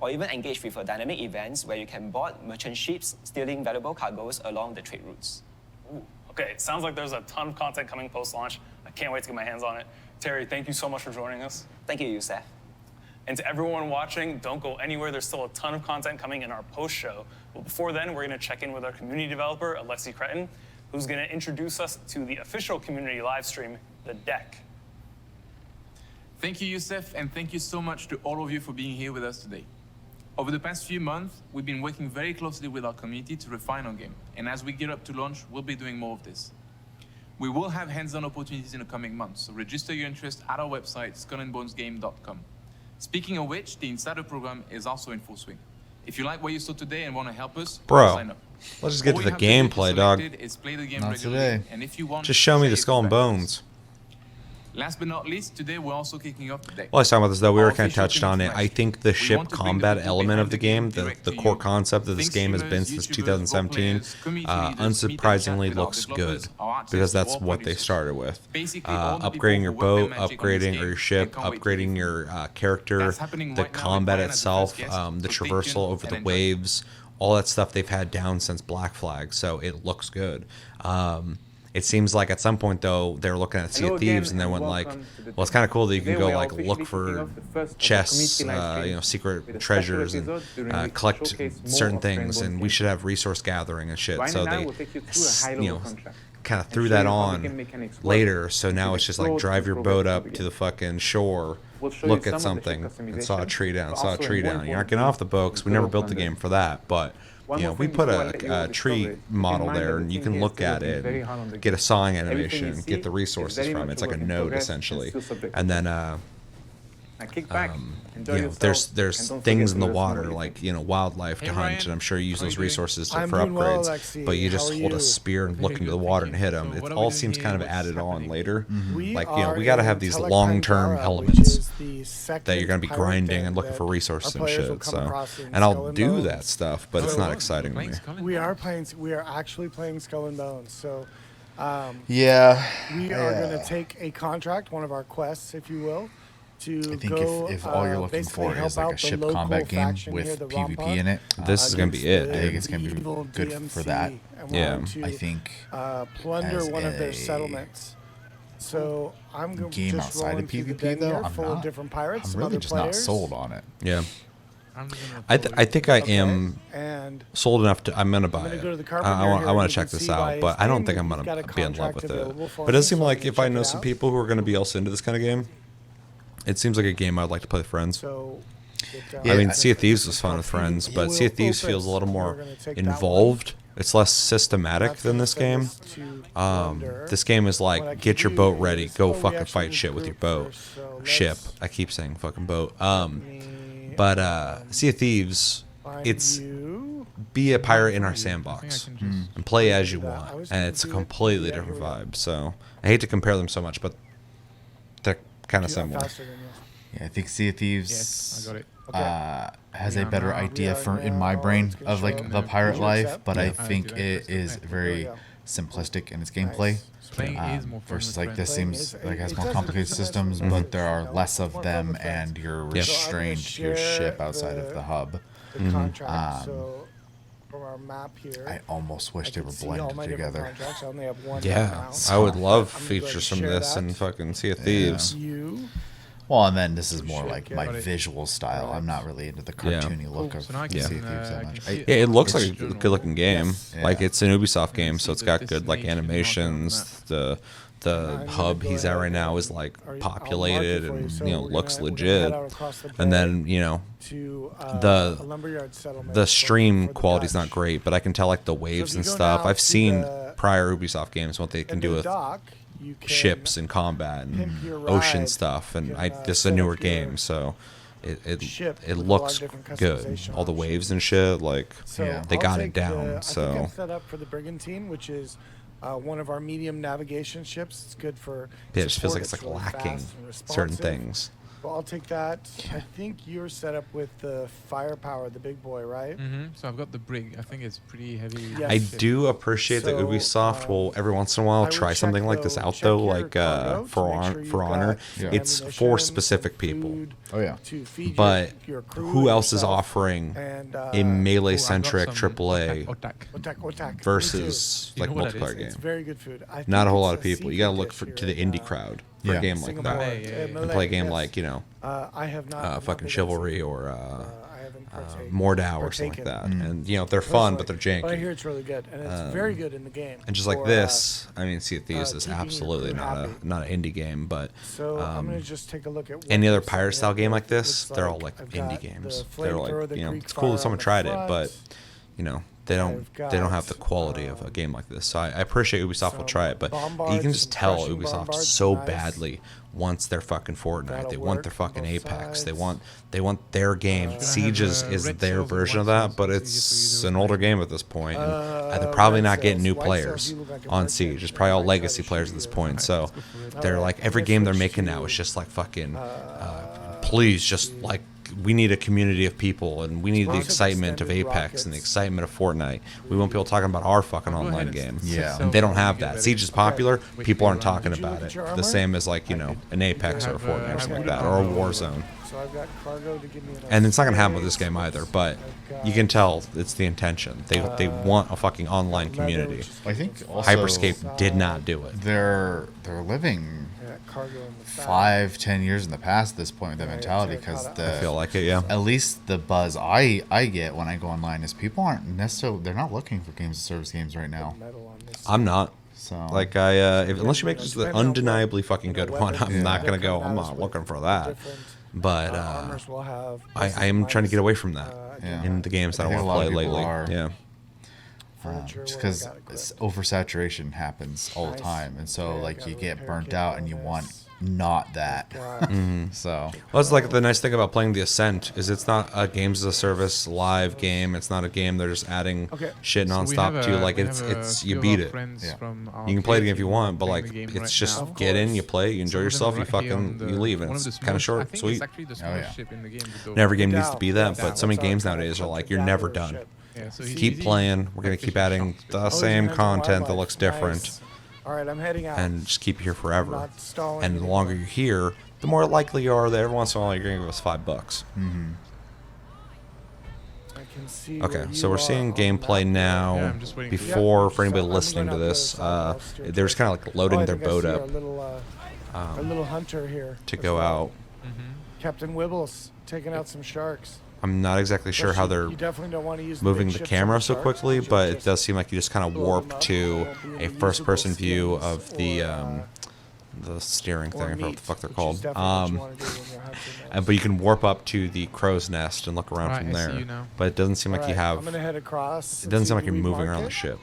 or even engage with dynamic events where you can board merchant ships stealing valuable cargoes along the trade routes. Ooh, okay, it sounds like there's a ton of content coming post-launch. I can't wait to get my hands on it. Terry, thank you so much for joining us. Thank you, Youssef. And to everyone watching, don't go anywhere. There's still a ton of content coming in our post-show. But before then, we're going to check in with our community developer, Alexi Cretin, who's going to introduce us to the official community live stream, The Deck. Thank you, Youssef, and thank you so much to all of you for being here with us today. Over the past few months, we've been working very closely with our community to refine our game, and as we gear up to launch, we'll be doing more of this. We will have hands-on opportunities in the coming months, so register your interest at our website, skullandbonesgame.com. Speaking of which, the Insider program is also in full swing. If you like what you saw today and want to help us, Bro, sign up. let's just get All to you the have to do to gameplay, get dog. selected is play the game Not regularly, today. and if you want, Just show me share the your Skull and feedback. Bones. Last but not least, today we're also kicking off the deck. Well, I was talking about this though. We Our were kind of official touched on it. I think the ship want to bring the combat people element behind of the the game game, direct the to core you. concept of this Think game has been streamers, since YouTubers, 2017, role players, community leaders, meet and chat unsurprisingly with our looks good developers, our artists, because that's our what they producers. started with. Basically, all the people Upgrading who your work their boat, magic on this upgrading game your ship, and can't wait to upgrading your character, That's happening the right now in combat Bayern as the itself, first guest, the so stay traversal tuned over and the enjoy. waves, all that stuff they've had down since Black Flag, so it looks good. It seems like at some point though they're looking at Sea of Thieves and they went like, well, it's kind of cool that you can go like look for chests, secret treasures and collect certain things, and we should have resource gathering and shit. So they, kind of threw that on later. So now it's just like drive your boat up to the fucking shore, look at something, and saw a tree down, saw a tree down. You're not getting off the boat because we never built the game for that, but. We put a tree model there, and you can look at it, and get a sawing animation, get the resources from it. It's like a node essentially, and then there's things in the water like wildlife to hunt, and I'm sure you use those resources for upgrades. But you just hold a spear and look into the water and hit them. It all seems kind of added on later. Like we got to have these long-term elements that you're gonna be grinding and looking for resources and shit. So, and I'll do that stuff, but it's not exciting to me. We are actually playing Skull and Bones. So, yeah, we are going to take a contract, one of our quests, if you will, to I think go. if all you're looking for is like a ship combat game with PvP in it, this is gonna be it. I think it's gonna be good for that. Yeah, I think plunder one of their settlements. So I'm going to game just outside rolling of through the PvP den though. here, I'm full of different pirates, I'm some really other just not players. sold on it. Yeah. I think I am And sold enough to. I'm gonna buy I'm gonna it. go to the carpenter I here, want you to check can this see by out, his but I don't thing, think I'm he's gonna got a be in love contract with it. available for But it does me, seem so I like can if I check know it some out. people who are gonna be also into this kind of game, It seems like a game I'd like to play with friends. So, I mean, Sea of Thieves was fun with friends, but Sea of Thieves feels a little more involved. It's less systematic than this game. This game is like, get your boat ready, go fucking fight shit with your boat. Ship. I keep saying fucking boat. But Sea of Thieves, it's be a pirate in our sandbox and play as you want, and it's a completely different vibe. So I hate to compare them so much, but they're kind of similar. Yeah, I think Sea of Thieves has a better idea in my brain of like the pirate life, but I think it is very simplistic in its gameplay. Versus like this seems like has more complicated systems, but there are less of them, and you're restrained to your ship outside of the hub. I almost wish they were blended together. Yeah, I would love features from this and fucking Sea of Thieves. Well, and then this is more like my visual style. I'm not really into the cartoony look of Sea of Thieves that much. Yeah, it looks like a good-looking game. Like, it's an Ubisoft game, so it's got good like animations. The hub he's at right now is like populated and looks legit. And then the stream quality is not great, but I can tell like the waves and stuff. I've seen prior Ubisoft games what they can do with ships and combat and ocean stuff, and this is a newer game, so it looks good. All the waves and shit, like they got it down. So I think I'm set up for the Brigantine, which is one of our medium navigation ships. It's good for it just feels like it's like lacking certain things. Well, I'll take that. I think you're set up with the firepower, the big boy, right? So I've got the brig. I think it's pretty heavy. Yes. I do appreciate that Ubisoft will every once in a while try something like this out, though, like For Honor. It's for specific people. Oh yeah. But who else is offering a melee-centric AAA versus like multiplayer game? It's very good food. Not a whole lot of people. You gotta look to the indie crowd for a game like that, and play a game like fucking Chivalry or Mordau or something like that. And they're fun, but they're janky. But I hear it's really good, and it's very good in the game. And just like this, I mean, Sea of Thieves is absolutely not an indie game, but I'm gonna just take a look at any other pirate style game like this, they're all like indie games. They're like it's cool that someone tried it, but they don't have the quality of a game like this. So I appreciate Ubisoft will try it, but you can just tell Ubisoft so badly wants their fucking Fortnite. They want their fucking Apex. They want their game. Siege is their version of that, but it's an older game at this point, and they're probably not getting new players on Siege. It's probably all legacy players at this point. So they're like, every game they're making now is just like fucking please just like, we need a community of people, and we need the excitement of Apex and the excitement of Fortnite. We want people talking about our fucking online game. Yeah. And they don't have that. Siege is popular. People aren't talking about it. The same as like, an Apex or a Fortnite or something like that, or a Warzone. And it's not going to happen with this game either, but you can tell it's the intention. They want a fucking online community. I think also Hyperscape did not do it. They're living 5-10 years in the past at this point with that mentality, because I feel like it, yeah. At least the buzz I get when I go online is people aren't necessarily, they're not looking for games as service games right now. I'm not. So like unless you make just the undeniably fucking good one, I'm not gonna go. I'm not looking for that. But I am trying to get away from that in the games that I want to play lately. Yeah. Just because oversaturation happens all the time, and so like you get burnt out and you want not that. So well, it's like the nice thing about playing the Ascent is it's not a games as a service live game. It's not a game they're just adding shit nonstop to. Like it's you beat it. You can play it again if you want, but like it's just get in, you play, you enjoy yourself, you fucking you leave, and it's kind of short, sweet. And every game needs to be that, but so many games nowadays are like you're never done. Keep playing. We're gonna keep adding the same content that looks different. All right, I'm heading out. And just keep you here forever. And the longer you're here, the more likely you are that every once in a while you're gonna give us $5. Okay, so we're seeing gameplay now. Before, for anybody listening to this, they're just kind of like loading their boat up. Our little hunter here to go out. Captain Wibbles taking out some sharks. I'm not exactly sure how they're moving the camera so quickly, but it does seem like you just kind of warp to a first-person view of the the steering thing. I forgot what the fuck they're called. And but you can warp up to the crow's nest and look around from there. But it doesn't seem like you have. I'm gonna head across. It doesn't seem like you're moving around the ship.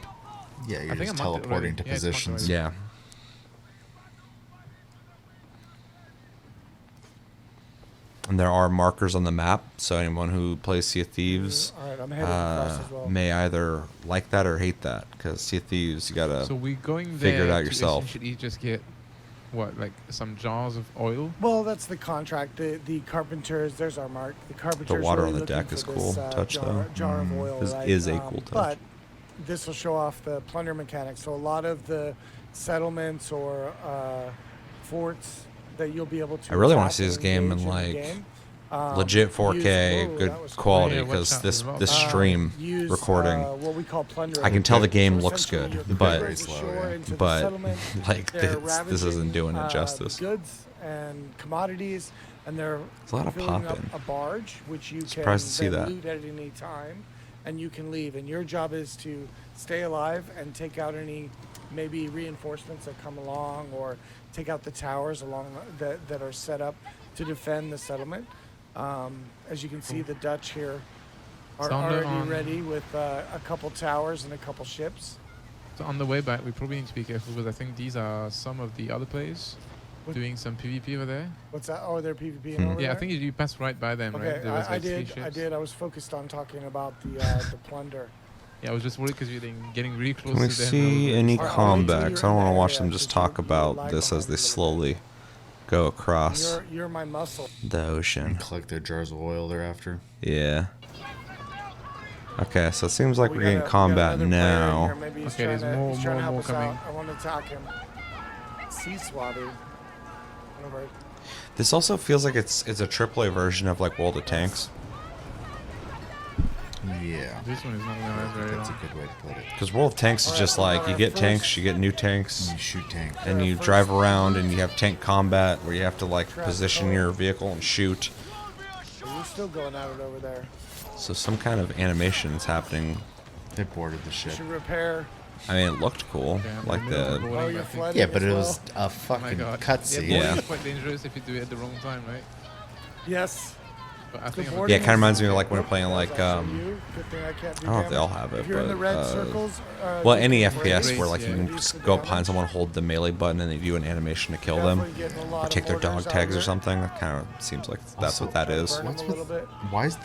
Yeah, you're just teleporting to positions. Yeah. And there are markers on the map, so anyone who plays Sea of Thieves may either like that or hate that. Because Sea of Thieves, you gotta figure it out yourself. Essentially just get what, like some jars of oil? Well, that's the contract. The carpenters. There's our mark. The carpenters. The water really on the deck is cool. Touch though. Jar of oil. Is a cool touch. But this will show off the plunder mechanics. So a lot of the settlements or forts that you'll be able to. I really want to see this game in like legit 4K, good quality, because this stream recording, what we call plunder. I can tell the game looks good, but like this isn't doing it justice. Goods and commodities, and they're a lot of filling popping. up a barge, which you Surprised to see can that. loot at any time, and you can leave. And your job is to stay alive and take out any maybe reinforcements that come along, or take out the towers along that are set up to defend the settlement. As you can see, the Dutch here are already ready with a couple towers and a couple ships. So on the way back, we probably need to be careful, because I think these are some of the other players doing some PvP over there. What's that? Oh, they're PvP over there? Yeah, I think you passed right by them, right? There was, I did. I was focused on talking about the plunder. Yeah, I was just worried because you're getting really close Can we to them. see any combat? 'Cause I don't want to watch them just talk about this as they slowly go across you're my muscle. the ocean. And collect their jars of oil thereafter. Yeah. Okay, so it seems like we're getting combat now. Okay, there's more coming. I want to attack him. Sea swabby. Over. This also feels like it's a AAA version of like World of Tanks. Yeah. This one is not going to last very long. That's a good way to put it. Because World of Tanks is just like you get tanks, you get new tanks, you shoot tanks, and you drive around and you have tank combat where you have to like position your vehicle and shoot. You're still going at it over there. So some kind of animation is happening. They boarded the ship. Should repair. I mean, it looked cool, like the. Oh, you're flooding Yeah, but as it well? was a fucking cutscene. Yeah, it's quite dangerous if you do it at the wrong time, right? Yes. But I think Yeah, it kind of reminds me of like when we're playing like I Good thing I can't do don't know if they all damage. have it, If you're in the red but circles, well, you any can FPS break. where like you can just go up behind someone, hold the melee button, and they do an animation to kill them, or take their dog tags or something. That kind of seems like that's what that is. Burn them a little bit. Why is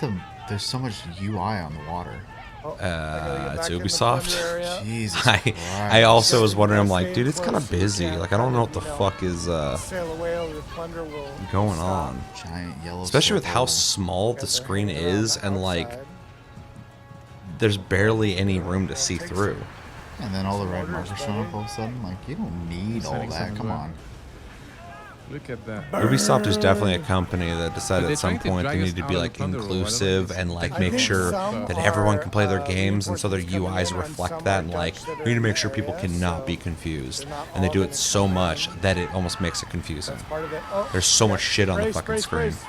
there's so much UI on the water? It's Ubisoft. Jesus I also was wondering, I'm like, dude, it's kind of busy. Like, I don't know what the fuck is Sail away, or your plunder will going stop. on. Giant yellow. Especially with how small the screen is, and like, there's barely any room to see through. And then all the red marks are showing up all of a sudden. Like, you don't need all that. Come on. Look at that. Ubisoft is definitely a company that decided They're at some trying to point drag they us need to out be of the like Thunder Roll. I don't inclusive think and so. like I make think sure some that everyone are, can play their games, and so their reinforcements coming UIs in, reflect some that, are and like Dutch that we are need to in make the sure people area, cannot so be confused, they're not and they all do gonna it so come much in. that it almost makes it confusing. That's part of it. Oh, There's so yeah. much shit on the Brace, fucking brace, screen. brace.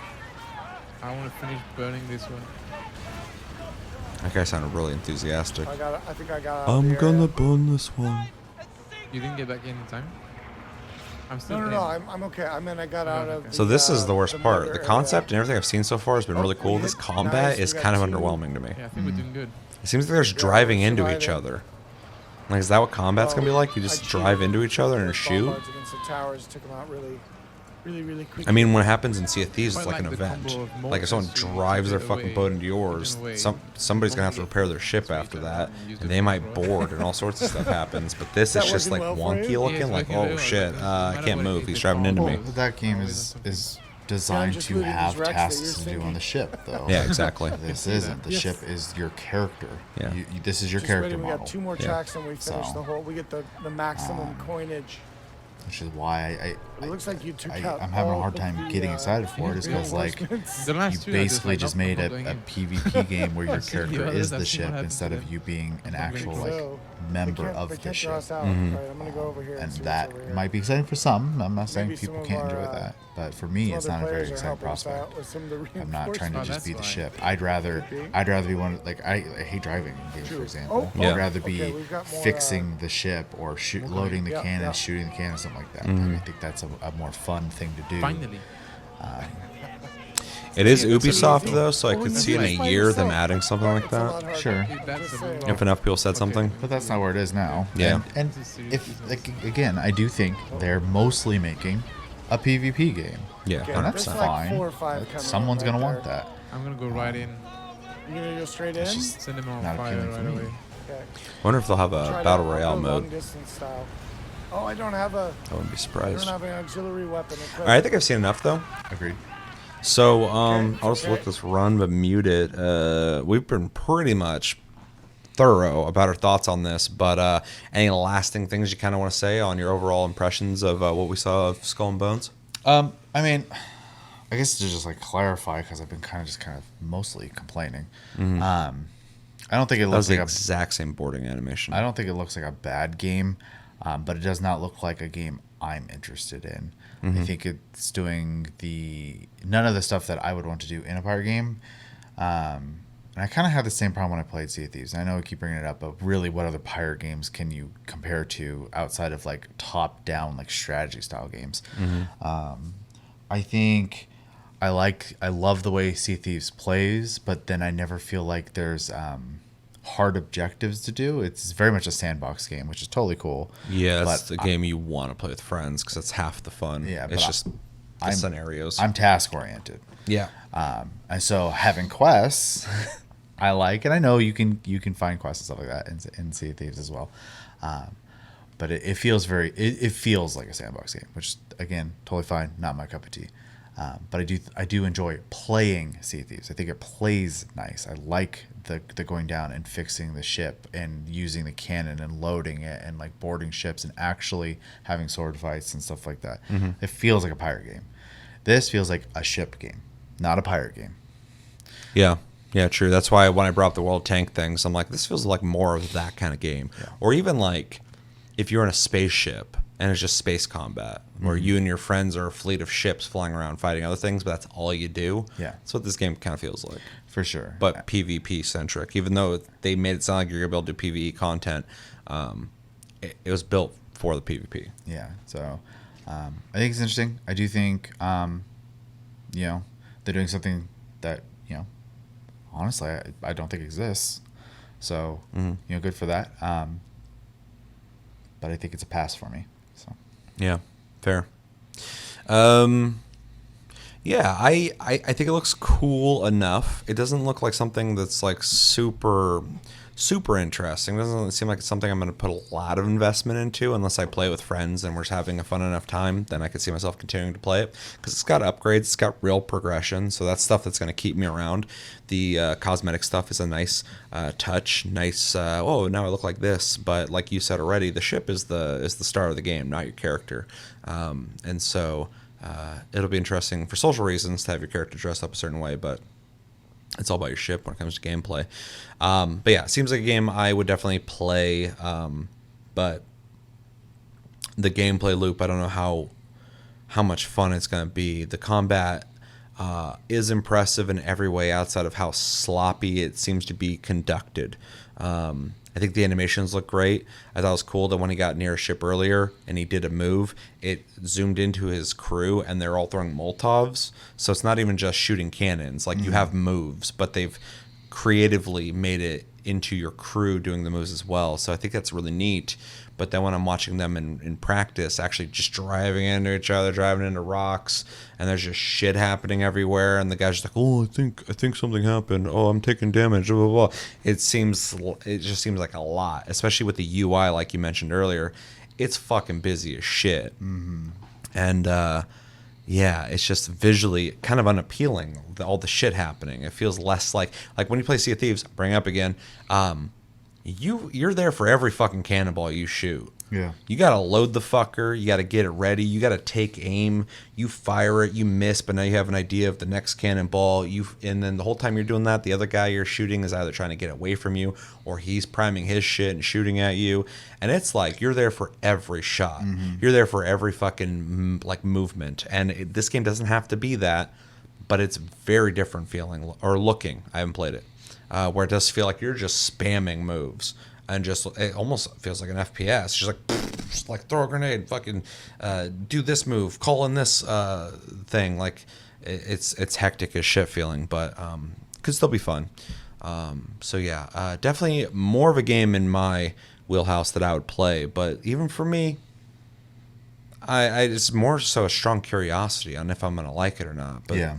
I want to finish burning this one. That guy sounded really enthusiastic. I think I got out I'm of the gonna area. burn this one. You didn't get back in time? I'm still No, in. I'm okay. I mean, I got out of. So this is the worst part. murder The area. concept and everything I've seen so far has been really cool. This combat is kind of underwhelming to me. Yeah, I think we're doing good. It seems like they're just driving into each other. Like, is that what combat's gonna be like? You just drive into each other and shoot? Bombards against the towers, took them out really quickly. I mean, when it happens in Sea of Thieves, it's Quite like an like the event. combo of Like if someone mortars, you drives their take it fucking away, boat into yours, take it away, somebody's gonna have to repair their ship after that, and they might board, and all sorts of stuff happens. But this is just like wonky looking, like, oh shit, I can't move. He's driving into me. Well, that game is designed just to looting have these wrecks that tasks you're to do on sinking. the ship, though. Yeah, exactly. This isn't. The Yes. ship is your character. Yeah. This is your Just character waiting, we model. got 2 more Yeah. tracks and we finish So, the whole. We get the maximum coinage. Which is why It looks like you took out I'm having a all hard of time the, getting excited for it. Is because like reinforcements. The you last two are just basically like, just nope, made I'm a not doing it. PvP game where your I've seen the character others, is the I've seen what ship happens instead to of them. you being an I'm not actual going like So, member of they the can't ship. draw us out. Mm-hmm. Right, I'm gonna go over here And see that what's over here. might be exciting for some. I'm not saying Maybe people some of can't enjoy our, that, but for me, some it's other not a very players are exciting helping us prospect. out with some of the I'm not trying to reinforcements. just be the that's ship. why. I'd rather be one. Like I hate driving in games, True. for example. Oh, Yeah. I'd rather be okay, we've got more, fixing the ship or loading the Yeah, cannon, yeah. shooting the cannon, something like that. Mhm. I think that's a more fun thing to do. Finally. It is Yeah, that's Ubisoft easy. though, so I Well, could when see you in a do it by year them yourself, adding something like it's a lot that. harder. Sure. Dude, that's Just a saying. lot. If enough people said something. But that's not where it is now. Yeah. And if like again, I do think they're mostly making a PvP game. Yeah, Okay, And that's there's like fine. 4 or 5 Like, coming someone's in gonna right want there. that. I'm gonna go right in. You gonna go straight in? Send them on not fire appealing for right me. away. Okay. I wonder if they'll have a Try battle to- I'll royale go mode. long distance style. Oh, I don't have a. I wouldn't be I surprised. don't have an auxiliary weapon. All right, I think I've seen enough though. Agreed. So Okay, I'll just okay. let this run but mute it. We've been pretty much thorough about our thoughts on this, but any lasting things you kind of want to say on your overall impressions of what we saw of Skull and Bones? I mean, I guess to just like clarify, because I've been kind of mostly complaining. Mhm. I don't think it That was looks the like exact same boarding animation. I don't think it looks like a bad game, but it does not look like a game I'm interested in. I Mhm. think it's doing none of the stuff that I would want to do in a pirate game. And I kind of had the same problem when I played Sea of Thieves. I know I keep bringing it up, but really, what other pirate games can you compare to outside of like top-down like strategy style games? I think I love the way Sea of Thieves plays, but then I never feel like there's hard objectives to do. It's very much a sandbox game, which is totally cool. Yeah, but it's the game you want to play with friends because it's half the fun. Yeah, it's but just the scenarios. I'm task oriented. Yeah. And so having quests, I like, and I know you can find quests and stuff like that in Sea of Thieves as well. But it feels it feels like a sandbox game, which again, totally fine, not my cup of tea. But I do enjoy playing Sea of Thieves. I think it plays nice. I like the going down and fixing the ship and using the cannon and loading it and like boarding ships and actually having sword fights and stuff like that. Mhm. It feels like a pirate game. This feels like a ship game, not a pirate game. Yeah. Yeah, true. That's why when I brought up the World Tank things, I'm like, this feels like more of that kind of game. Yeah. Or even like if you're in a spaceship and it's just space combat, where Mhm. you and your friends are a fleet of ships flying around fighting other things, but that's all you do. Yeah. That's what this game kind of feels like. For sure. But PvP centric. Even though they made it sound like you're going to be able to do PvE content, it was built for the PvP. Yeah. So I think it's interesting. I do think, they're doing something that, honestly, I don't think exists. So, good for that. But I think it's a pass for me. So. Yeah, fair. Yeah, I think it looks cool enough. It doesn't look like something that's like super interesting. It doesn't seem like it's something I'm going to put a lot of investment into unless I play with friends and we're just having a fun enough time. Then I could see myself continuing to play it because it's got upgrades, it's got real progression, so that's stuff that's going to keep me around. The cosmetic stuff is a nice touch, nice. Oh, now I look like this, but like you said already, the ship is the star of the game, not your character, and so. It'll be interesting for social reasons to have your character dressed up a certain way, but it's all about your ship when it comes to gameplay. But yeah, it seems like a game I would definitely play, but the gameplay loop, I don't know how much fun it's going to be. The combat is impressive in every way outside of how sloppy it seems to be conducted. I think the animations look great. I thought it was cool that when he got near a ship earlier and he did a move, it zoomed into his crew and they're all throwing Molotovs. So it's not even just shooting cannons. Like you have moves, but they've creatively made it into your crew doing the moves as well. So I think that's really neat. But then when I'm watching them in practice, actually just driving into each other, driving into rocks, and there's just shit happening everywhere, and the guy's just like, "Oh, I think something happened. Oh, I'm taking damage." Blah blah blah. It just seems like a lot, especially with the UI, like you mentioned earlier. It's fucking busy as shit, and yeah, it's just visually kind of unappealing. All the shit happening. It feels less like when you play Sea of Thieves. Bring it up again. You're there for every fucking cannonball you shoot. Yeah. You got to load the fucker. You got to get it ready. You got to take aim. You fire it. You miss, but now you have an idea of the next cannonball. And then the whole time you're doing that, the other guy you're shooting is either trying to get away from you or he's priming his shit and shooting at you. And it's like you're there for every shot. You're there for every fucking like movement. And this game doesn't have to be that, but it's very different feeling or looking. I haven't played it. Where it does feel like you're just spamming moves and just it almost feels like an FPS. Just like throw a grenade, fucking do this move, call in this thing. Like it's hectic as shit feeling, but could still be fun. So yeah, definitely more of a game in my wheelhouse that I would play. But even for me, I it's more so a strong curiosity on if I'm gonna like it or not. But yeah.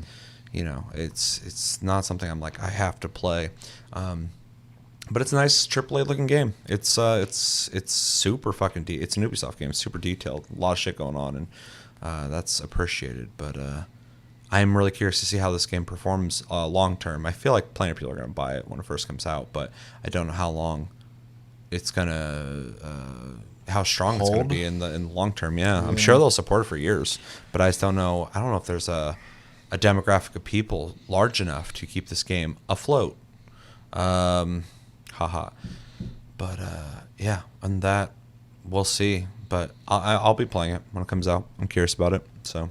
You know, it's not something I'm like I have to play, but it's a nice AAA looking game. It's super fucking it's an Ubisoft game. It's super detailed, a lot of shit going on, and that's appreciated. But I'm really curious to see how this game performs long term. I feel like plenty of people are gonna buy it when it first comes out, but I don't know how long it's gonna. How strong it's gonna be in the long term. Yeah, I'm sure they'll support it for years, but I just don't know. I don't know if there's a demographic of people large enough to keep this game afloat. Haha. But yeah, and that we'll see. But I'll be playing it when it comes out. I'm curious about it. So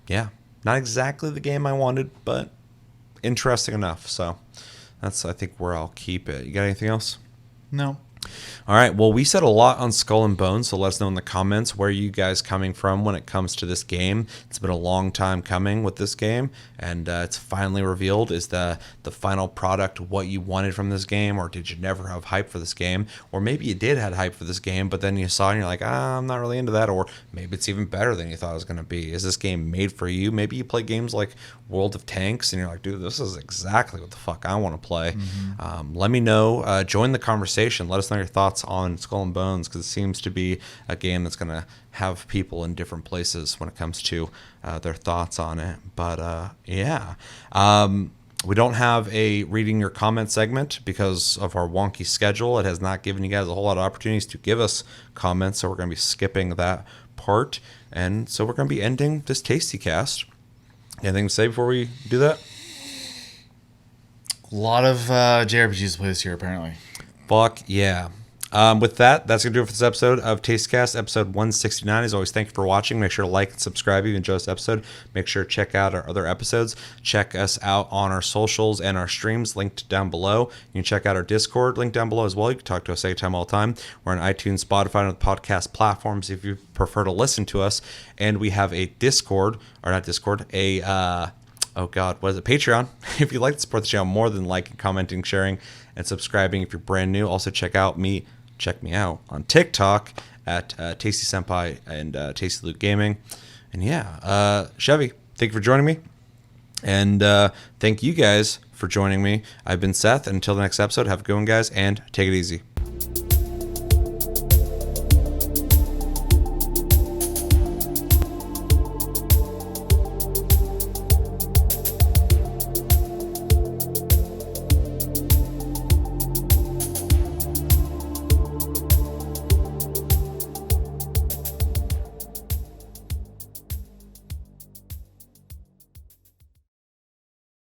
yeah, not exactly the game I wanted, but interesting enough. So that's I think where I'll keep it. You got anything else? No. All right. Well, we said a lot on Skull and Bones, so let us know in the comments where you guys coming from when it comes to this game. It's been a long time coming with this game, and it's finally revealed. Is the final product what you wanted from this game, or did you never have hype for this game? Or maybe you did have hype for this game, but then you saw it and you're like, I'm not really into that. Or maybe it's even better than you thought it was going to be. Is this game made for you? Maybe you play games like World of Tanks, and you're like, dude, this is exactly what the fuck I want to play. Let me know. Join the conversation. Let us know your thoughts on Skull and Bones, because it seems to be a game that's going to have people in different places when it comes to their thoughts on it. But yeah, we don't have a reading your comment segment because of our wonky schedule. It has not given you guys a whole lot of opportunities to give us comments, so we're going to be skipping that part. And so we're going to be ending this Tasty Cast. Anything to say before we do that? A lot of JRPGs to play this year, apparently. Fuck yeah. With that, that's going to do it for this episode of Tastecast, episode 169. As always, thank you for watching. Make sure to like and subscribe if you enjoyed this episode. Make sure to check out our other episodes. Check us out on our socials and our streams, linked down below. You can check out our Discord, linked down below as well. You can talk to us anytime, all the time. We're on iTunes, Spotify, and other podcast platforms if you prefer to listen to us. And we have a Discord, or not Discord, oh God, what is it? Patreon. If you'd like to support the channel more than liking, commenting, sharing, and subscribing if you're brand new. Also check me out on TikTok at Tasty Senpai and Tasty Loot Gaming. And yeah, Chevy, thank you for joining me. And thank you guys for joining me. I've been Seth. And until the next episode, have a good one, guys, and take it easy.